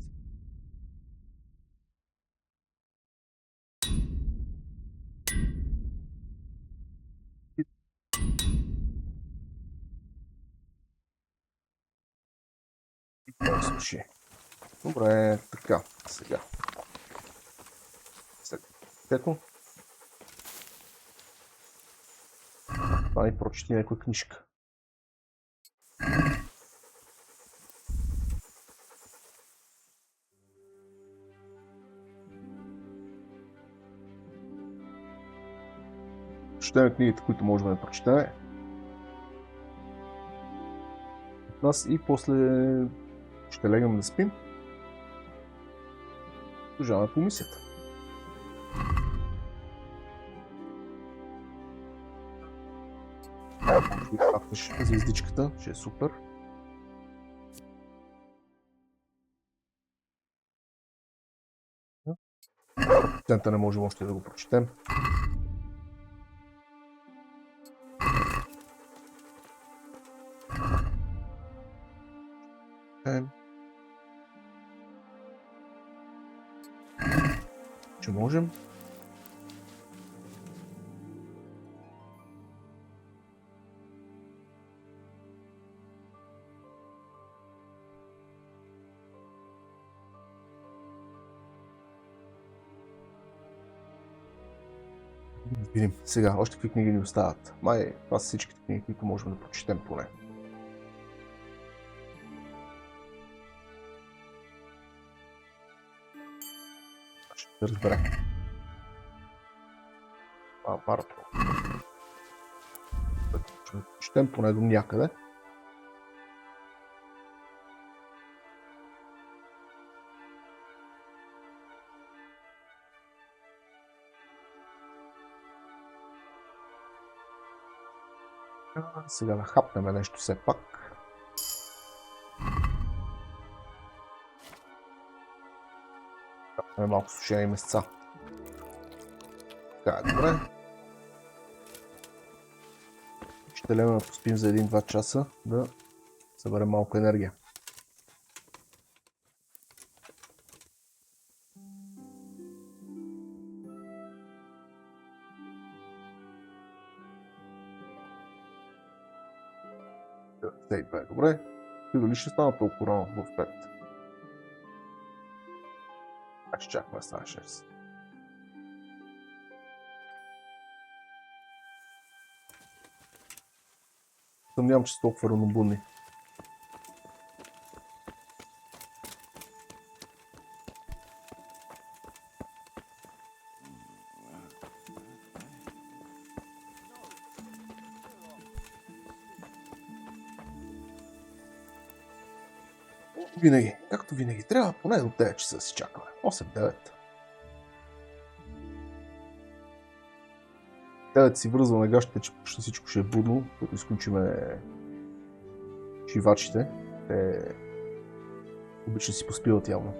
Кит. Слушай. Добре, така, сега. Ето. Това ни прочети някаква книжка. Четем книгите, които можем да прочетем от нас и после ще легнем да спим. Продължаваме по мисията. Хапнеш звездичката, ще е супер. Процента не можем още да го прочетем. Че можем. Видим сега, още какви книги ни остават. Май, това са всичките книги, които можем да прочетем поне. Ще разбере. Парато. Ще прочетем поне до някъде. Сега да хапнем нещо все пак. Хапнем малко сушени месца. Така е, добре. Ще леме да поспим за 1-2 часа да съберем малко енергия. Добре, и дали ще стана толкова рано в 5? Ще чакаме да стане 6. Съмнявам, че са толкова ранобудни. Винаги, както винаги, трябва поне до 9 часа да си чакаме. 8-9. 9 си връзваме гащите, че почти всичко ще е будно, като изключиме шивачите. Те обичат да си поспиват явно.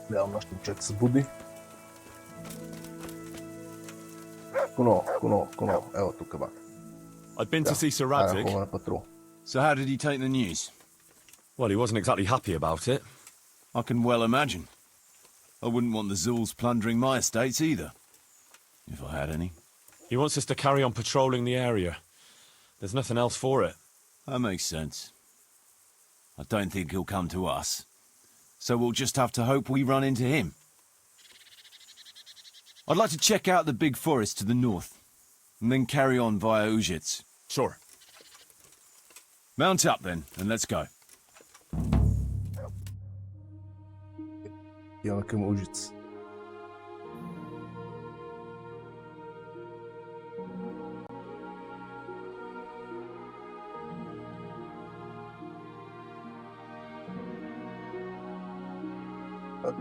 Гледам, нашите момчета са будни. Коно, ево тук бат. I'd been to see Sir Radzik. So how did he take the news? Well, he wasn't exactly happy about it. I can well imagine. I wouldn't want the Zulus plundering my estates either, if I had any. He wants us to carry on patrolling the area. There's nothing else for it. That makes sense. I don't think he'll come to us, so we'll just have to hope we run into him. I'd like to check out the big forest to the north, and then carry on via Ujits. Sure. Mount up then, and let's go. Идем към Ujits.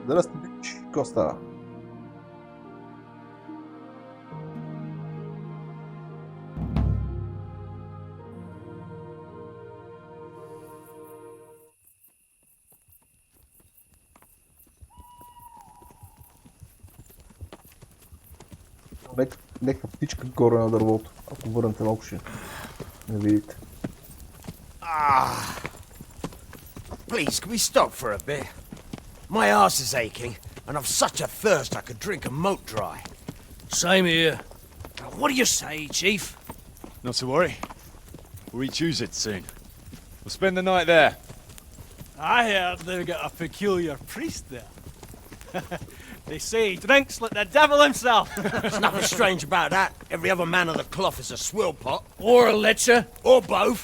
Здрасти, бич. Какво става? Нека птичка горе на дървото. Ако върнете малко ще не видите. Please, can we stop for a bit? My arse is aching, and I've such a thirst I could drink a moat dry. Same here. What do you say, Chief? Not to worry. We'll reach it soon. We'll spend the night there. I heard they've got a peculiar priest there. They say he drinks like the devil himself. There's nothing strange about that. Every other man of the cloth is a swill pot. Or a lecher. Or both.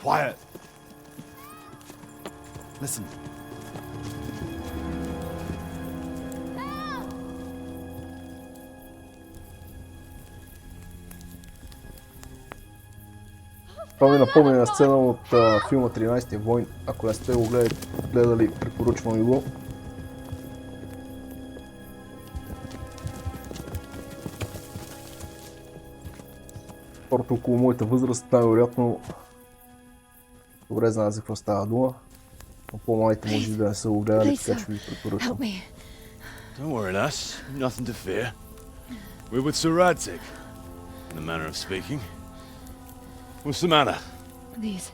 Quiet. Listen. Това ми напомня на сцена от филма 13-я войн. Ако не сте го гледали, препоръчвам ви го. Хората около моята възраст най-вероятно добре знаят за какво става дума. Но по-малите може да не са го гледали, така че ви препоръчвам. Don't worry, lass. Nothing to fear. We're with Sir Radzig, in the manner of speaking. What's the matter? These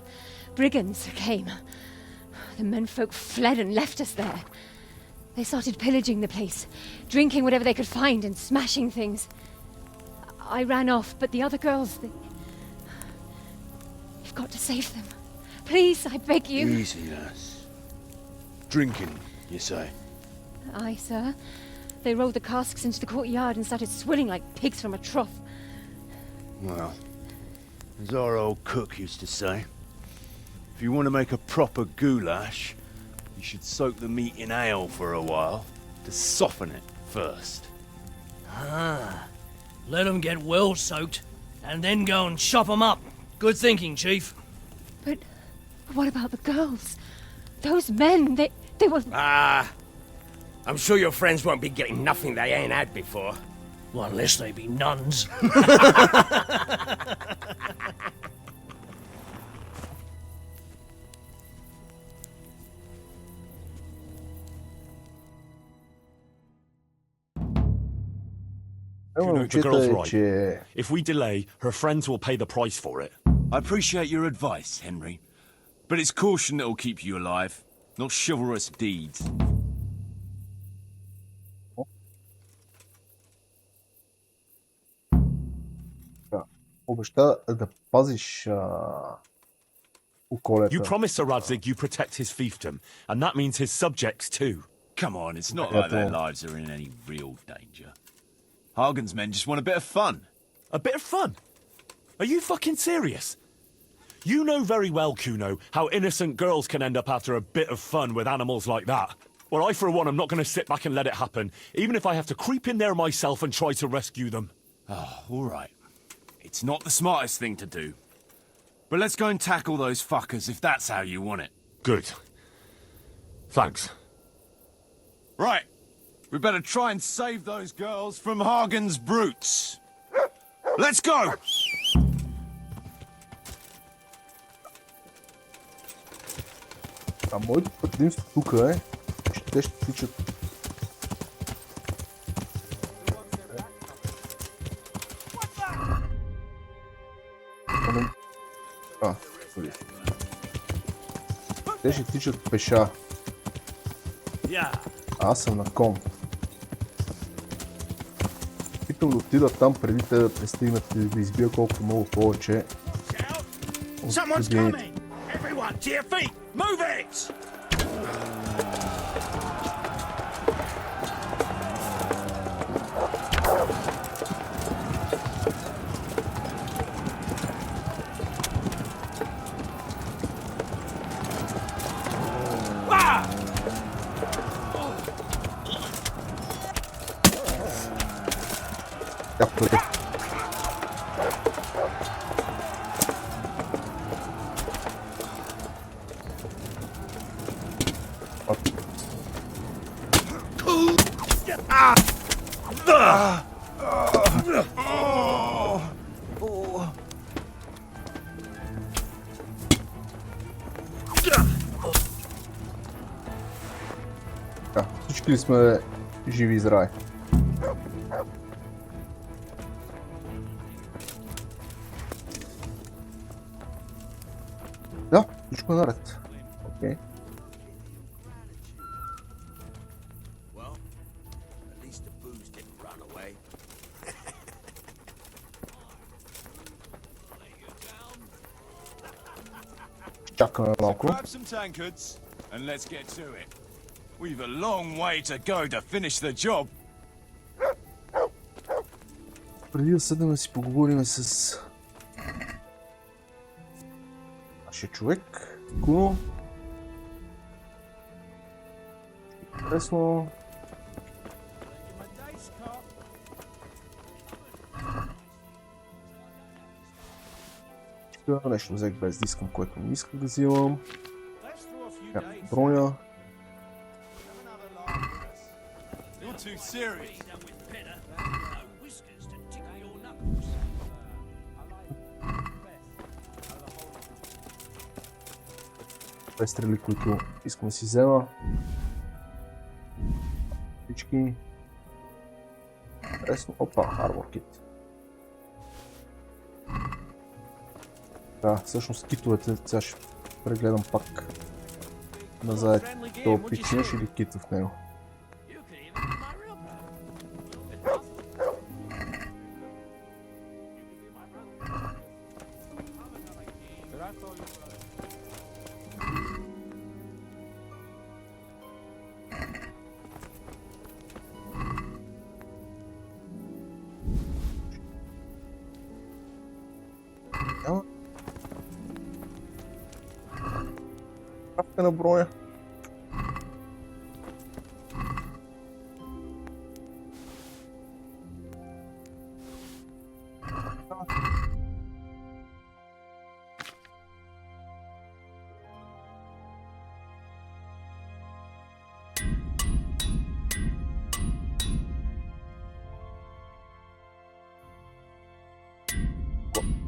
brigands came. The menfolk fled and left us there. They started pillaging the place, drinking whatever they could find and smashing things. I ran off, but the other girls, You've got to save them. Please, I beg you. Easy, lass. Drinking, you say? Aye, sir. They rolled the casks into the courtyard and started swilling like pigs from a trough. Well, as our old cook used to say, if you want to make a proper goulash, you should soak the meat in ale for a while to soften it first. Let them get well soaked, and then go and chop them up. Good thinking, Chief. But what about the girls? Those men, they were... I'm sure your friends won't be getting nothing they ain't had before. Well, unless they be nuns. The girl's right. If we delay, her friends will pay the price for it. I appreciate your advice, Henry. But it's caution that'll keep you alive, not chivalrous deeds. Обеща да пазиш уколета. You promised Sir Radzig you protect his fiefdom, and that means his subjects too. Come on, it's not like their lives are in any real danger. Hagen's men just want a bit of fun. A bit of fun? Are you fucking serious? You know very well, Kuno, how innocent girls can end up after a bit of fun with animals like that. Well, I for one am not going to sit back and let it happen, even if I have to creep in there myself and try to rescue them. Oh, all right. It's not the smartest thing to do. But let's go and tackle those fuckers if that's how you want it. Good. Thanks. Right. We better try and save those girls from Hagen's brutes. Let's go! А моето предимство тук е, че те ще тичат. Те ще тичат пеша. Аз съм на кон. Питам да отида там преди те да пристигнат и да избия колко много повече. Everyone, to your feet! Move it! Всички ли сме живи и здрави? Да, всичко е наред. Окей. Чакаме малко. Grab some tankards and let's get to it. We've a long way to go to finish the job. Преди да седнем да си поговорим с нашия човек. Куно. Интересно. Нещо взех без да искам, което не исках да взимам. Броня. Две стрели, които искам да си взема. Всички. Интересно. Опа, Armor Kit. Да, всъщност китовете, сега ще прегледам пак назад. Това пичнеш или кит в него? На броя.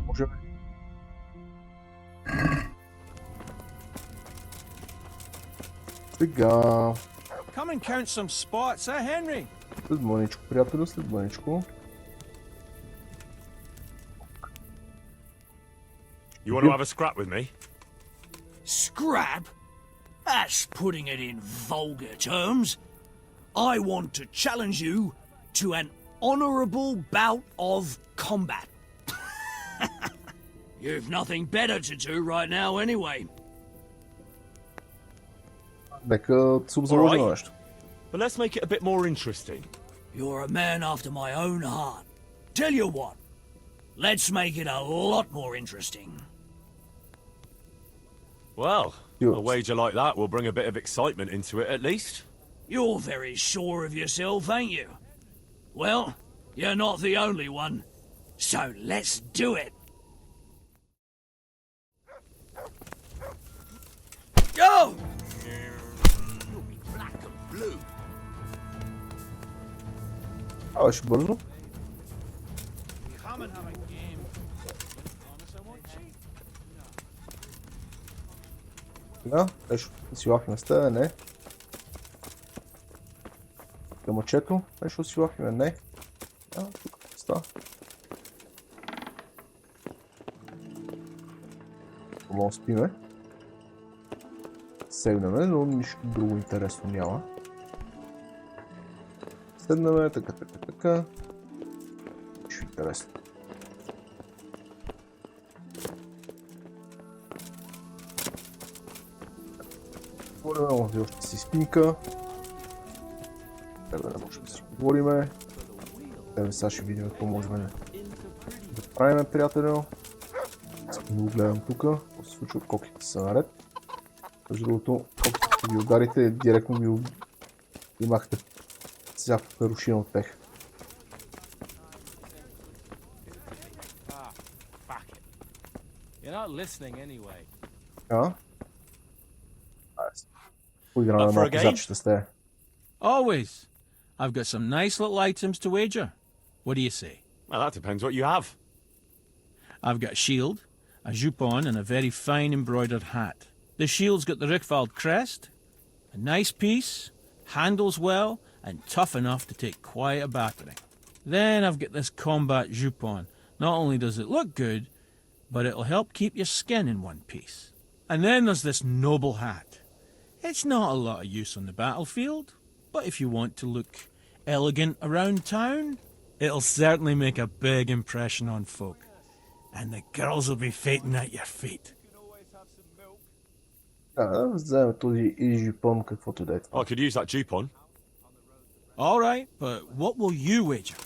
Може би. Сега. Come and count some spots, Henry? След мъничко, приятелю, след мъничко. You want to have a scrap with me? Scrap? That's putting it in vulgar terms. I want to challenge you to an honourable bout of combat. You've nothing better to do right now anyway. Нека се обзаложи на нещо. But let's make it a bit more interesting. You're a man after my own heart. Tell you what, let's make it a lot more interesting. Well, a wager like that will bring a bit of excitement into it at least. You're very sure of yourself, ain't you? Well, you're not the only one. So let's do it. Go! А, ще бързо. Да, нещо си лахме с тебе, не. Камъчето, нещо си лахме, не. Да, тук става. Може спиме. Сегнеме, но нищо друго интересно няма. Седнеме, така. Нищо интересно. Говорим, може още си спинка. Тебе не може да си поговориме. Тебе сега ще видим какво можем да правим, приятелю. Искам да го гледам тук. Какво се случва, коките са наред. Между другото, коките ви ударите, директно ви имахте всякаква рушина от тех. Поиграме на малко запчета с те. Always. I've got some nice little items to wager. What do you say? Well, that depends what you have. I've got a shield, a jupon, and a very fine embroidered hat. The shield's got the Rickfald crest, a nice piece, handles well, and tough enough to take quite a battering. Then I've got this combat jupon. Not only does it look good, but it'll help keep your skin in one piece. And then there's this noble hat. It's not a lot of use on the battlefield, but if you want to look elegant around town, it'll certainly make a big impression on folk. And the girls will be fainting at your feet. Вземем този и жупон, каквото да е. I could use that jupon. All right, but what will you wager?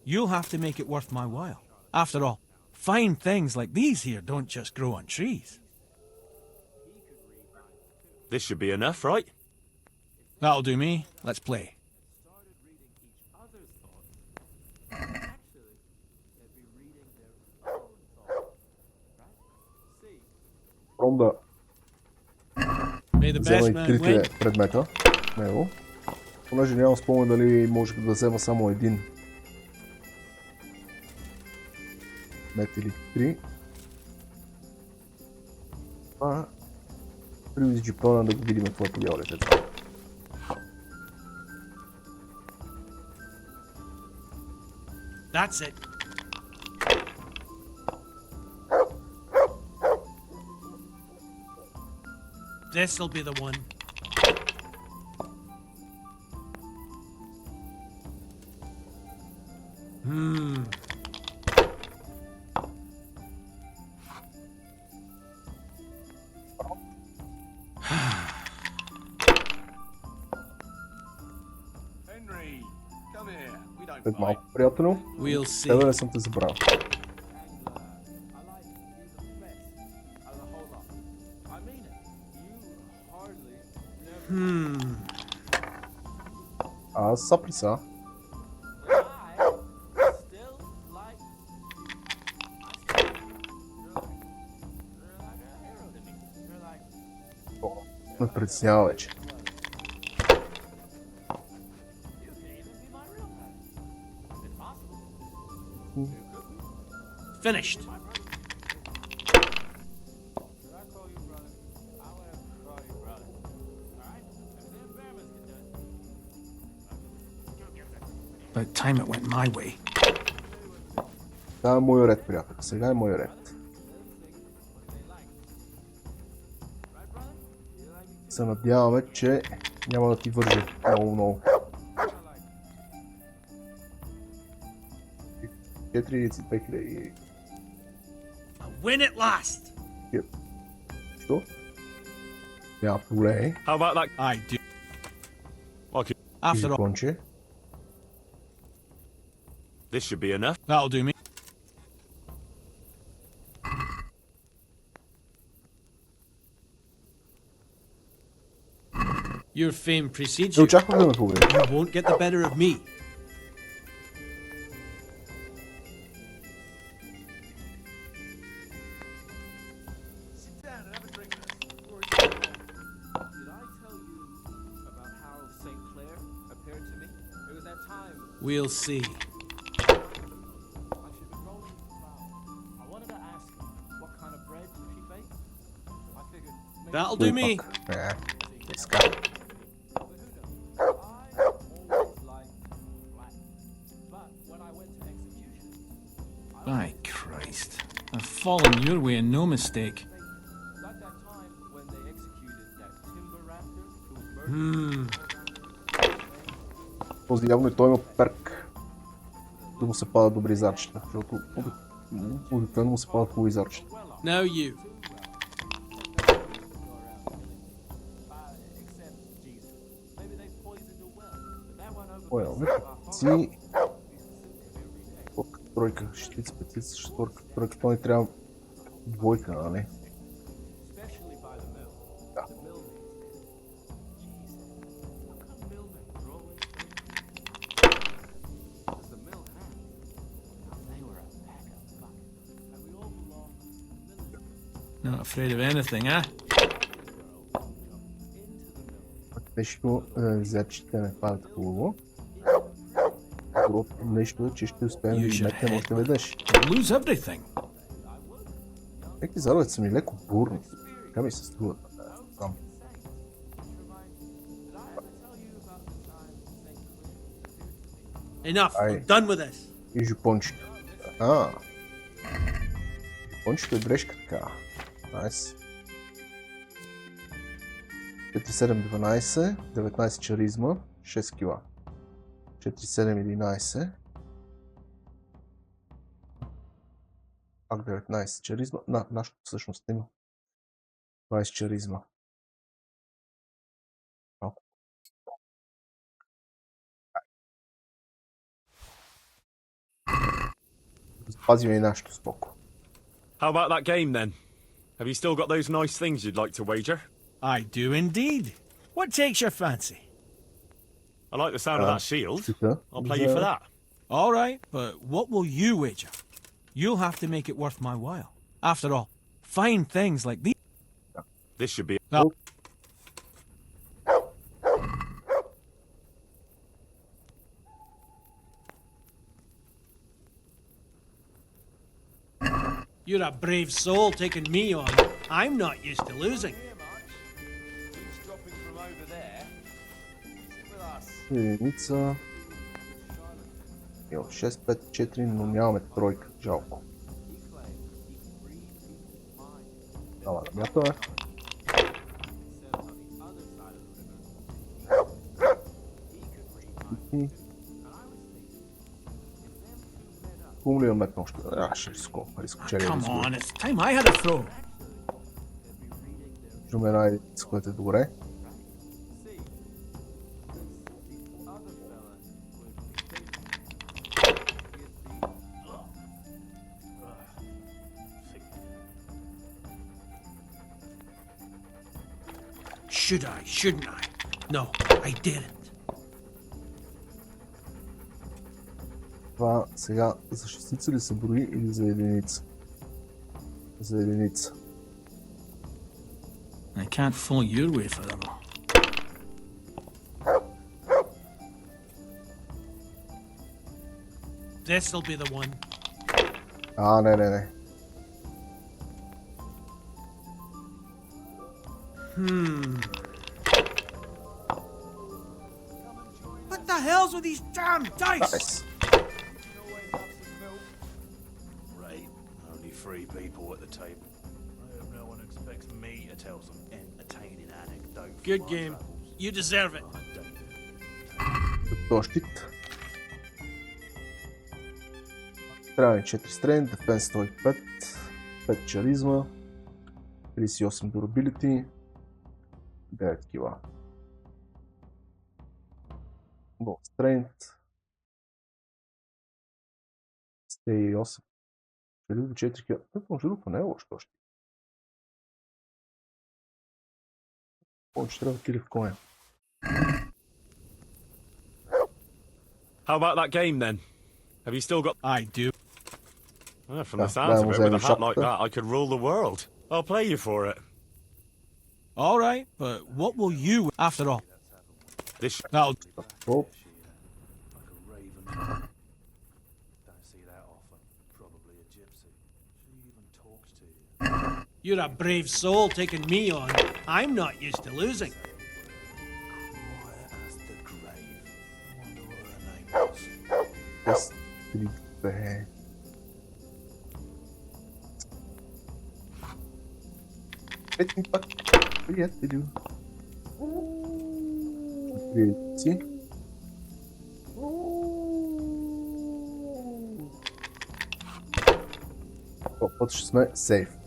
You'll have to make it worth my while. After all, fine things like these here don't just grow on trees. This should be enough, right? That'll do me. Let's play. Пробвам May the да взема best и man трите win. предмета. Него. Понеже нямам спомен дали може да взема само един. Мет или три. При джипона да го видим какво е подявалите. That's it. This'll be the one. Henry, come here. We don't След fight. малко, приятелю. We'll see. Тебе не съм те забравил. Сапри са. Ме притеснява вече. Finished. About time it went my way. Това е моя ред, приятел. Сега е моя ред. Се надяваме, че няма да ти върже много. 42 Win at last. Yep. Що? Няма проблеми. How about that? I do. I could... After all, Конче. This should be enough. that'll do me. Your fame precedes Не you. очаквах да ме победи. You won't get the better of me. We'll see. That'll do me. Иска. By Christ. I've fallen your way and no mistake. Този явно и той има перк. Да му се падат добри зарчета, защото обикновено му се падат хубави зарчета. Now you. Поел, си... Тройка, шестица, петица, шесторка, тройка, то ни трябва двойка, нали? Да. Not afraid of anything, eh? Нещо зарчета не падат хубаво. Другото нещо е, че ще успеем да ги метнем още веднъж. Lose everything. Еки заровете са ми леко бурни. Така ми се струват. Там. Enough. I'm done with this. И жупончето. Жупончето е грешка така. Найс. 4-7-12, 19 чаризма, 6 кила. 4-7-11. Пак 19 чаризма. Нашето всъщност има. 20 чаризма. Малко. Запазим и нашето споко. How about that game then? Have you still got those nice things you'd like to wager? I do indeed. What takes your fancy? I like the sound of that shield. I'll play you for that. All right, but what will you wager? You'll have to make it worth my while. After all, fine things like these. This should be. You're a brave soul taking me on. I'm not used to losing. Единица. 6-5-4, но нямаме тройка. Жалко. Ала, мятаме. Кум ли имаме още? Ще рискочели. Come on, it's time I had a throw. Чуме една единица, което е добре. Should I? Shouldn't I? No, I didn't. Това сега за шестица ли се брои или за единица? За единица. I can't follow your way forever. This'll be the one. Не. What the hell's with these damn dice? Nice. Right, only 3 people at the table. I hope no one expects me to tell some entertaining anecdote. Good game. You deserve it. Този щит. Трябва ни 4 стрен, дефенс 105, 5 чаризма, 38 durability, 9 кила. Бо, стрейнт. 108. Чаризма 4 кила. Може да не е лошо още. Повече трябва да кили в коня. How about that game then? Have you still got? I do. From the sounds of it, with a hat like that, I could rule the world. I'll play you for it. All right, but what will you, after all? This. That'll. Oh. Like a raven. Don't see that often. Probably a gypsy. She even talks to you. You're a brave soul taking me on. I'm not used to losing. Quiet as the grave. I wonder what her name was. Yes, bad. Приятели. Здравейте. Път ще сме сейф.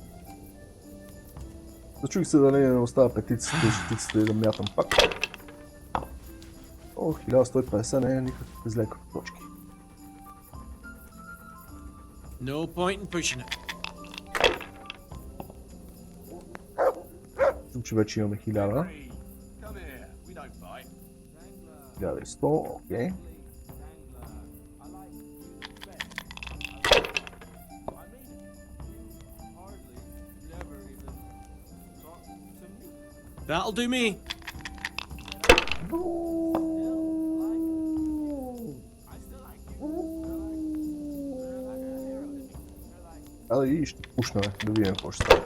Зачух се дали не остава петицата и шестицата и да мятам пак. 1150 не е никакъв зле като точки. No point in pushing it. Че вече имаме 1000. 1100, окей. That'll do me. Да и ще пушнем, да видим какво ще стане.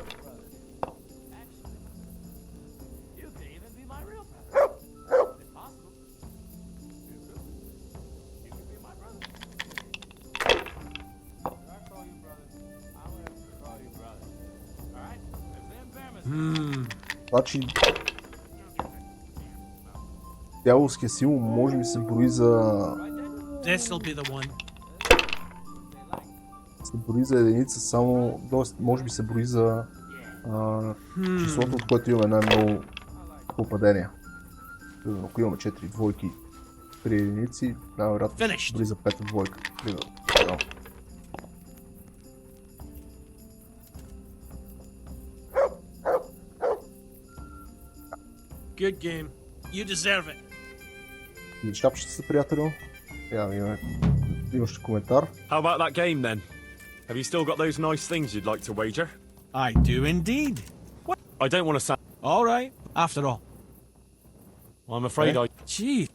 Значи дяволския символ може би се брои за... This'll be the one. Се брои за единица само... Тоест, може би се брои за числото, от което имаме най-много попадения. Ако имаме 4 двойки, 3 единици, най-вероятно се брои за 5 двойка. Примерно. Good game. You deserve it. И шапчета са, приятелю. Имаш коментар. How about that game then? Have you still got those nice things you'd like to wager? I do indeed. What? I don't want to sound... All right, after all. I'm afraid I... Gee.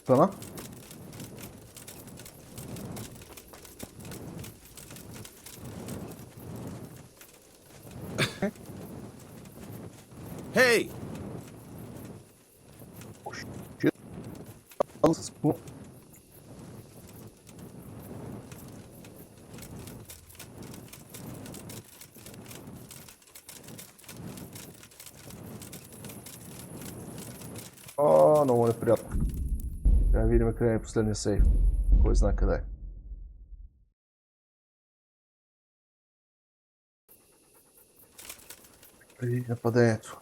Стана? Hey! Много неприятно. Да видим къде е последния сейф. Кой знае къде е. Преди нападението.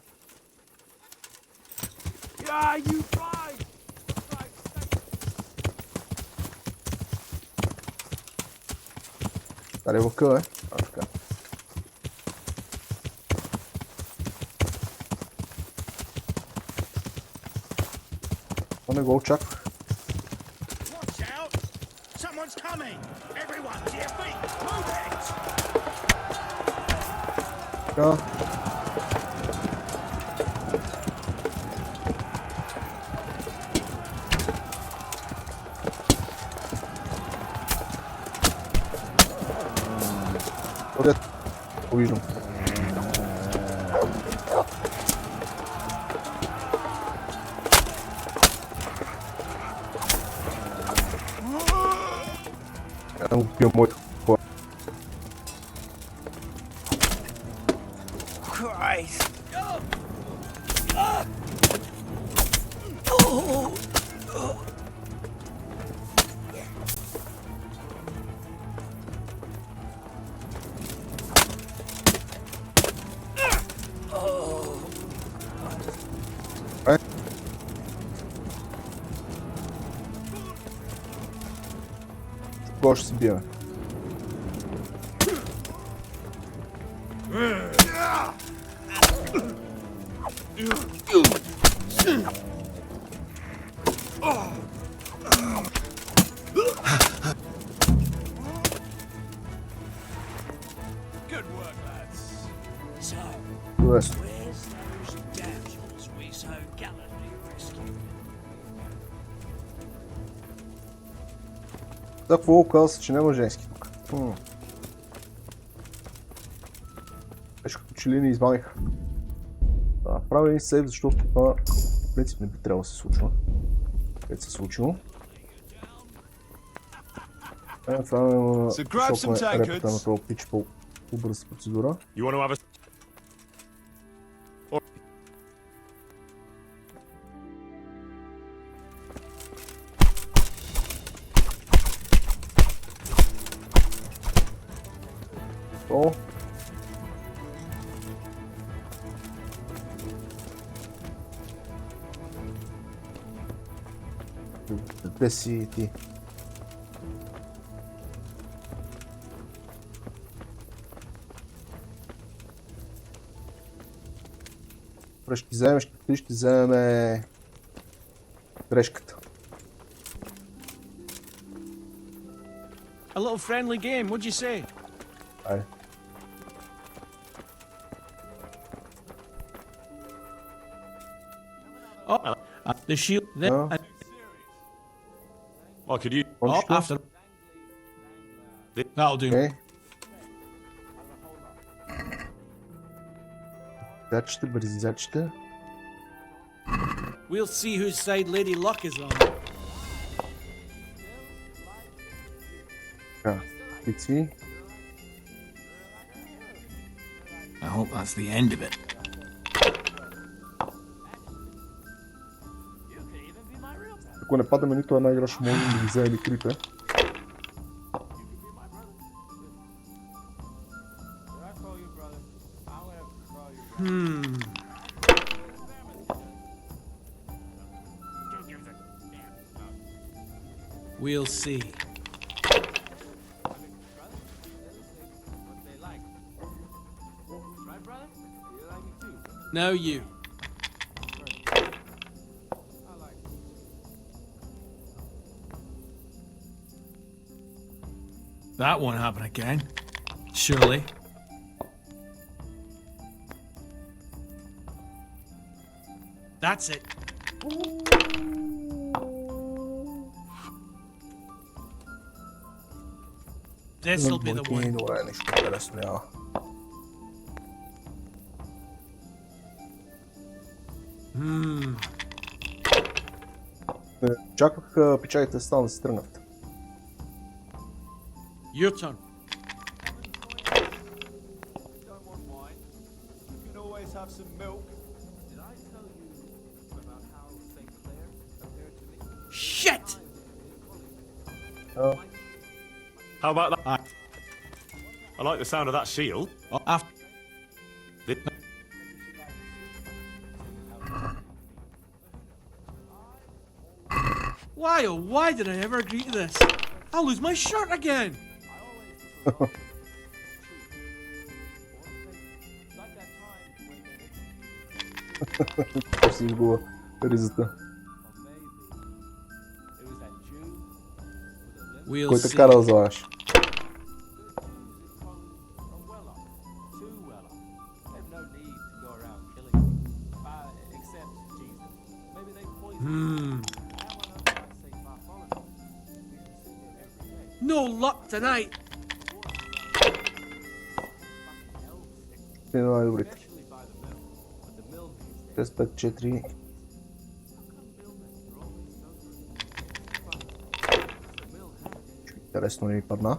Дали лъка, така. Не го очаквах. Така. Поред. Повиждам. Я убил мой ход. Christ. Кого ще се биеме? Чудесно. Да, какво оказа се, че няма женски тук? Беше като че ли не измамиха. Да, правя един сейв, защото това в принцип не би трябвало да се случва. Където се случило. Това има шокна репата на това пич по-бърза процедура. О! Къде си ти? Ще вземеш, ще вземем грешката. A little friendly game, what'd you say? Айде. Oh, the shield. Then Oh, could you... oh, after. That'll do. Okay. Зачета, бързи зачета. We'll see whose side Lady Luck is on. Така, пици. I hope that's the end of it. Ако не падаме нито една игра, ще можем да ги вземем крипе. We'll see. Now you. That won't happen again. Surely. That's it. This'll be the one. Добре, нищо интересно няма. Чаках печалите да станат да се тръгнат. Your turn. Shit! How about that? I like the sound of that shield. Why, oh why did I ever agree to this? I'll lose my shirt again! Това си изгуба ризата. Кой те кара да залагаш? No luck tonight! Не най-добрите. 6, 5, 4. Интересно не ми падна.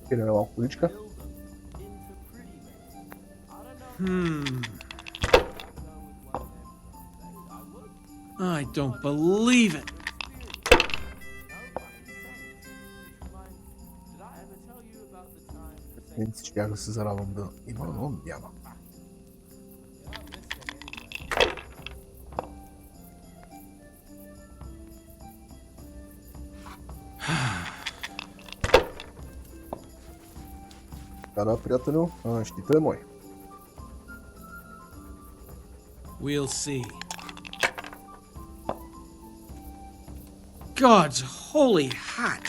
Пилеме малко количка. I don't believe it! Щях да се зарадвам да има, но няма. Да, приятелю, щитът е мой. We'll see. God's holy hat!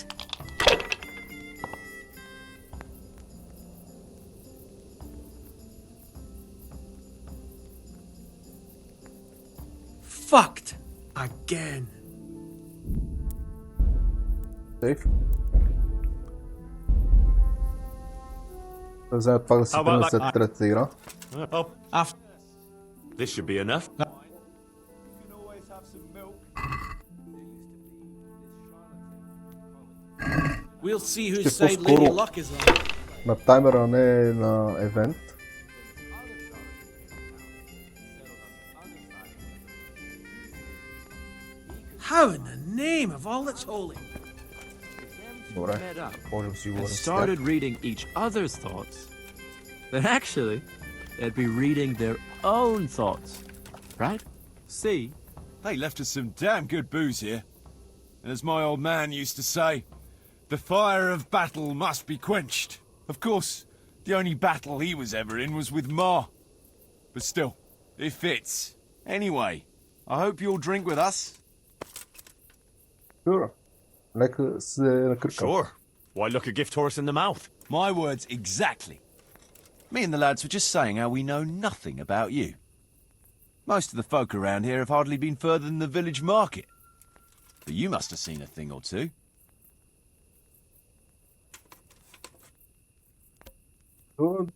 Fucked again. Сейф. Да взема пак да се тръгна след третата игра. This should be enough. We'll see whose side Lady Luck is on. На таймера, не на евент. How in the name of all that's holy? And started reading each other's thoughts, then actually, they'd be reading their own thoughts. Right? See? They left us some damn good booze here. And as my old man used to say, the fire of battle must be quenched. Of course, the only battle he was ever in was with Ma. But still, it fits. Anyway, I hope you'll drink with us. Sure. Нека се накъркам. Sure. Why look a gift horse in the mouth? My words exactly. Me and the lads were just saying how we know nothing about you. Most of the folk around here have hardly been further than the village market. But you must have seen a thing or two.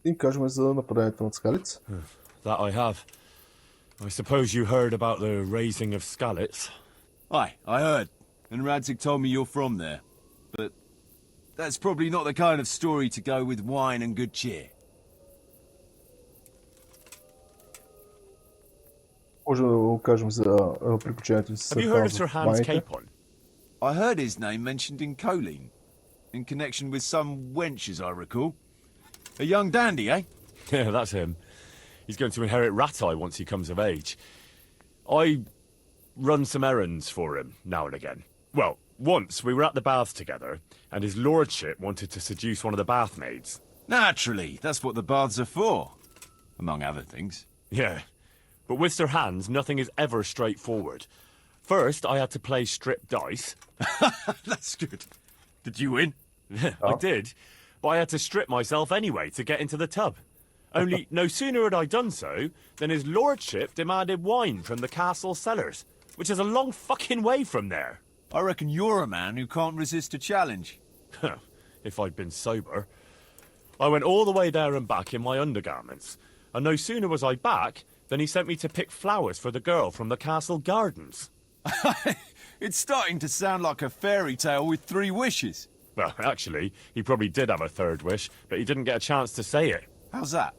Им кажем за нападението на скалец. That I have. I suppose you heard about the raising of Scalets. Aye, I heard. And Radzig told me you're from there. But that's probably not the kind of story to go with wine and good cheer. Може да го кажем за приключението с Have you heard of Sir Hans ваните. Capon? I heard his name mentioned in Colleen, in connection with some wench, as I recall. A young dandy, eh? Yeah, that's him. He's going to inherit Ratai once he comes of age. I run some errands for him now and again. Well, once we were at the baths together, and his lordship wanted to seduce one of the bath maids. Naturally, that's what the baths are for, among other things. Yeah, but with Sir Hans, nothing is ever straightforward. First, I had to play strip dice. That's good. Did you win? I did, but I had to strip myself anyway to get into the tub. Only no sooner had I done so than his lordship demanded wine from the castle cellars, which is a long fucking way from there. I reckon you're a man who can't resist a challenge. If I'd been sober. I went all the way there and back in my undergarments, and no sooner was I back than he sent me to pick flowers for the girl from the castle gardens. It's starting to sound like a fairy tale with 3 wishes. Well, actually, he probably did have a third wish, but he didn't get a chance to say it. How's that?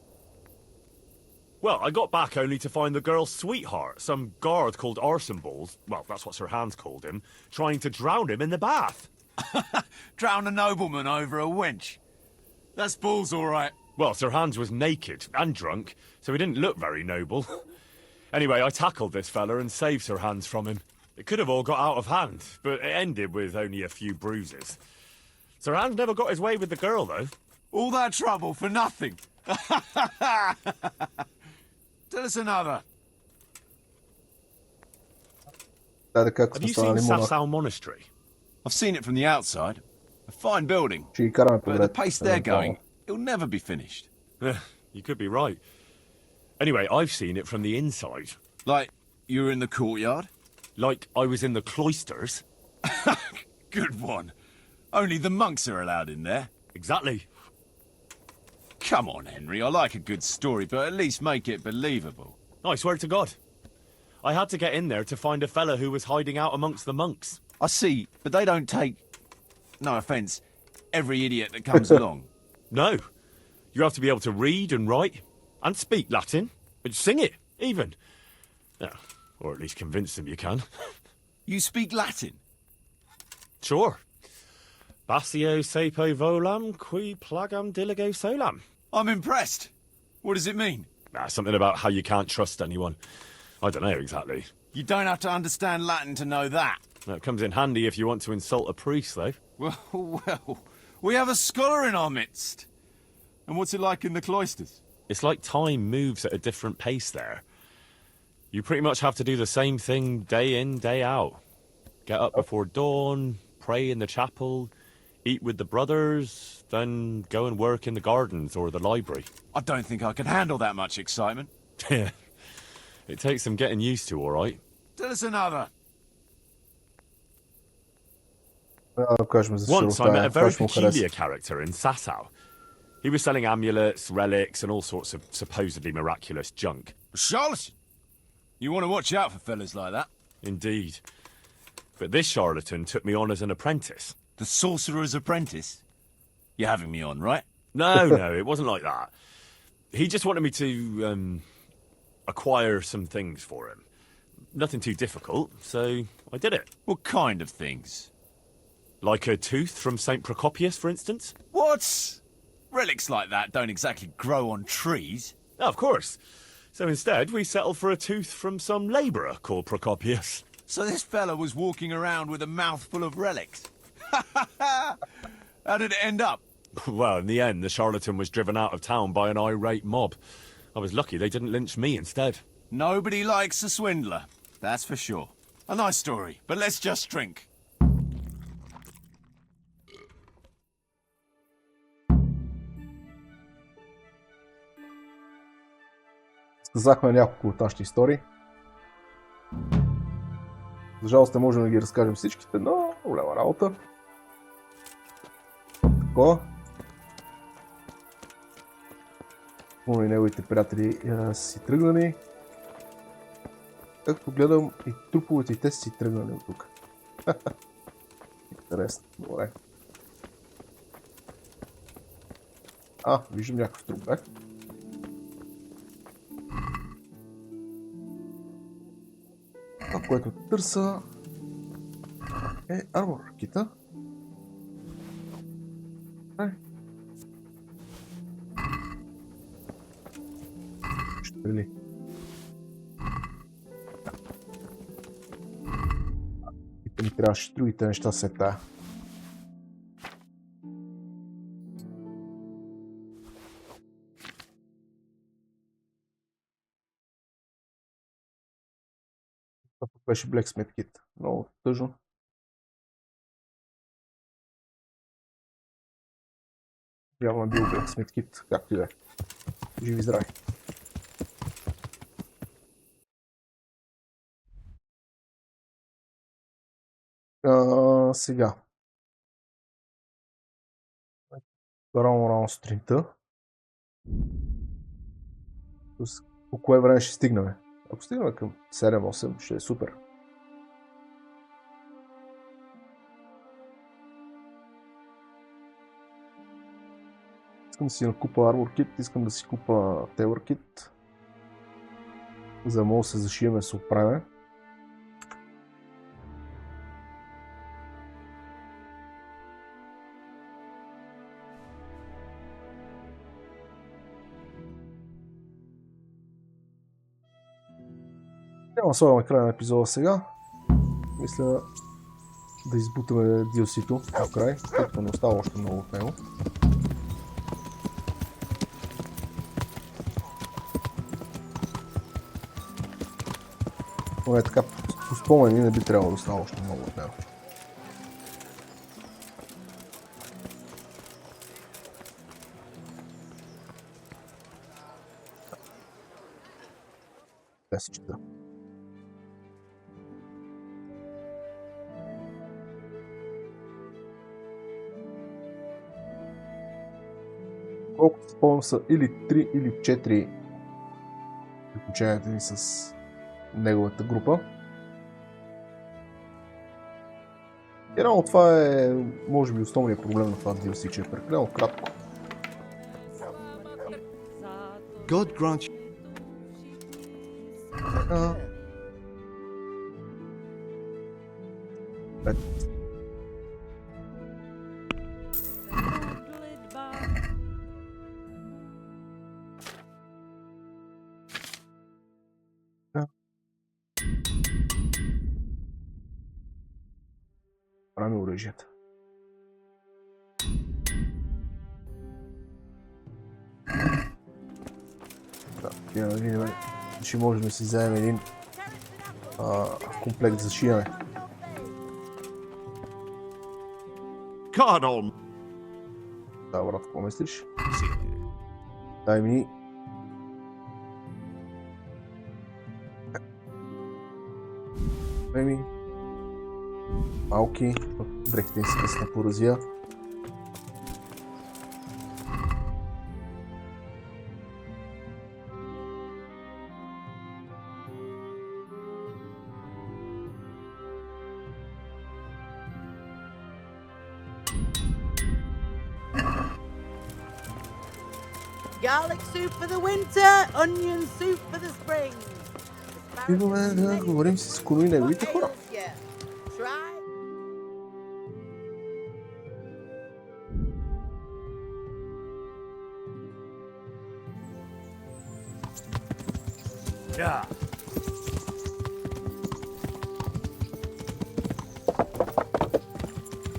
Well, I got back only to find the girl's sweetheart, some guard called Arsenballs, well, that's what Sir Hans called him, trying to drown him in the bath. Drown a nobleman over a wench. That's balls, all right. Well, Sir Hans was naked and drunk, so he didn't look very noble. Anyway, I tackled this fella and saved Sir Hans from him. It could have all got out of hand, but it ended with only a few bruises. Sir Hans never got his way with the girl, though. All that trouble for nothing. Tell us another. Have you seen Safsal Monastery? I've seen it from the outside. A fine building. Ще ги караме But at the pace they're going, it'll never be finished. You could be right. Anyway, I've seen it from the inside. Like, you were in the courtyard? Like I was in the cloisters. Good one. Only the monks are allowed in there. Exactly. Come on, Henry. I like a good story, but at least make it believable. I swear to God. I had to get in there to find a fella who was hiding out amongst the monks. I see, but they don't take, no offence, every idiot that comes along. No. You have to be able to read and write, and speak Latin, and sing it, even. Yeah, or at least convince them you can. You speak Latin? Sure. Basio sepo volam, qui plagam diligo solam. I'm impressed. What does it mean? Something about how you can't trust anyone. I don't know exactly. You don't have to understand Latin to know that. It comes in handy if you want to insult a priest, though. Well, we have a scholar in our midst. And what's it like in the cloisters? It's like time moves at a different pace there. You pretty much have to do the same thing day in, day out. Get up before dawn, pray in the chapel, eat with the brothers, then go and work in the gardens or the library. I don't think I can handle that much excitement. Yeah. It takes some getting used to, all right. Tell us another. Once I met a very peculiar character in Sasau. He was selling amulets, relics, and all sorts of supposedly miraculous junk. A charlatan? You want to watch out for fellas like that. Indeed. But this charlatan took me on as an apprentice. The sorcerer's apprentice? You're having me on, right? No, it wasn't like that. He just wanted me to, acquire some things for him. Nothing too difficult, so I did it. What kind of things? Like a tooth from St. Procopius, for instance? What? Relics like that don't exactly grow on trees. Oh, of course. So instead, we settled for a tooth from some labourer called Procopius. So this fella was walking around with a mouthful of relics. How did it end up? Well, in the end, the charlatan was driven out of town by an irate mob. I was lucky they didn't lynch me instead. Nobody likes a swindler, that's for sure. A nice story, but let's just drink. Сказахме няколко от нашите истории. За жалост не можем да ги разкажем всичките, но голяма работа. Такова. И неговите приятели си тръгнали. Както гледам и труповете и те си тръгнали от тук. Интересно. Добре. Виждам някакъв труп, бе. Това, което търса е армор кита. Стрели. И ми трябваше другите неща след тая. Това беше Blacksmith Kit. Много тъжно. Явно е бил Blacksmith Kit, както и да е. Живи здрави. Сега. Рано сутринта. По кое време ще стигнем? Ако стигнем към 7-8, ще е супер. Искам да си накупа Armor Kit, искам да си купа Tailor Kit, за да мога да се зашиеме, да се оправяме. Няма слагаме края на епизода сега. Мисля да избутаме DLC-то до край, тъй като не остава още много от него. Но е така, по спомени не би трябвало да остава още много от него. Да си чета. Колкото спомням са или 3 или 4 приключенията ни с неговата група. И реално това е, може би, основният проблем на това DLC, че е прекалено кратко. God grant you. Правим оръжията. Да видим, ще можем да си вземем един комплект за шиене. Да, брат, какво мислиш? Дай ми. Дай ми. Малки, дрехите си да се напоразвия. Garlic soup for the winter, onion soup for the spring. Идваме да говорим с Коно и неговите хора.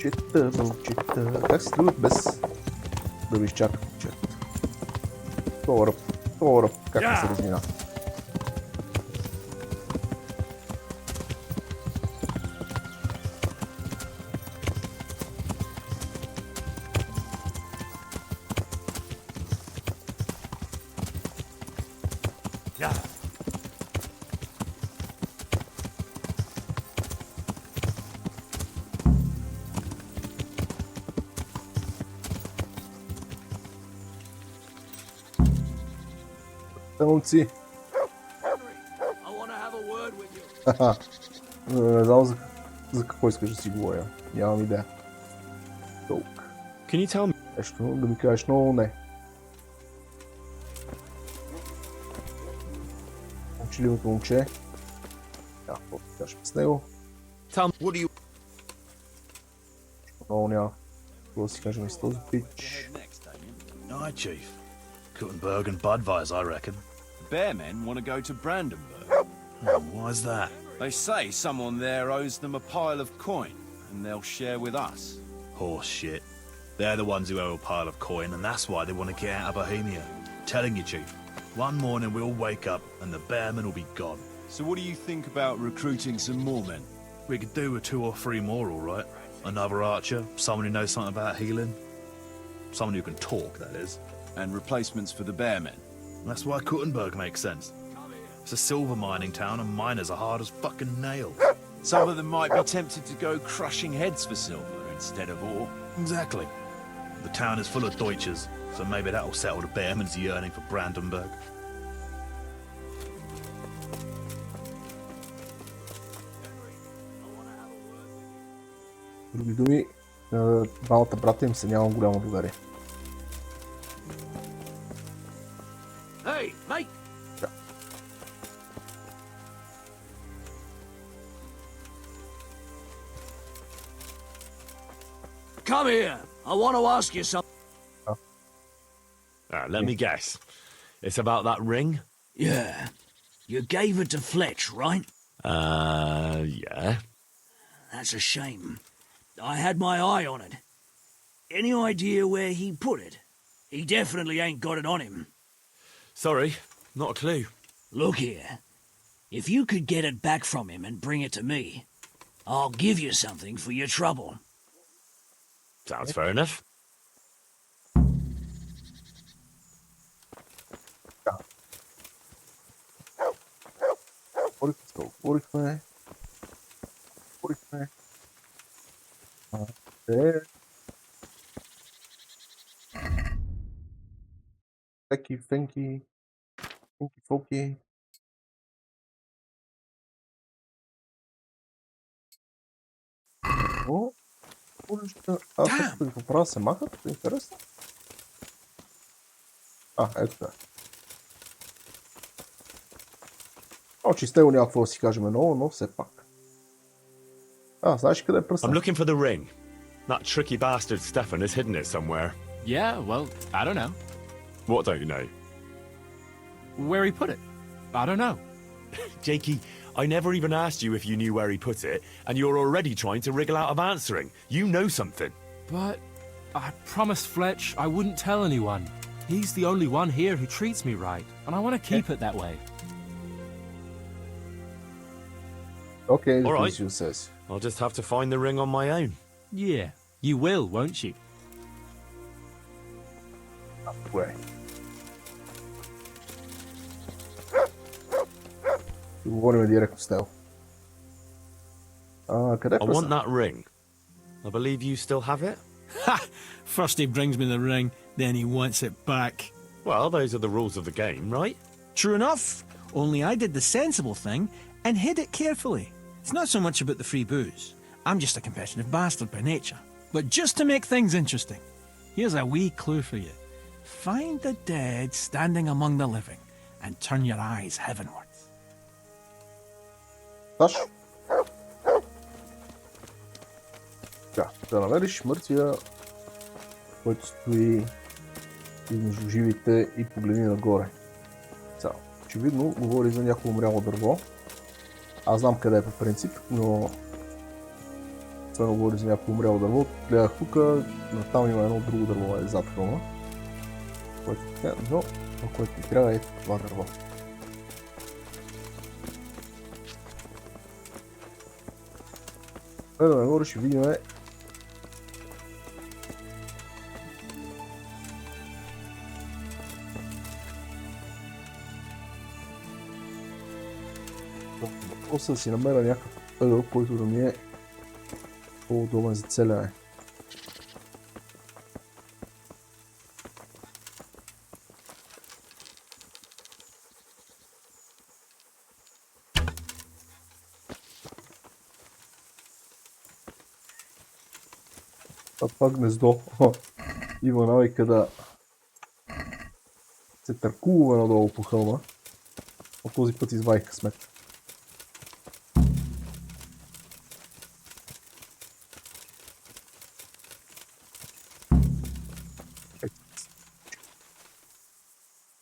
Чета, вълчета. Как се тръгват без да ви изчакат? Това ръб, как да се размина? I want to have a word with you. Не знам за какво искаш да си говоря. Нямам идея. Тук. Can you tell me? Нещо да ми кажеш, но не. Мълчаливото момче. Какво да кажеш с него? Tell me, what do you... Много няма. Какво да си кажем и с този пич. Aye, Chief. Kuttenberg and Budweis, I reckon. The Bearmen want to go to Brandenburg. Why's that? They say someone there owes them a pile of coin, and they'll share with us. Horse shit. They're the ones who owe a pile of coin, and that's why they want to get out of Bohemia. Telling you, Chief. One morning we'll wake up, and the Bearmen will be gone. So what do you think about recruiting some more men? We could do with 2 or 3 more, all right. Another archer, someone who knows something about healing. Someone who can talk, that is. And replacements for the Bearmen? That's why Kuttenberg makes sense. It's a silver mining town and miners are hard as fucking nails. Some of them might be tempted to go crushing heads for silver instead of ore. Exactly. The town is full of Deutsches, so maybe that'll settle the Bearman's yearning for Brandenburg. Други думи, двамата брата им се няма голямо доверие. Hey, mate! Come here. I want to ask you something. Let me guess. It's about that ring? Yeah. You gave it to Fletch, right? Yeah. That's a shame. I had my eye on it. Any idea where he put it? He definitely ain't got it on him. Sorry, not a clue. Look here. If you could get it back from him and bring it to me, I'll give you something for your trouble. Sounds fair enough. Отворихме. Фенки, фоки. О, аз тук какво правя, се махат? Интересно. Ето да. Чисте го някакво да си кажем много, но все пак. Знаеш къде е пръста? I'm looking for the ring. That tricky bastard Stefan has hidden it somewhere. Yeah, well, I don't know. What don't you know? Where he put it? I don't know. Jakey, I never even asked you if you knew where he put it, and you're already trying to wriggle out of answering. You know something. But I promised Fletch I wouldn't tell anyone. He's the only one here who treats me right, and I want to keep it that way. Okay, all right. You says. I'll just have to find the ring on my own. Yeah, you will, won't you? Way. Говорим директно с него. Къде е I want that ring. I believe you still have it? Ha! First he brings me the ring, then he wants it back. Well, those are the rules of the game, right? True enough. Only I did the sensible thing and hid it carefully. It's not so much about the free booze. I'm just a competitive bastard by nature. But just to make things interesting, here's a wee clue for you. Find the dead standing among the living and turn your eyes heavenwards. Да намериш мъртвия, който стои измежду живите и погледни нагоре. Очевидно говори за някакво умряло дърво. Аз знам къде е по принцип, но това говори за някакво умряло дърво. Гледах тук, но там има едно друго дърво зад хълма. Но това, което ми трябва е това дърво. Да нагоре ще видим въпроса да си намеря някакъв ъгъл, който да ми е по-удобен за целяне. Това гнездо има навика да се търкува надолу по хълма. От този път извадих късмет.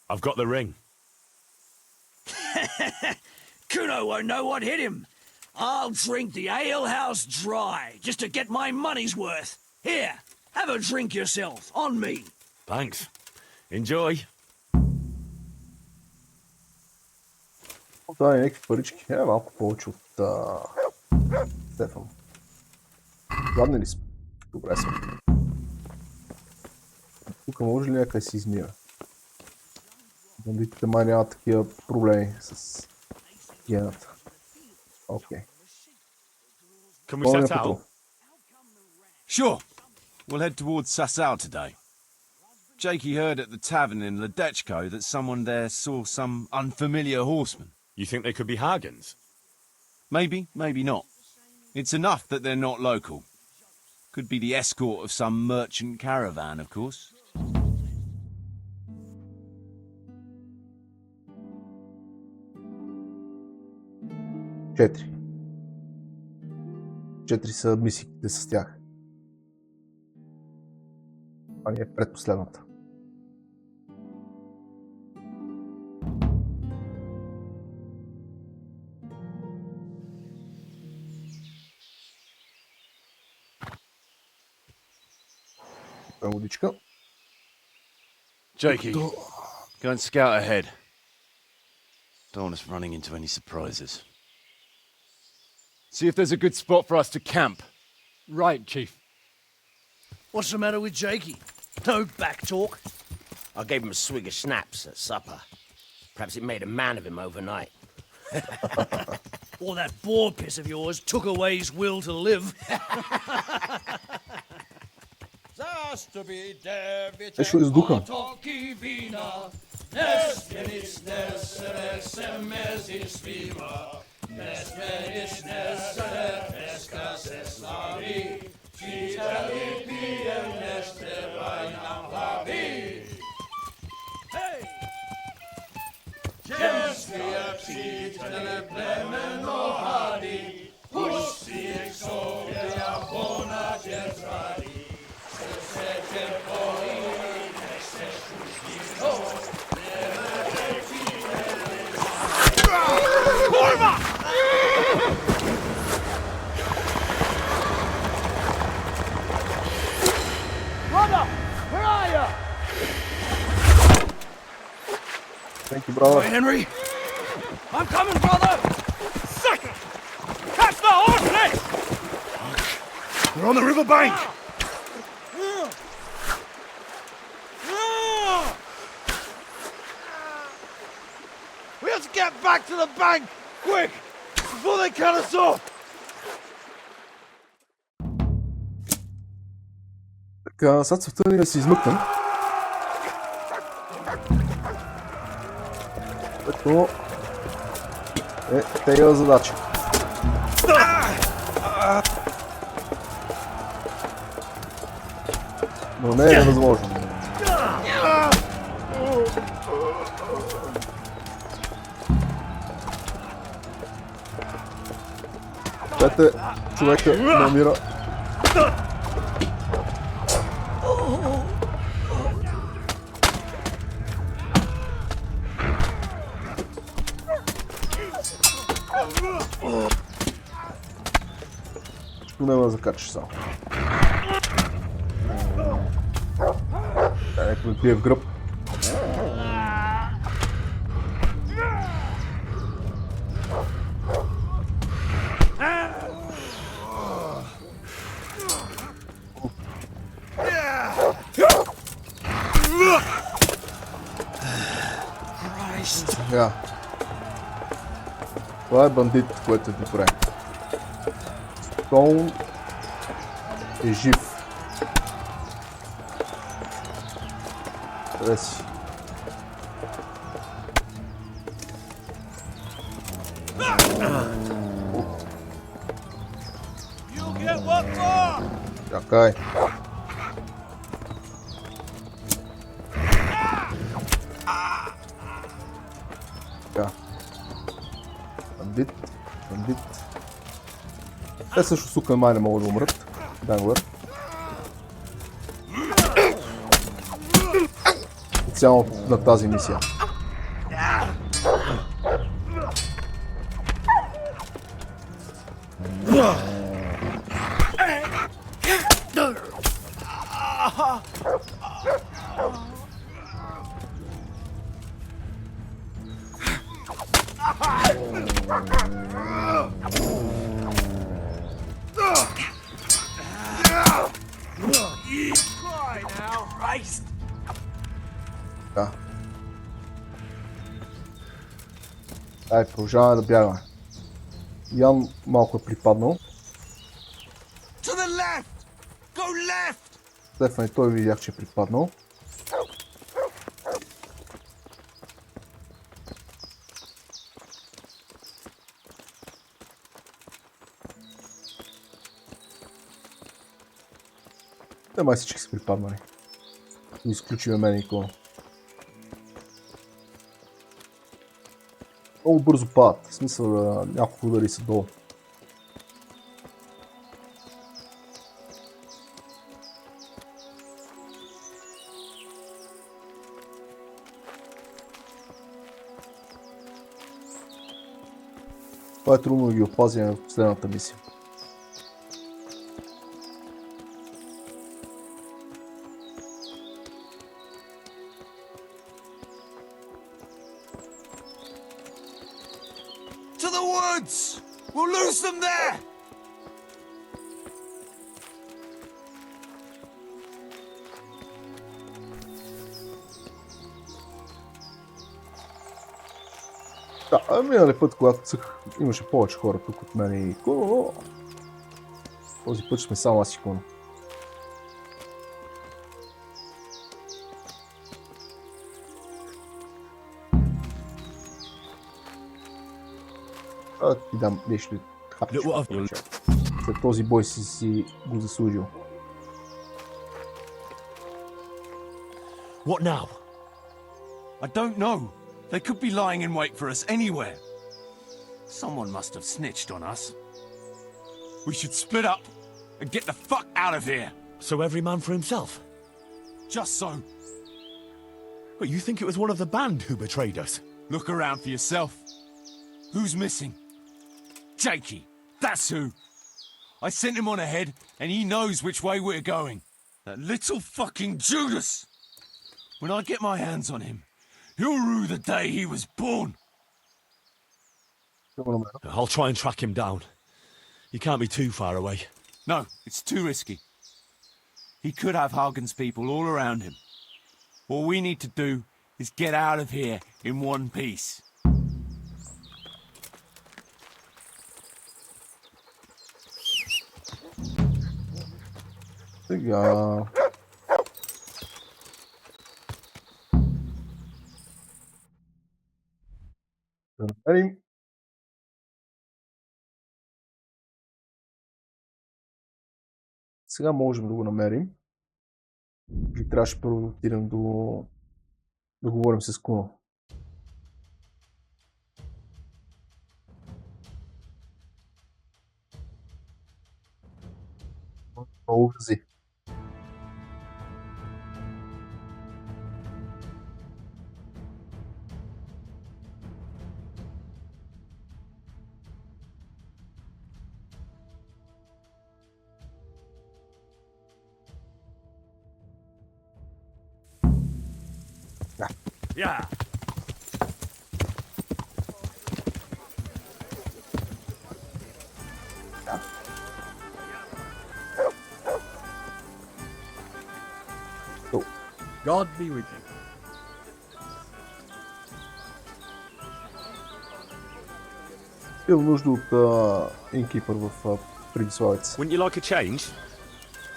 I've got the ring. Kuno won't know what hit him. I'll drink the alehouse dry just to get my money's worth. Here, have a drink yourself, on me. Thanks. Enjoy. Да, някакви парички. Малко повече от Стефан. Гладни ли сме? Добре сме. Тук може ли някъде си измира? Бандитите май нямат такива проблеми с гената. Окей. Can we set out? Sure. We'll head towards Sasau today. Jakey heard at the tavern in Ledechko that someone there saw some unfamiliar horsemen. You think they could be Hagens? Maybe, maybe not. It's enough that they're not local. Could be the escort of some merchant caravan, of course. Четири са мисиите с тях. Това ни е предпоследната. Водичка. Jakey, go and scout ahead. Don't want us running into any surprises. See if there's a good spot for us to camp. Right, Chief. What's the matter with Jakey? No back talk. I gave him a swig of schnapps at supper. Perhaps it made a man of him overnight. Or that boar piss of yours took away his will to live. Нещо издуха. Thank you, brother. Hey, Henry. I'm coming, brother. Sucker! Catch the horse next! We're on the river bank! We have to get back to the bank! Quick! Before they cut us off! Така, сега целта ни да се измъкнем. Което е тега задача. Но не е невъзможно. Пете, човека намира. Няма да закачаш само. Някой ми пие в гръб. Сега. Това е бандит, което е добре. Стоун е жив. Къде си? Чакай. Бандит. Те също сука май не могат да умрат. Данглър. Специално на тази мисия. Да. Ай, продължаваме да бягаме. Ян малко е припаднал. Стефан и той видях, че е припаднал. Те май всички са припаднали. Изключиме мен икона. Много бързо падат. В смисъл да няколко удари са долу. Това е трудно да ги опазим в последната мисия. To the woods! We'll lose them there! Да, миналия път, когато цъх, имаше повече хора тук от мен и Коно. Този път сме само аз и Коно. Ти дам нещо хапче. След този бой си го заслужил. What now? I don't know. They could be lying in wait for us anywhere. Someone must have snitched on us. We should split up and get the fuck out of here. So every man for himself? Just so. But you think it was one of the band who betrayed us? Look around for yourself. Who's missing? Jakey. That's who. I sent him on ahead and he knows which way we're going. That little fucking Judas. When I get my hands on him, he'll rue the day he was born. I'll try and track him down. He can't be too far away. No, it's too risky. He could have Hagen's people all around him. All we need to do is get out of here in one piece. Сега... Да намерим. Сега можем да го намерим. Или трябваше първо да отидем да говорим с Куно. Много врази. Yeah. God be with you. Имам нужда от инкипър в Прибиславец. Wouldn't you like a change?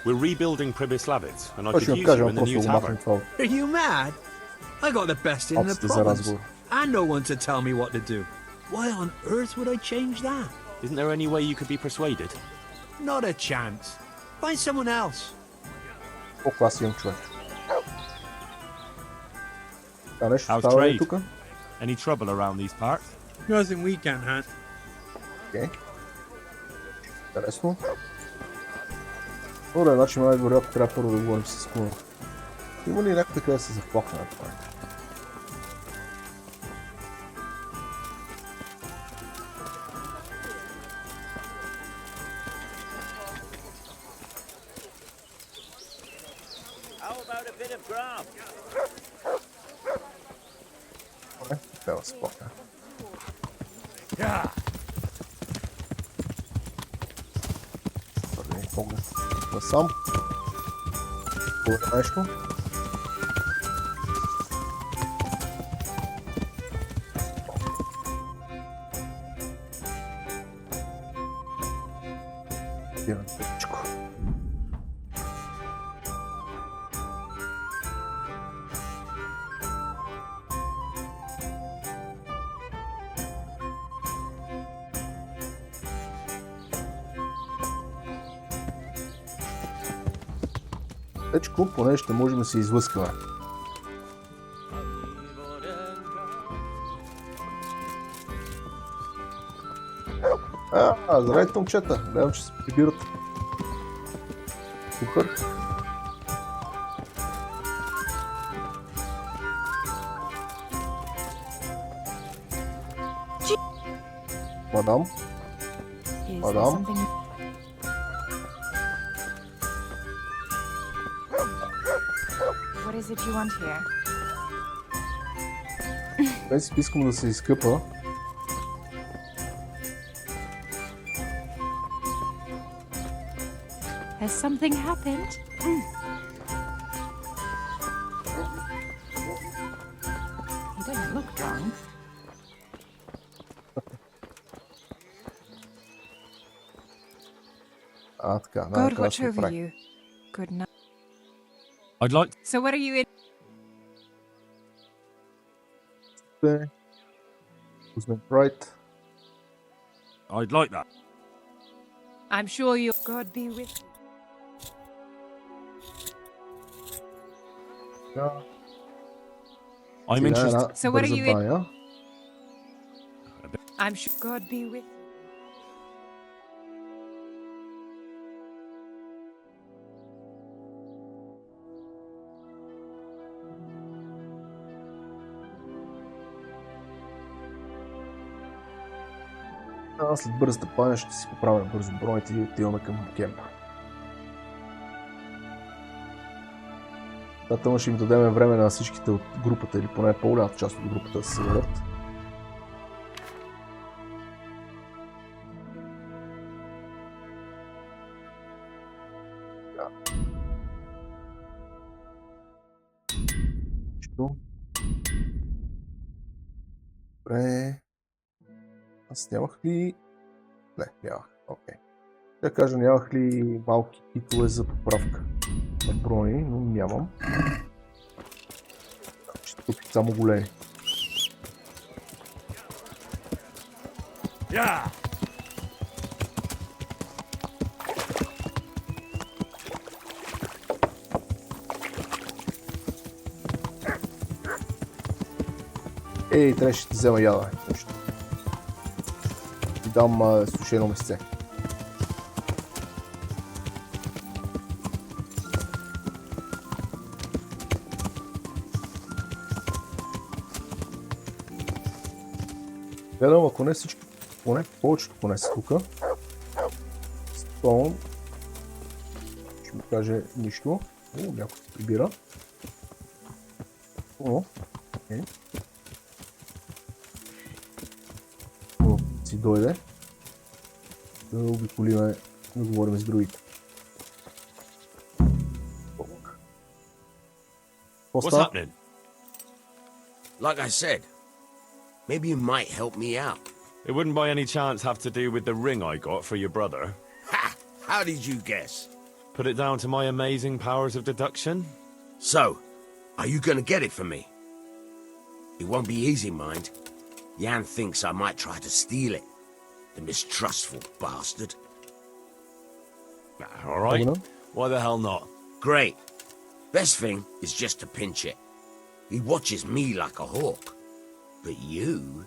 We're rebuilding Pribyslavitz, and I Той could ще ми use каже, you in the просто new го махам tavern. това. Are you mad? I got the best in the Опцията за province. разговор. And no one to tell me what to do. Why on earth would I change that? Isn't there any way you could be persuaded? Not a chance. Find someone else. Колко аз имам човек. Нещо How's става ли trade? тук? Any trouble around these parts? Nothing we can't handle. Окей. Интересно. Добре, значи най-вероятно трябва първо да говорим с Куно. Има ли някой така да се заплакне на това? Трябва да се плакне. Първи поглед насам. Това нещо. Дирам тъпчко. Течко, поне ще можем да се излъскаме. Здравейте, момчета! Гледам, че се прибират. Супер. Мадам? Мадам? What is it you want here? Днес искам да се изкъпа. Has something happened? He doesn't look drunk. Така, God watch over you. Good night. I'd like... So what are you in? Right. I'd like that. I'm sure you'll... God be with you. I'm interested... So what are you in? I'm sure God be with you. Аз след бързата паня ще си поправя бързо броните и отиваме към кемпа. Тъм ще им дадем време на всичките от групата, или поне по-голямата част от групата да се съберат. Добре. Аз нямах ли... Не, нямах. Окей. Да кажа, нямах ли малки китове за поправка на брони, но нямам. Ще купи само големи. Ей, трябваше да ти взема яда. Ти дам сушено месце. Гледам, ако не всички, поне повечето поне са тука. Стон. Ще ми каже нищо. Някой се прибира. Окей. Си дойде. Да обиколиме, да говорим с другите. What's happening? Like I said, maybe you might help me out. It wouldn't by any chance have to do with the ring I got for your brother? Ha! How did you guess? Put it down to my amazing powers of deduction? So, are you gonna get it for me? It won't be easy, mind. Jan thinks I might try to steal it. The mistrustful bastard. All right. Why the hell not? Great. Best thing is just to pinch it. He watches me like a hawk. But you...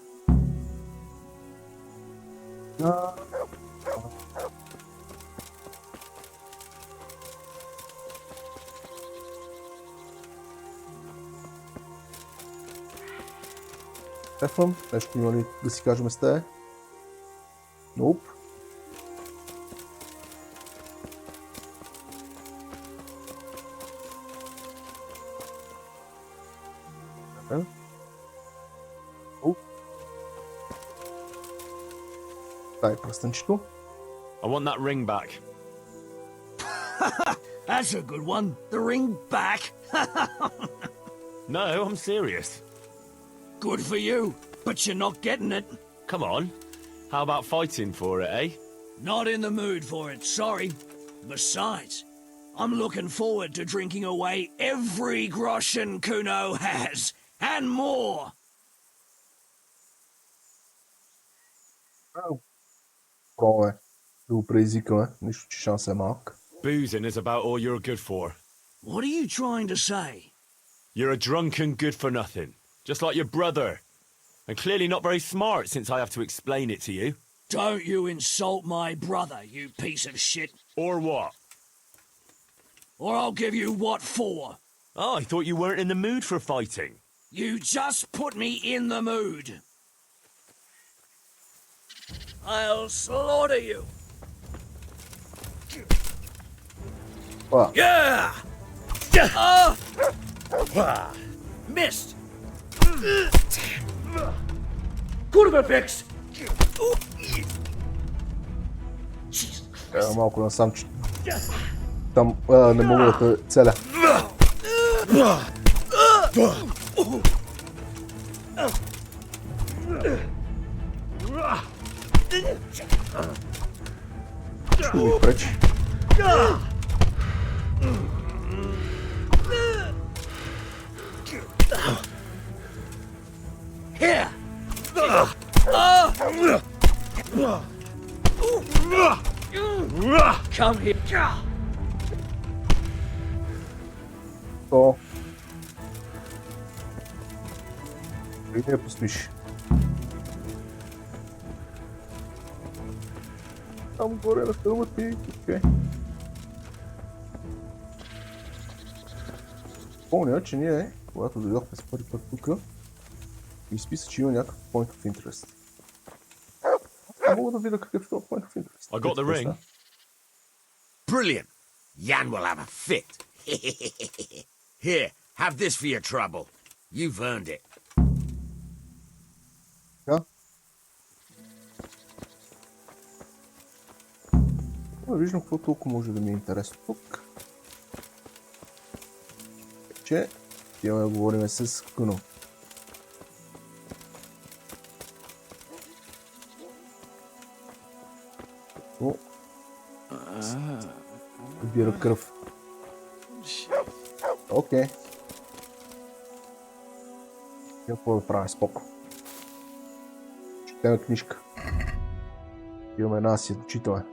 Ефъм, нещо има ли да си кажем с те? Nope. Дай пръстенчето. I want that ring back. That's a good one. The ring back. No, I'm serious. Good for you, but you're not getting it. Come on. How about fighting for it, eh? Not in the mood for it, sorry. Besides, I'm looking forward to drinking away every groschen Kuno has, and more. Пробваме да го предизвикаме, нищо че шанс е малък. Boozing is about all you're good for. What are you trying to say? You're a drunken good for nothing, just like your brother. And clearly not very smart since I have to explain it to you. Don't you insult my brother, you piece of shit. Or what? Or I'll give you what for. Oh, I thought you weren't in the mood for fighting. You just put me in the mood. I'll slaughter you. Wow. Yeah! Missed. Kurva fix. Малко насам, че там не мога да те целя. Ще ми пречи. Here. Come here. То. И не постоиш. Там горе на стълба ти. Окей. Помня, че ние, когато дойдохме с първи път тук, изписа, че има някакъв point of interest. Не мога да видя какъв е това point of interest. I got the ring. Brilliant. Jan will have a fit. Here, have this for your trouble. You've earned it. Да. Виждам какво толкова може да ми е интересно тук. Че имаме да говорим с Куно. Събира кръв. Окей. Какво да правим споко? Четем книжка. Имаме една си учителя.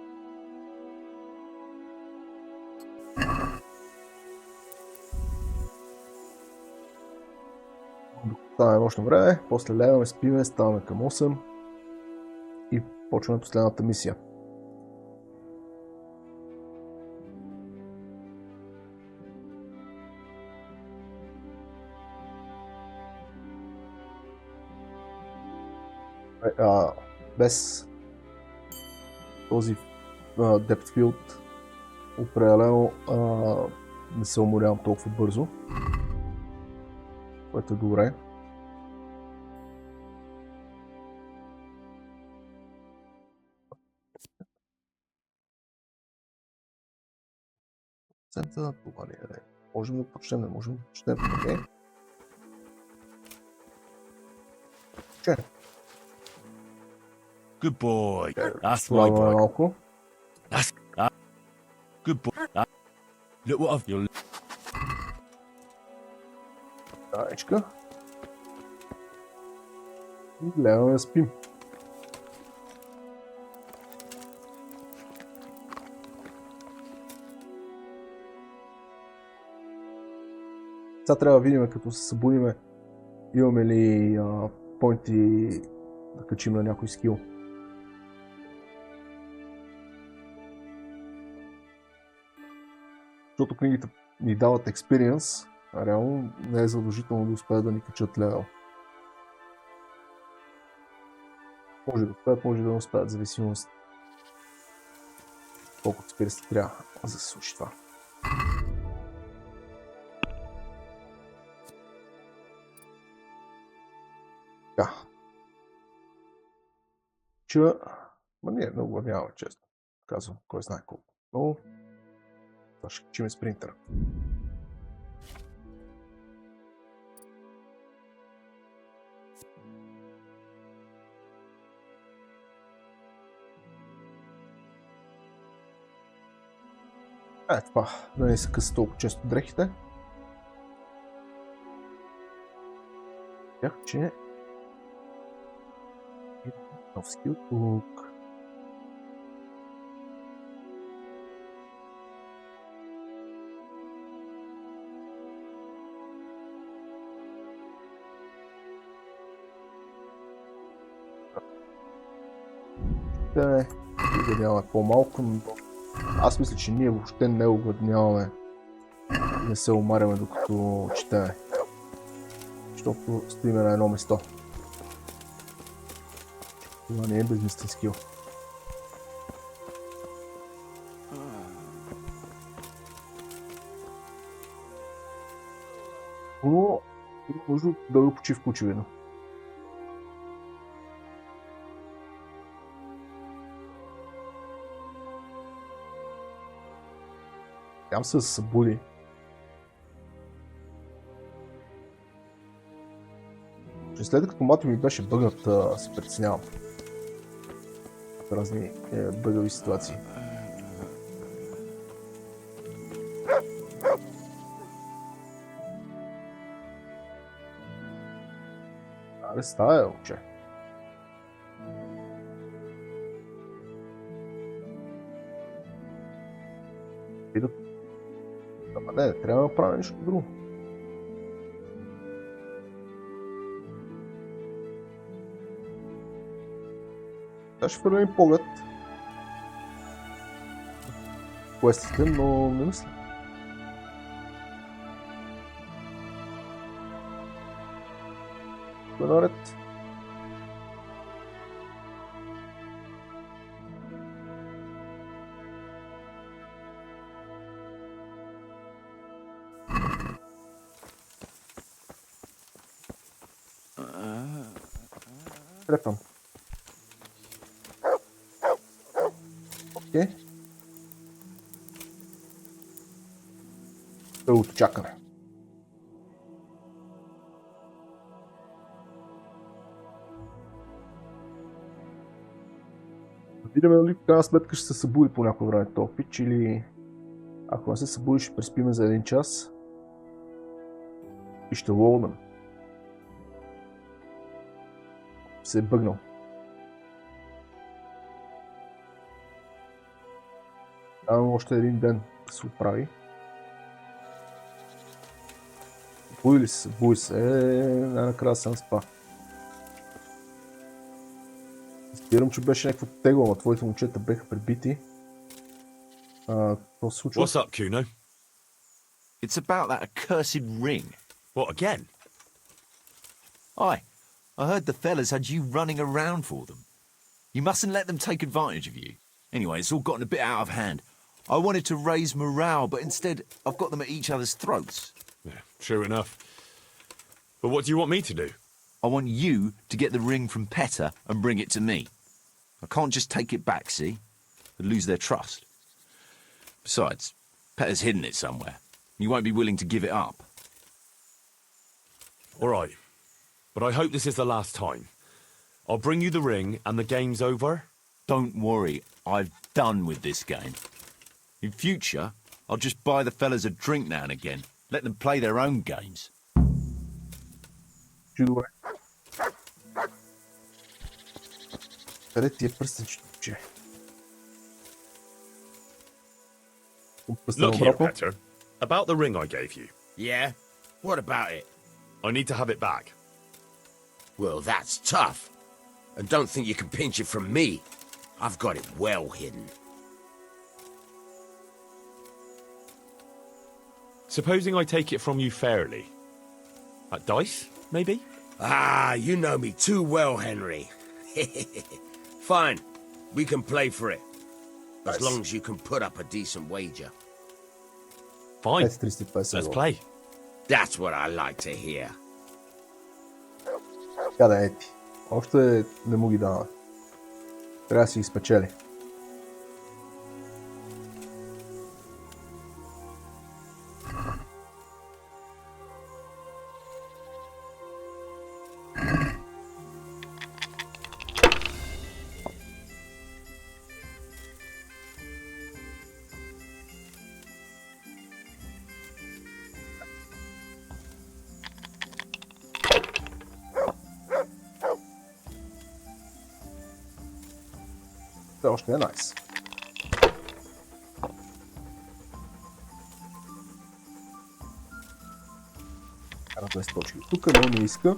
Ставаме нощно време, после леваме, спиме, ставаме към 8 и почваме последната мисия. Без този Depthfield определено не се уморявам толкова бързо, което е добре. Центъра на това ли е? Можем да почнем, не можем да почнем. Окей. Че? Good boy. That's my Слава boy. малко. That's good boy. Look what I've. Таечка. И гледаме да спим. Сега трябва да видим, като се събудиме, имаме ли поинти да качим на някой скил. защото книгите ни дават експириенс, а реално не е задължително да успеят да ни качат левел. Може да успеят, може да не успеят, зависимост колко експириенс трябва за да се случи това. Така. Ма не, много главняваме, често. Казвам, кой знае колко. Но това ще качим спринтера. Това, да не се къса толкова често дрехите. Бях, че нов скил тук. Да огладняваме по-малко, но аз мисля, че ние въобще не огладняваме, не се умаряме докато четеме, защото стоиме на едно место. Това не е безмислен скил. Но може дълга почивка, очевидно. Там се събуди. Че след като мато ми беше бъгнат, се притеснявам. Разни бъгави ситуации. Але става, уче. Ама не, трябва да направя нещо друго. Сега ще хвърля един поглед. Квестите, но не мисля. Кой наред? Трепам. Окей. Дългото чакане. Да видим дали в крайна сметка ще се събуди по някое време този пич, или ако не се събуди, ще преспиме за 1 час и ще лоуднем. Се е бъгнал. Давам още един ден да се оправи. Буди ли се? Буди се. Най-накрая съм спа. Разбирам, че беше някакво тегло, но твоите момчета беха пребити. Какво се случва? What's up, Kuno? It's about that accursed ring. What, again? Aye. I heard the fellas had you running around for them. You mustn't let them take advantage of you. Anyway, it's all gotten a bit out of hand. I wanted to raise morale, but instead I've got them at each other's throats. Yeah, true enough. But what do you want me to do? I want you to get the ring from Petter and bring it to me. I can't just take it back, see? I'd lose their trust. Besides, Petter's hidden it somewhere. You won't be willing to give it up. All right. But I hope this is the last time. I'll bring you the ring and the game's over. Don't worry, I've done with this game. In future, I'll just buy the fellas a drink now and again. Let them play their own games. Добре. Къде ти е пръстенчето, че? Look here, Petter. About the ring I gave you. Yeah? What about it? I need to have it back. Well, that's tough. And don't think you can pinch it from me. I've got it well hidden. Supposing I take it from you fairly. At dice, maybe? Ah, you know me too well, Henry. Fine, we can play for it. As long as you can put up a decent wager. Fine. Let's play. That's what I like to hear. Така да ети. Още не му ги даваме. Трябва да си ги спечели. Това още е найс. Кара 20 точки. Тук но не иска.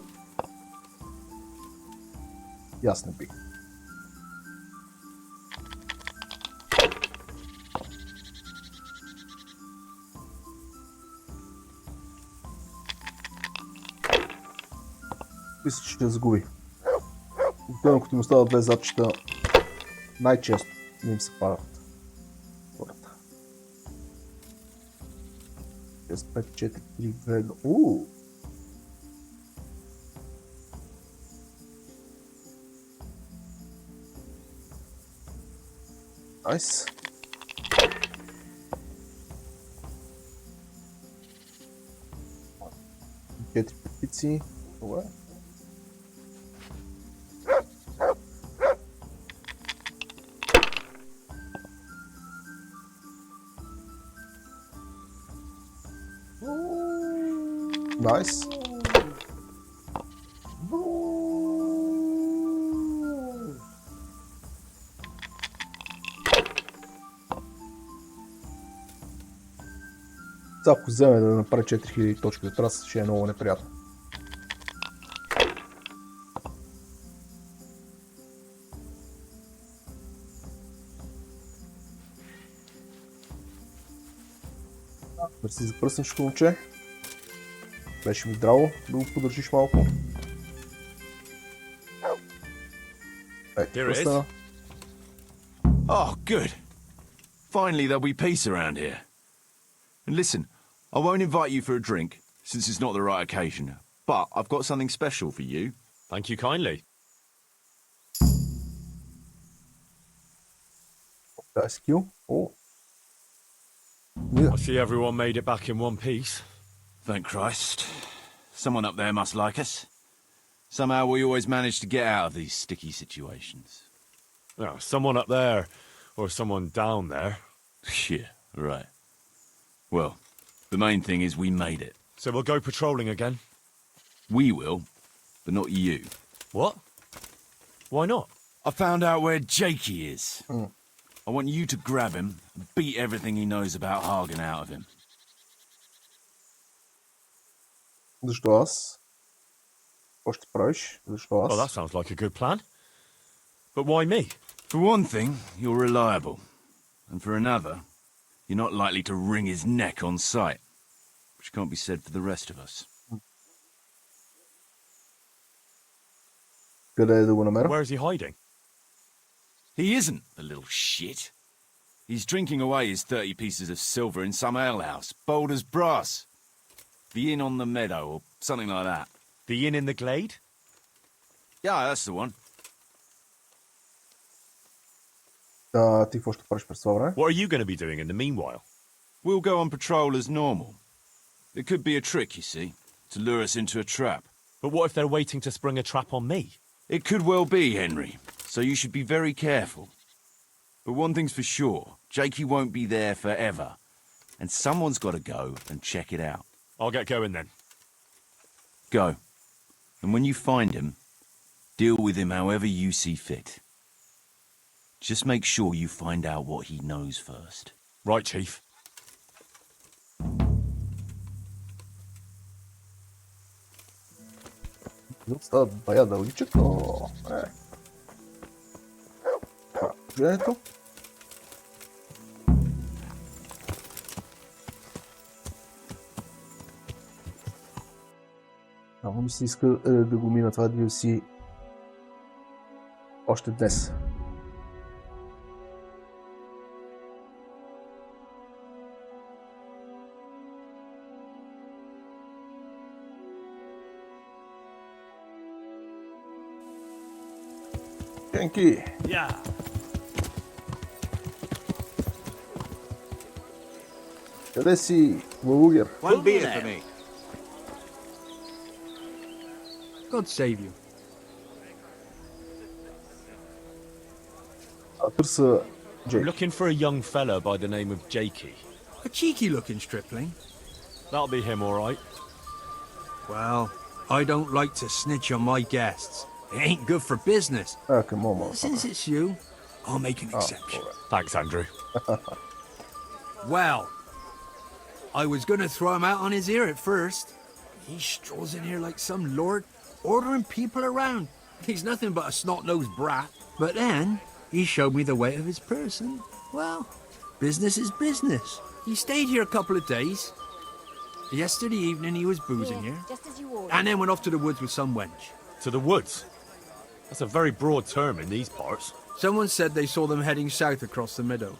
И аз не бих. Мисля, че ще загуби. Отделно като им остават две задчета, най-често не им се падат хората. 6, 5, 4, 3, 2, 1. Ууу! Найс! Четири петици. Това е. Nice. Ако вземе да направи 4000 точки от раз, ще е много неприятно. Мерси за пръсничко, момче. Беше ми драго да го подържиш малко. Пръсна. Oh, good. Finally there'll be peace around here. And listen, I won't invite you for a drink, since it's not the right occasion, but I've got something special for you. Thank you kindly. That's skill. Oh. I see everyone made it back in one piece. Thank Christ. Someone up there must like us. Somehow we always manage to get out of these sticky situations. Oh, someone up there, or someone down there. Yeah, right. Well, the main thing is we made it. So we'll go patrolling again? We will, but not you. What? Why not? I found out where Jakey is. I want you to grab him and beat everything he knows about Hagen out of him. Защо аз? Какво ще правиш? Защо аз? Well, that sounds like a good plan. But why me? For one thing, you're reliable. And for another, you're not likely to wring his neck on sight. Which can't be said for the rest of us. Къде е да го намеря? Where is he hiding? He isn't, the little shit. He's drinking away his 30 pieces of silver in some alehouse, bold as brass. The inn on the meadow, or something like that. The inn in the glade? Yeah, that's the one. Ти какво ще правиш през това време? What are you going to be doing in the meanwhile? We'll go on patrol as normal. It could be a trick, you see, to lure us into a trap. But what if they're waiting to spring a trap on me? It could well be, Henry, so you should be very careful. But one thing's for sure, Jakey won't be there forever, and someone's got to go and check it out. I'll get going then. Go. And when you find him, deal with him however you see fit. Just make sure you find out what he knows first. Right, Chief. Става бая дългичък, но... Положението. Много ми се иска да го мина това DLC още днес. Тенки! Къде си, Лалугер? One beer for me. God save you. Търса Джейк. I'm looking for a young fella by the name of Jakey. A cheeky-looking stripling. That'll be him, all right. Well, I don't like to snitch on my guests. It ain't good for business. Come on, Since it's you, I'll make an exception. Thanks, Andrew. Well, I was gonna throw him out on his ear at first. He strolls in here like some lord, ordering people around. He's nothing but a snot-nosed brat. But then, he showed me the weight of his person. Well, business is business. He stayed here a couple of days. Yesterday evening he was boozing here. Just as you ordered. And then went off to the woods with some wench. To the woods? That's a very broad term in these parts. Someone said they saw them heading south across the meadow.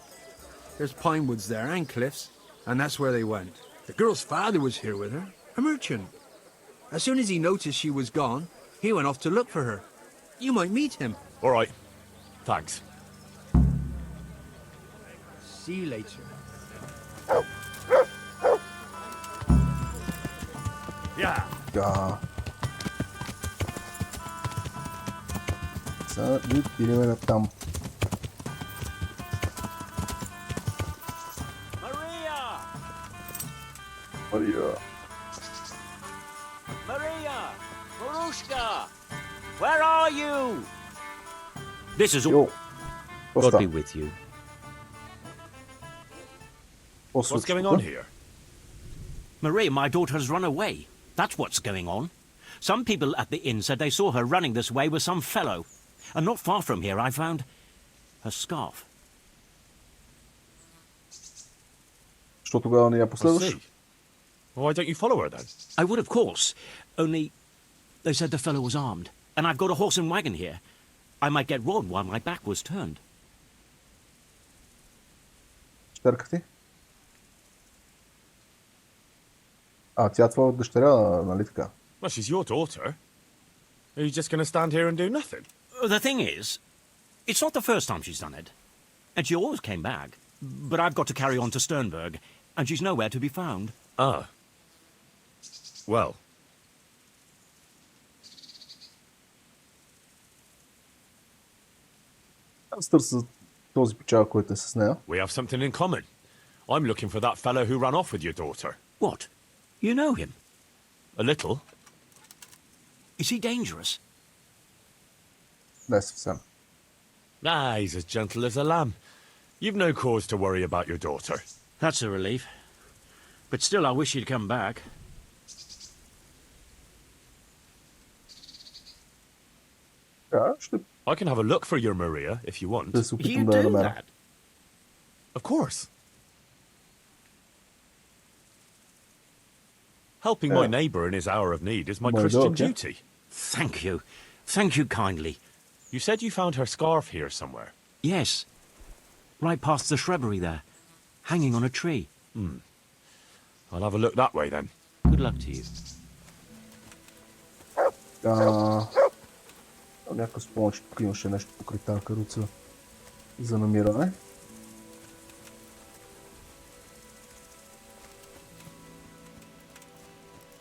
There's pine woods there and cliffs, and that's where they went. The girl's father was here with her, a merchant. As soon as he noticed she was gone, he went off to look for her. You might meet him. All right. Thanks. See you later. Yeah. Да. Сега да отидем на там. Мария! Maria! Marushka! Where are you? This is Йо! God be with you. What's going on here? Maria, my daughter has run away. That's what's going on. Some people at the inn said they saw her running this way with some fellow. And not far from here I found her scarf. Що тогава не я последваш? Why don't you follow her then? I would, of course. Only they said the fellow was armed. And I've got a horse and wagon here. I might get robbed while my back was turned. Щерка ти? Тя твоя дъщеря, нали така? Well, she's your daughter. Are you just going to stand here and do nothing? The thing is, it's not the first time she's done it. And she always came back. But I've got to carry on to Sternberg, and she's nowhere to be found. Ah. Well. Аз търся този печал, който е с нея. We have something in common. I'm looking for that fellow who ran off with your daughter. What? You know him? A little. Is he dangerous? Не съвсем. He's as gentle as a lamb. You've no cause to worry about your daughter. That's a relief. But still, I wish he'd come back. I can have a look for your Maria, if you want. You do that? Of course. Helping my neighbour in his hour of need is my Christian duty. Thank you. Thank you kindly. You said you found her scarf here somewhere? Yes. Right past the shrubbery there. Hanging on a tree. I'll have a look that way then. Good luck to you. Някакъв спомен, че тук имаше нещо покрай тази каруца за намиране.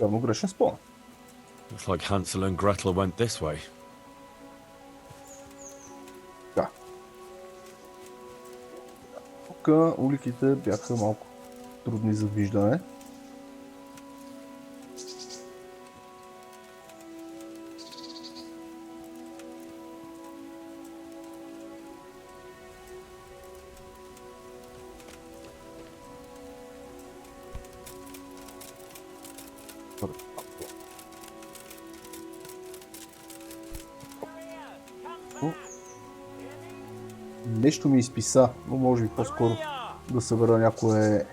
Явно грешен спомен. Looks like Hansel and Gretel went this way. Да. Тук уликите бяха малко трудни за виждане. Нещо ми изписа, но може би по-скоро да събера някое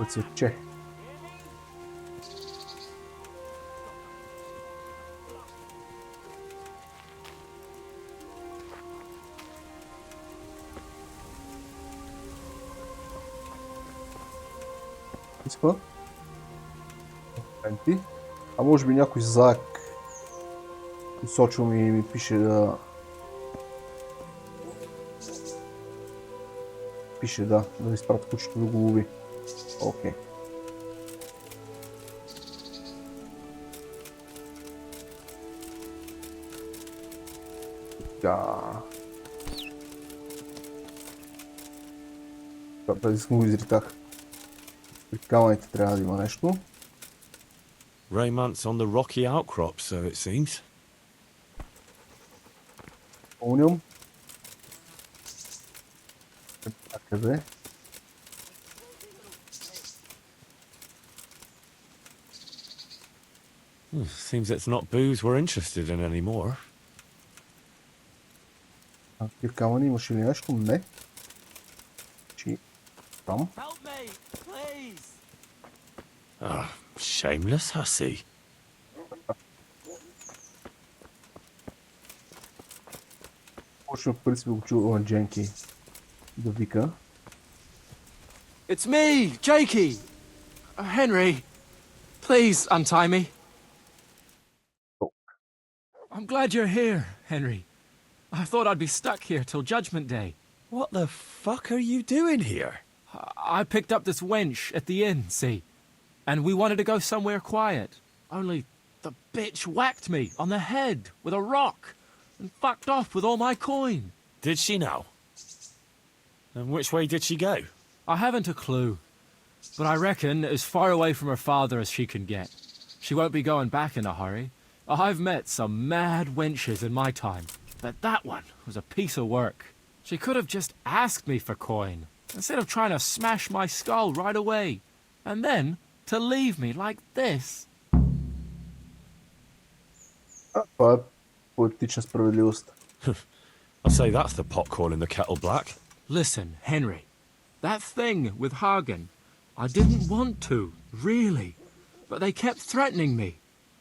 цветче. Изпа. А може би някой заек посочва ми и ми пише да... Пише да изпрати кучето да го лови. Окей. Да. Тази му изритах. При камъните трябва да има нещо. Raymant's on the rocky outcrops, so it seems. Помням. Къде? Seems it's not booze we're interested in anymore. Тия камъни имаше ли нещо? Не. Чи? Там? Shameless hussy. Почва в принцип го чува Дженки да вика. It's me, Jakey! Henry, please untie me. I'm glad you're here, Henry. I thought I'd be stuck here till Judgment Day. What the fuck are you doing here? I picked up this wench at the inn, see? And we wanted to go somewhere quiet. Only the bitch whacked me on the head with a rock and fucked off with all my coin. Did she now? And which way did she go? I haven't a clue, but I reckon as far away from her father as she can get. She won't be going back in a hurry. I've met some mad wenches in my time, but that one was a piece of work. She could have just asked me for coin, instead of trying to smash my skull right away, and then to leave me like this. Това е поетична справедливост. I say that's the pot calling the kettle black. Listen, Henry, that thing with Hagen, I didn't want to, really, but they kept threatening me,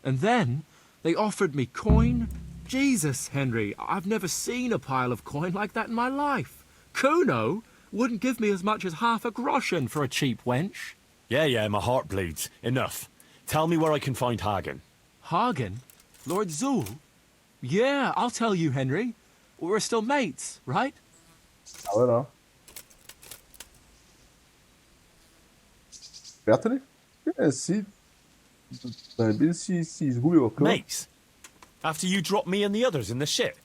and then they offered me coin. Jesus, Henry, I've never seen a pile of coin like that in my life. Kuno wouldn't give me as much as half a groschen for a cheap wench. Yeah, my heart bleeds. Enough. Tell me where I can find Hagen. Hagen? Lord Zool? Yeah, I'll tell you, Henry. We're still mates, right? Да. Приятели? Си... Да не би да си изгубил къл. Mates? After you dropped me and the others in the ship?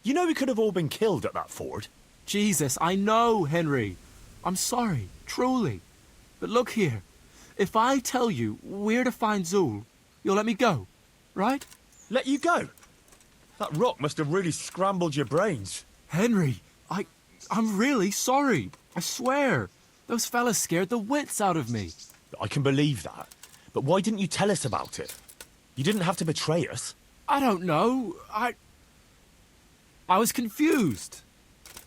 You know we could have all been killed at that ford. Jesus, I know, Henry. I'm sorry, truly. But look here. If I tell you where to find Zool, you'll let me go, right? Let you go? That rock must have really scrambled your brains. Henry, I'm really sorry. I swear. Those fellas scared the wits out of me. I can believe that. But why didn't you tell us about it? You didn't have to betray us. I don't know. I was confused.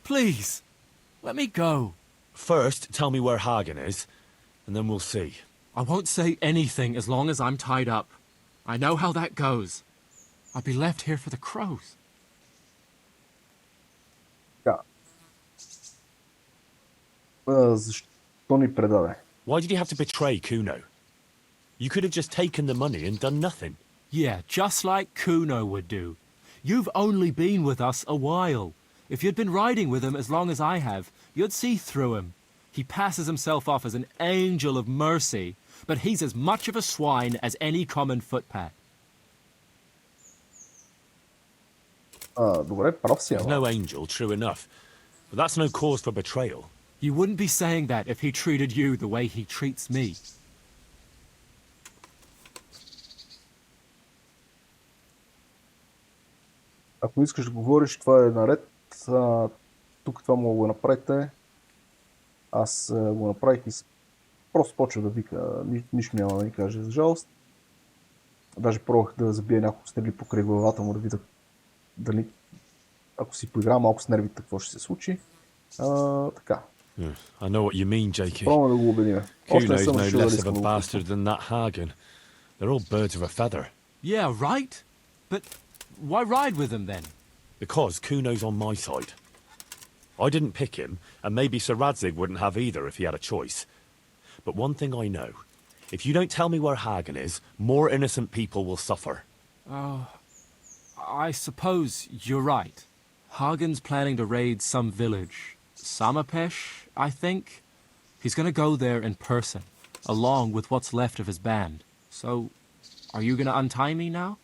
Please, let me go. First, tell me where Hagen is, and then we'll see. I won't say anything as long as I'm tied up. I know how that goes. I'll be left here for the crows. Да. Защо ни предаде? Why did you have to betray Kuno? You could have just taken the money and done nothing. Yeah, just like Kuno would do. You've only been with us a while. If you'd been riding with him as long as I have, you'd see through him. He passes himself off as an angel of mercy, but he's as much of a swine as any common footpad. Добре, прав си. He's no angel, true enough. But that's no cause for betrayal. You wouldn't be saying that if he treated you the way he treats me. Ако искаш да говориш, това е наред. Тук това мога да го направите. Аз го направих и просто почва да вика. Нищо няма да ни каже, за жалост. Даже пробвах да забия няколко стрели покрай главата му, да видя дали, ако си поигра малко с нервите, какво ще се случи. Така. I know what you mean, Jakey. Пробваме да го убедиме. Kuno's no less of a bastard than that Hagen. They're all birds of a feather. Yeah, right? But why ride with them then? Because Kuno's on my side. I didn't pick him, and maybe Sir Radzig wouldn't have either if he had a choice. but one thing I know. If you don't tell me where Hagen is, more innocent people will suffer. I suppose you're right. Hagen's planning to raid some village. Samapesh, I think? He's gonna go there in person, along with what's left of his band. So, are you gonna untie me now?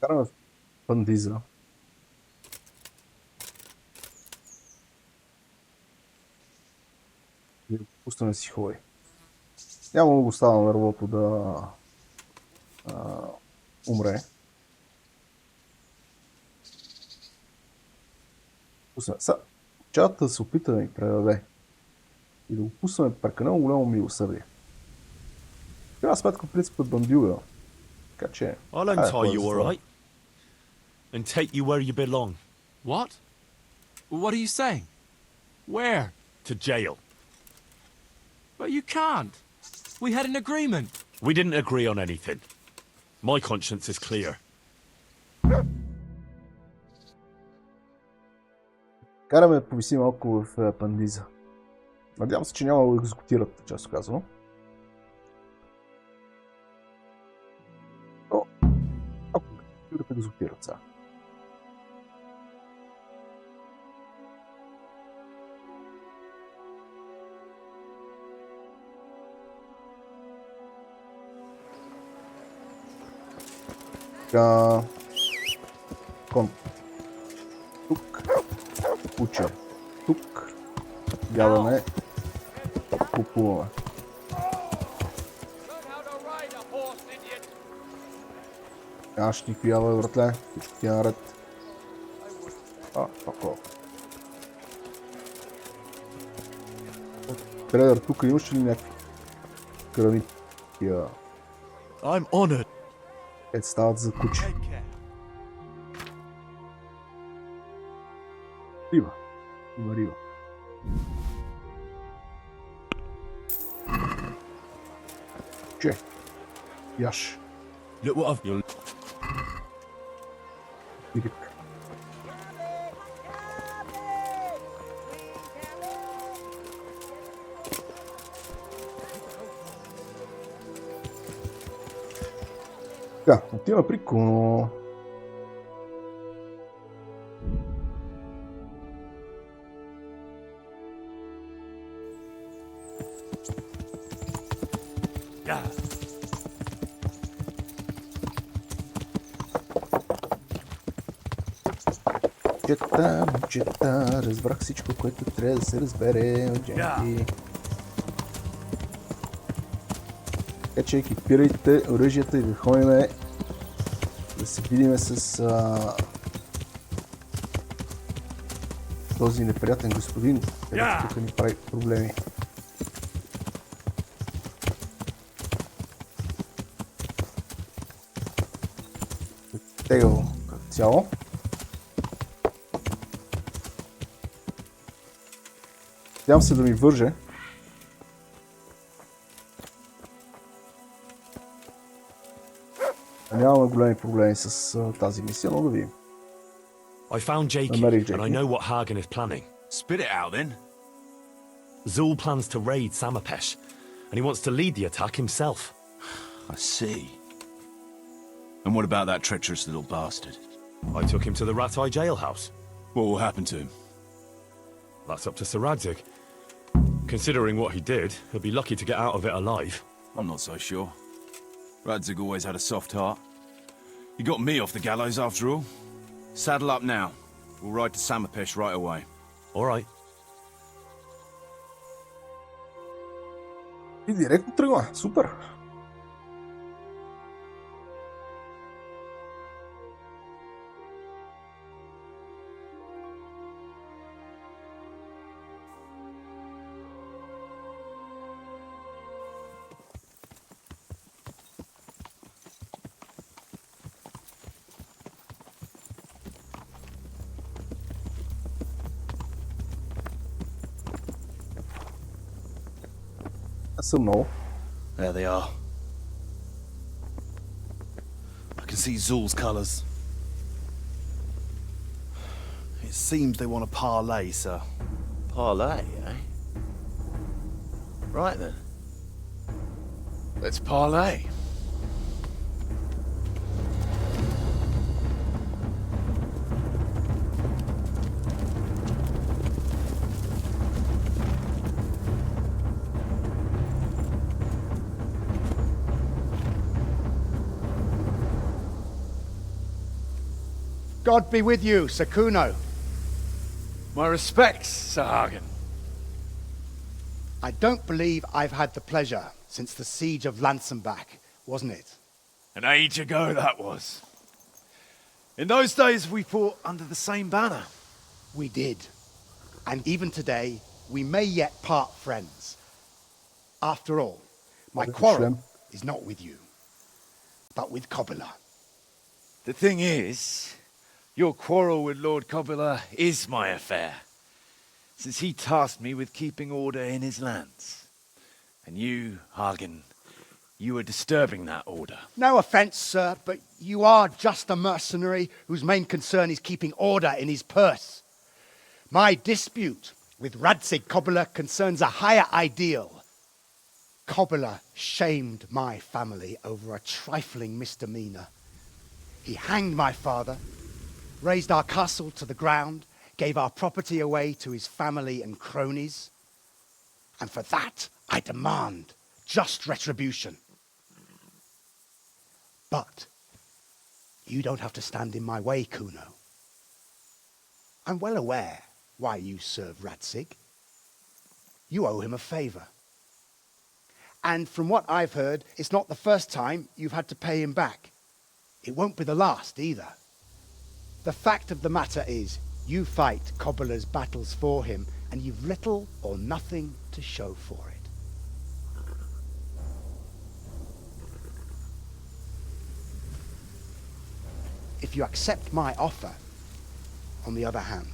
Караме в Бандиза. И да пуснем си ходи. Няма да го става нервото да умре. Сега, чата да се опита да ни предаде и да го пуснем прекалено голямо милосърдие. В крайна сметка принципът бандюга. Така че... I'll untie you, alright? And take you where you belong. What? What are you saying? Where? To jail. But you can't. We had an agreement. We didn't agree on anything. My conscience is clear. Караме да повиси малко в Бандиза. Надявам се, че няма да го екзекутират, често казано. Но, ако да екзекутират сега. Така... Кон. Тук. Куча. Тук. Гледаме. Купуваме. Аз ще ни пиява, братле. Всичко ти е наред. Тако. Трейдър, тук имаш ли някакви кръви? I'm honored. Ето стават за куче. Риба. Има риба. Че. Яш. Look what I've... Игрик. Така, отива приколно. Момчета, разбрах всичко, което трябва да се разбере, дженки. Така че екипирайте оръжията и да ходим да се видиме с този неприятен господин, където тук ни прави проблеми. Тегъл като цяло. Надявам се да ми върже. Нямаме големи проблеми с тази мисия, но да видим. I found Jakey, and I know what Hagen is planning. Spit it out then. Zul plans to raid Samapesh, and he wants to lead the attack himself. I see. And what about that treacherous little bastard? I took him to the Ratai jailhouse. What will happen to him? That's up to Sir Radzig. Considering what he did, he'll be lucky to get out of it alive. I'm not so sure. Radzig always had a soft heart. He got me off the gallows after all. Saddle up now. We'll ride to Samapesh right away. All right. И директно тръгва. Супер. There they are. see Zul's colours. It seems they want to parley, sir. Parlay, eh? Right then. Let's parlay. God be with you, Sir Kuno. My respects, Sir Hagen. I don't believe I've had the pleasure since the siege of Lansenbach, wasn't it? An age ago that was. In those days we fought under the same banner. We did. And even today, we may yet part friends. After all, my quarrel is not with you, but with Kopeleta. The thing is, your quarrel with Lord Kopeleta is my affair, since he tasked me with keeping order in his lands. And you, Hagen, you are disturbing that order. No offence, sir, but you are just a mercenary whose main concern is keeping order in his purse. My dispute with Radzig Kopeleta concerns a higher ideal. Kopeleta shamed my family over a trifling misdemeanor. He hanged my father, razed our castle to the ground, gave our property away to his family and cronies. And for that, I demand just retribution. But you don't have to stand in my way, Kuno. I'm well aware why you serve Radzig. You owe him a favor. And from what I've heard, it's not the first time you've had to pay him back. It won't be the last either. The fact of the matter is, you fight Kopeleta's battles for him, and you've little or nothing to show for it. If you accept my offer, on the other hand,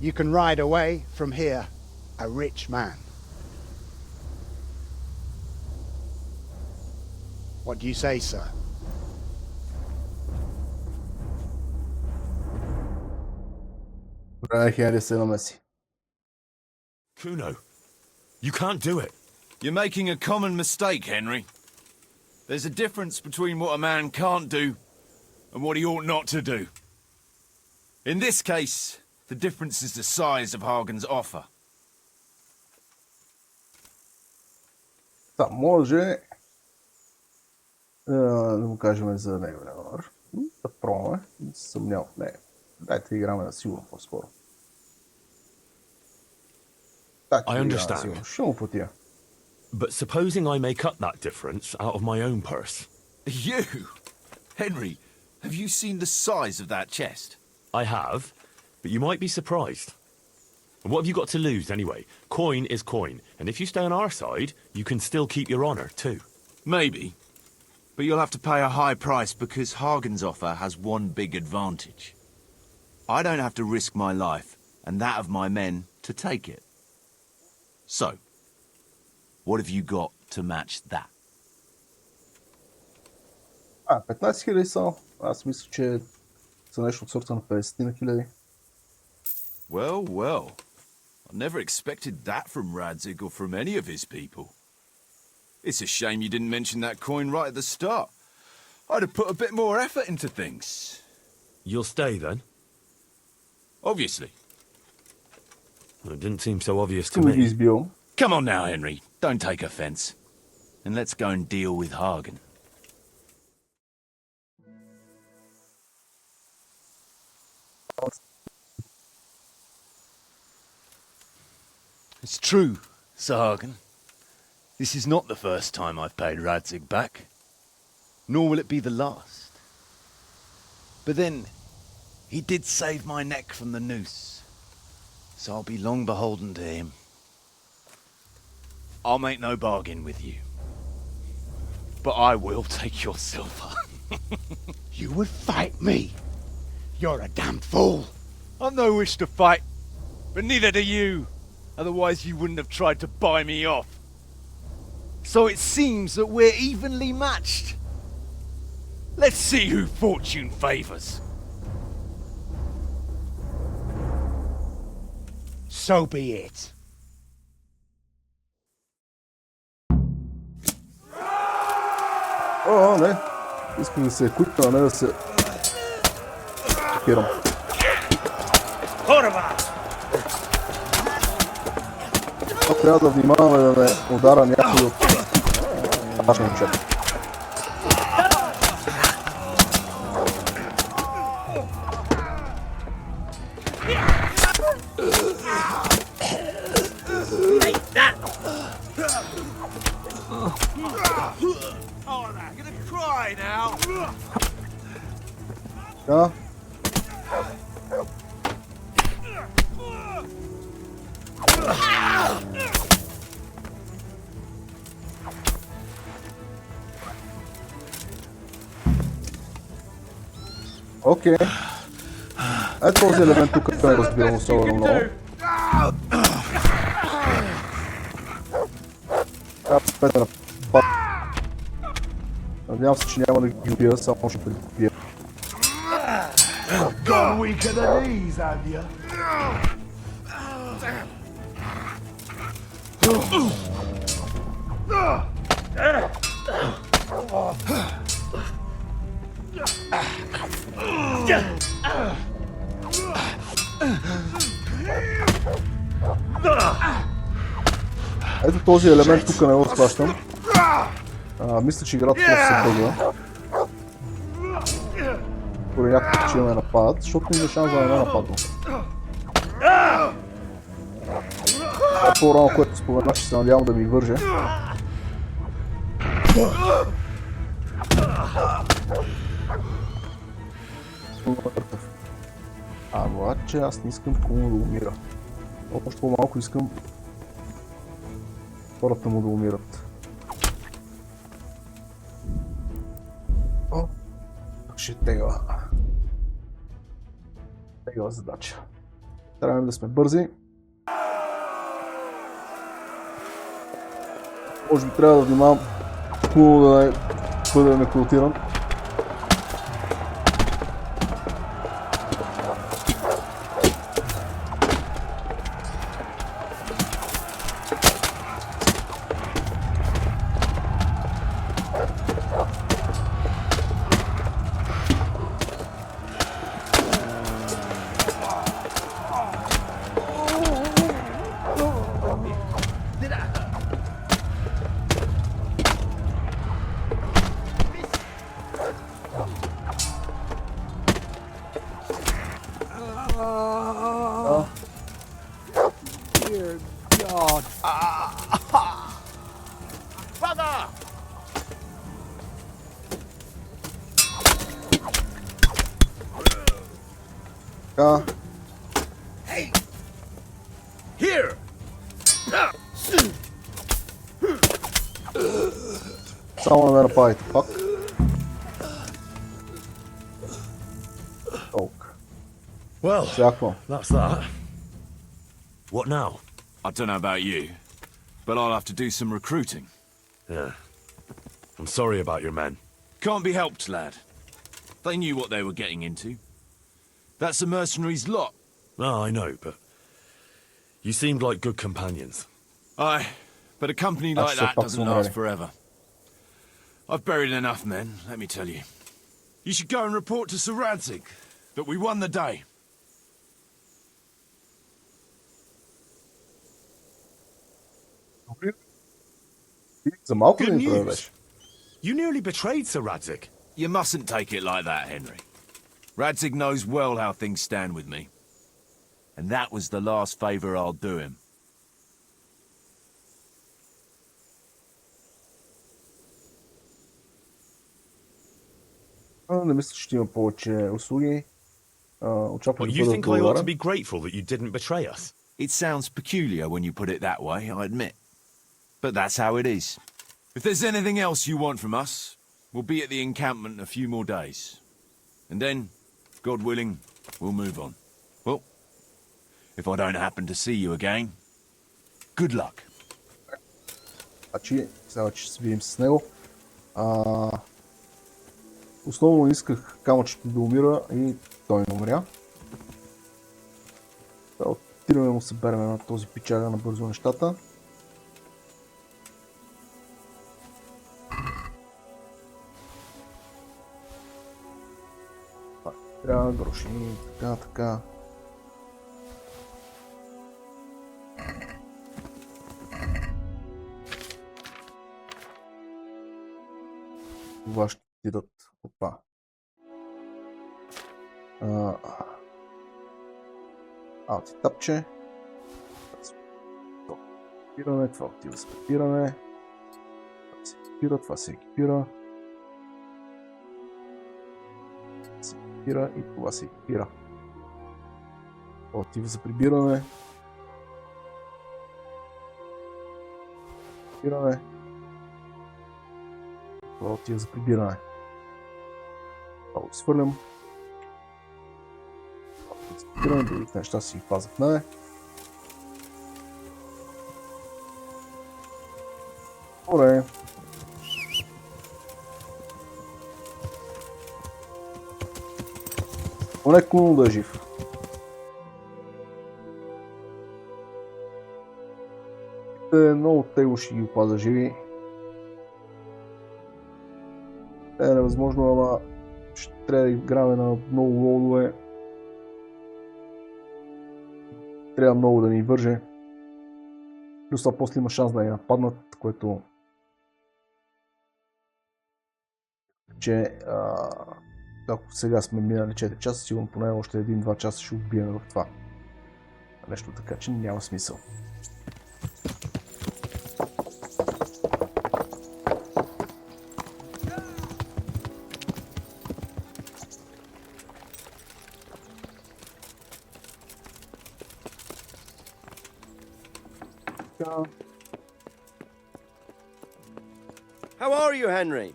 you can ride away from here a rich man. What do you say, sir? Kuno, you can't do it. You're making a common mistake, Henry. There's a difference between what a man can't do and what he ought not to do. In this case, the difference is the size of Hagen's offer. Да, може да му кажем за него, например. Да пробваме. Не се съмнявам в него. Дайте играме на сигурно по-скоро. I understand. Ще му платя. But supposing I make up that difference out of my own purse? You? Henry, have you seen the size of that chest? I have, but you might be surprised. What have you got to lose anyway? Coin is coin, and if you stay on our side, you can still keep your honour too. Maybe. But you'll have to pay a high price because Hagen's offer has one big advantage. I don't have to risk my life and that of my men to take it. So, what have you got to match that? 15 000 само. Аз мисля, че за нещо от сорта на 50 на хиляди. Well, well. I never expected that from Radzig or from any of his people. It's a shame you didn't mention that coin right at the start. I'd have put a bit more effort into things. You'll stay then? Obviously. It didn't seem so obvious to me. Come on now, Henry. Don't take offence. And let's go and deal with Hagen. It's true, Sir Hagen. This is not the first time I've paid Radzig back. Nor will it be the last. But then, he did save my neck from the noose. So I'll be long beholden to him. I'll make no bargain with you. But I will take your silver. You would fight me? You're a damned fool. I've no wish to fight, but neither do you. Otherwise you wouldn't have tried to buy me off. So it seems that we're evenly matched. Let's see who fortune favors. So be it. О, не. Искам да се еквипна, а не да се чекирам. Трябва да внимаваме да не удара някой от важен човек. Да. Окей. Ето този елемент тук не разбирам особено много. Петър, надявам се, че няма да ги убия, само ще прибия. Gone weak at the knees, have you? Ето този елемент тук не го схващам. Мисля, че играта просто се бъгва. Поради някаква причина ме нападат, защото има шанс да не ме нападнат. По-рано, което споменах, че се надявам да ми върже. Обаче аз не искам кому да умира. Още по-малко искам хората му да умират. О, ще тегла. Тегла задача. Трябва да сме бързи. Може би трябва да внимавам хубаво да не бъде некрутиран. Dear God. Brother! Hey! Here! Само не ме нападайте пак. Well, Всяко. that's that. What now? I don't know about you, but I'll have to do some recruiting. Yeah. I'm sorry about your men. Can't be helped, lad. They knew what they were getting into. That's a mercenary's lot. No, I know, but you seemed like good companions. Aye, but a company like that doesn't last forever. I've buried enough men, let me tell you. You should go and report to Sir Radzig that we won the day. За малко Good ли ми news. правиш? You nearly betrayed Sir Radzig. You mustn't take it like that, Henry. Radzig knows well how things stand with me. And that was the last favour I'll do him. Не мисля, че ще има повече услуги. Очаквам But да you бъда think I ought to благодарен. be grateful that you didn't betray us? It sounds peculiar when you put it that way, I admit. But that's how it is. If there's anything else you want from us, we'll be at the encampment in a few more days. And then, God willing, we'll move on. Well, if I don't happen to see you again, good luck. Значи, сега ще се видим с него. Основно исках камъчето да умира и той не умря. Отидаме му съберем на този пичага на бързо нещата. Трябва гроши, така. Това ще отидат от това. Тапче. Екипиране, това отива за екипиране. Това се екипира, това се екипира. Се екипира и това се екипира. Това отива за прибиране. Прибиране. Това отива за прибиране. Това го свърлям. Другите неща си ги пазят на Добре. Поне да е жив. Много тегло ще ги опаза живи. Е невъзможно, ама ще трябва да играме на много лодове. Трябва много да ни върже. Плюс това после има шанс да ни нападнат, което че ако сега сме минали 4 часа, сигурно поне още 1-2 часа ще убием в това. Нещо така, че няма смисъл. How are you, Henry?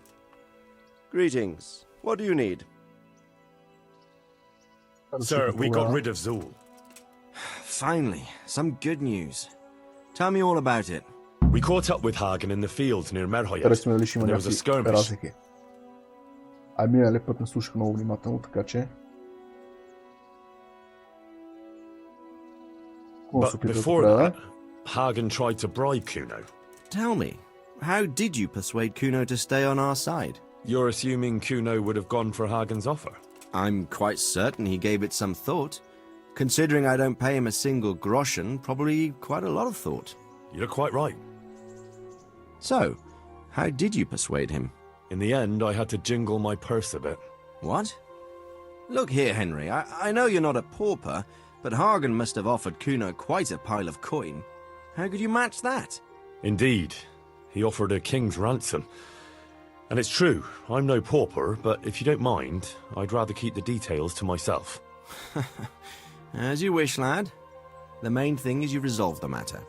Greetings. What do you need? Sir, we got rid of Zool. Finally, some good news. Tell me all about it. We caught up with Hagen in the fields near Merhoyet. There was a skirmish. Миналия път не слушах много внимателно, така че... But before that, Hagen tried to bribe Kuno. Tell me, how did you persuade Kuno to stay on our side? You're assuming Kuno would have gone for Hagen's offer? I'm quite certain he gave it some thought. Considering I don't pay him a single groschen, probably quite a lot of thought. You're quite right. So, how did you persuade him? In the end, I had to jingle my purse a bit. What? Look here, Henry, I know you're not a pauper, but Hagen must have offered Kuno quite a pile of coin. How could you match that? Indeed. He offered a king's ransom. And it's true, I'm no pauper, but if you don't mind, I'd rather keep the details to myself. As you wish, lad. The main thing is you resolve the matter.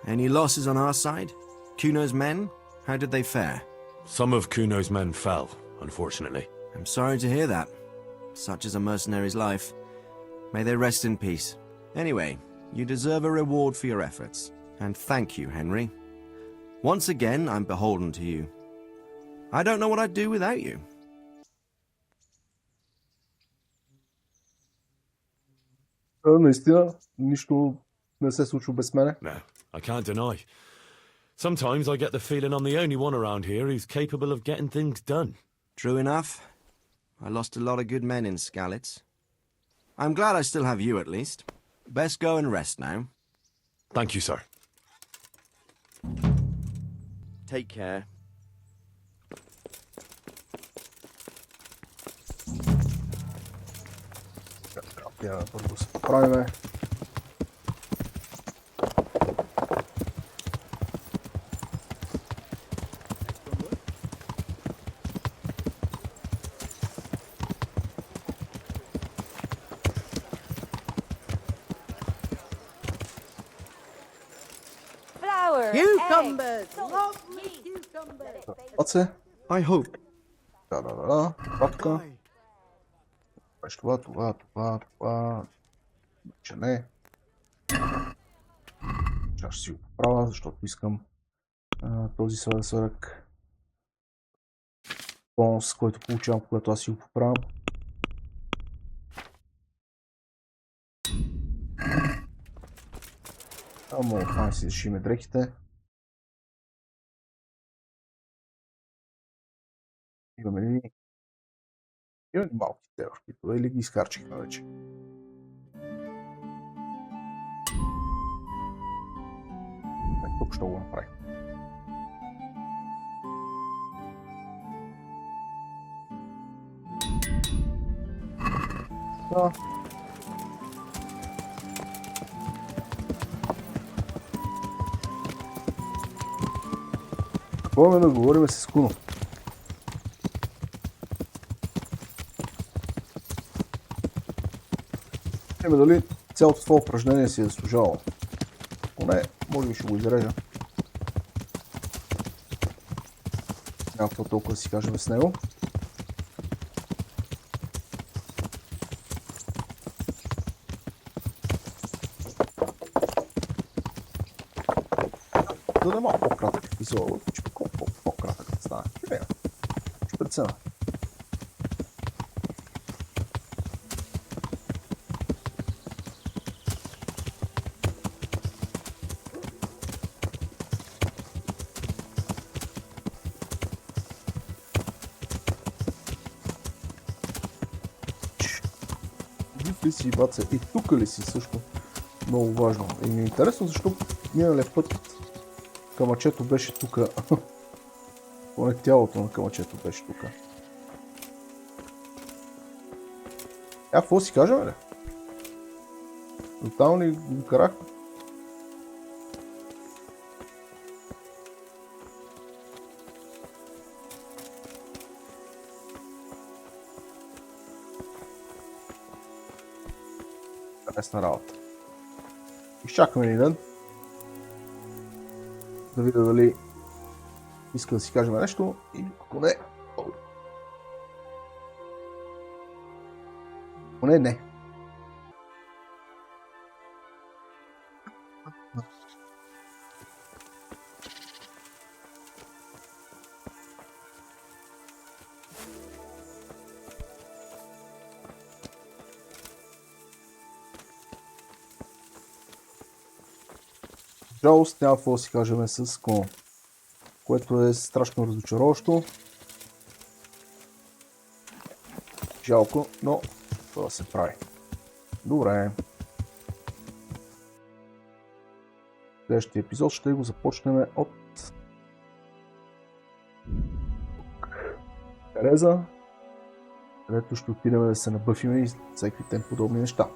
Any losses on our side? Kuno's men? How did they fare? Some of Kuno's men fell, unfortunately. I'm sorry to hear that. Such is a mercenary's life. May they rest in peace. Anyway, you deserve a reward for your efforts. And thank you, Henry. Once again, I'm beholden to you. I don't know what I'd do without you. Наистина, нищо не се случва без мене. No, I can't deny. Sometimes I get the feeling I'm the only one around here who's capable of getting things done. True enough. I lost a lot of good men in Skalitz. I'm glad I still have you at least. Best go and rest now. Thank you, sir. Take care. Първо се поправиме. Cucumbers! Lovely cucumbers! Оце. I hope. Да. Папка. Това. Че не. Ще си го поправя, защото искам този сладък бонус, който получавам, когато аз си го поправям. Мога да си решиме дрехите. Имаме ли малки теорки, или ги изхарчихме вече? Тук ще го направим. Да. Какво да говорим с Куно? Дали цялото това упражнение си е заслужавало. Поне, може би ще го изрежа. Няма какво толкова да си кажем с него. Да не малко по-кратък епизод, че по-кратък да стане. Ще прецена. Ли си, баце, и тук ли си също? Много важно. И ми е интересно, защо миналия път камъчето беше тук. Поне тялото на камъчето беше тук. Какво си кажем, ли? Тотално ли го карахме? Лесна работа. Изчакаме един ден. Да видя дали иска да си кажем нещо и ако не... Ако не. Жалост, няма какво да си кажем с Коно, което е страшно разочароващо. Жалко, но това се прави. Добре. Следващия епизод ще го започнем от Тереза, където ще отидем да се набъфиме и всеки тем подобни неща.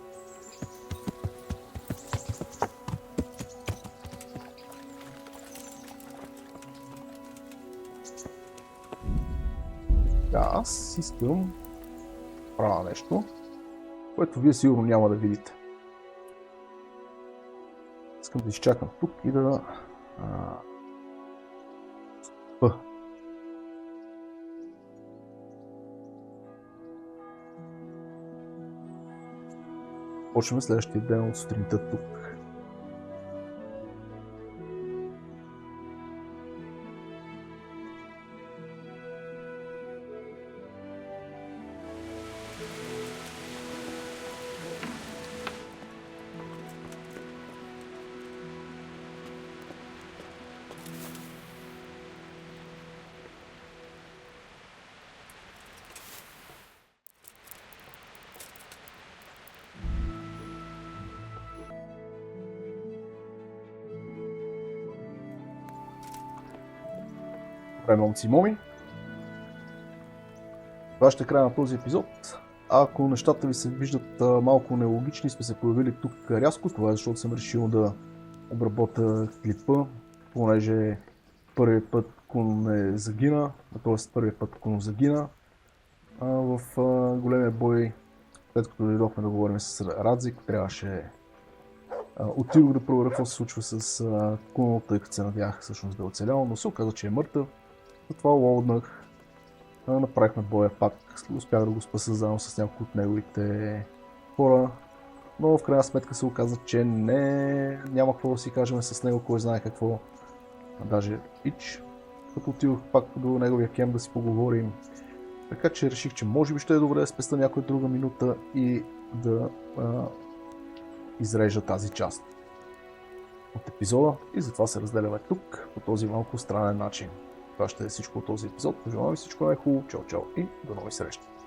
Аз искам да правя нещо, което вие сигурно няма да видите. Искам да изчакам тук и да почваме следващия ден от сутринта тук. Момци и моми. Това ще е края на този епизод. Ако нещата ви се виждат малко нелогични, сме се появили тук рязко, това е защото съм решил да обработя клипа, понеже първият път Куно не загина, т.е. първият път Куно загина в големия бой, след като дойдохме да говорим с Радзик, трябваше отидох да проверя какво се случва с Куно, тъй като се надявах всъщност да е оцелял, но се оказа, че е мъртъв. Затова лоуднах, направихме боя пак, успях да го спаса заедно с няколко от неговите хора, но в крайна сметка се оказа, че няма какво да си кажем с него, кой знае какво, даже Ич, като отидох пак до неговия кемп да си поговорим, Така че реших, че може би ще е добре да спеста някоя друга минута и да изрежа тази част от епизода и затова се разделяме тук по този малко странен начин. Това ще е всичко от този епизод. Пожелавам ви всичко най-хубаво. Чао, чао и до нови срещи!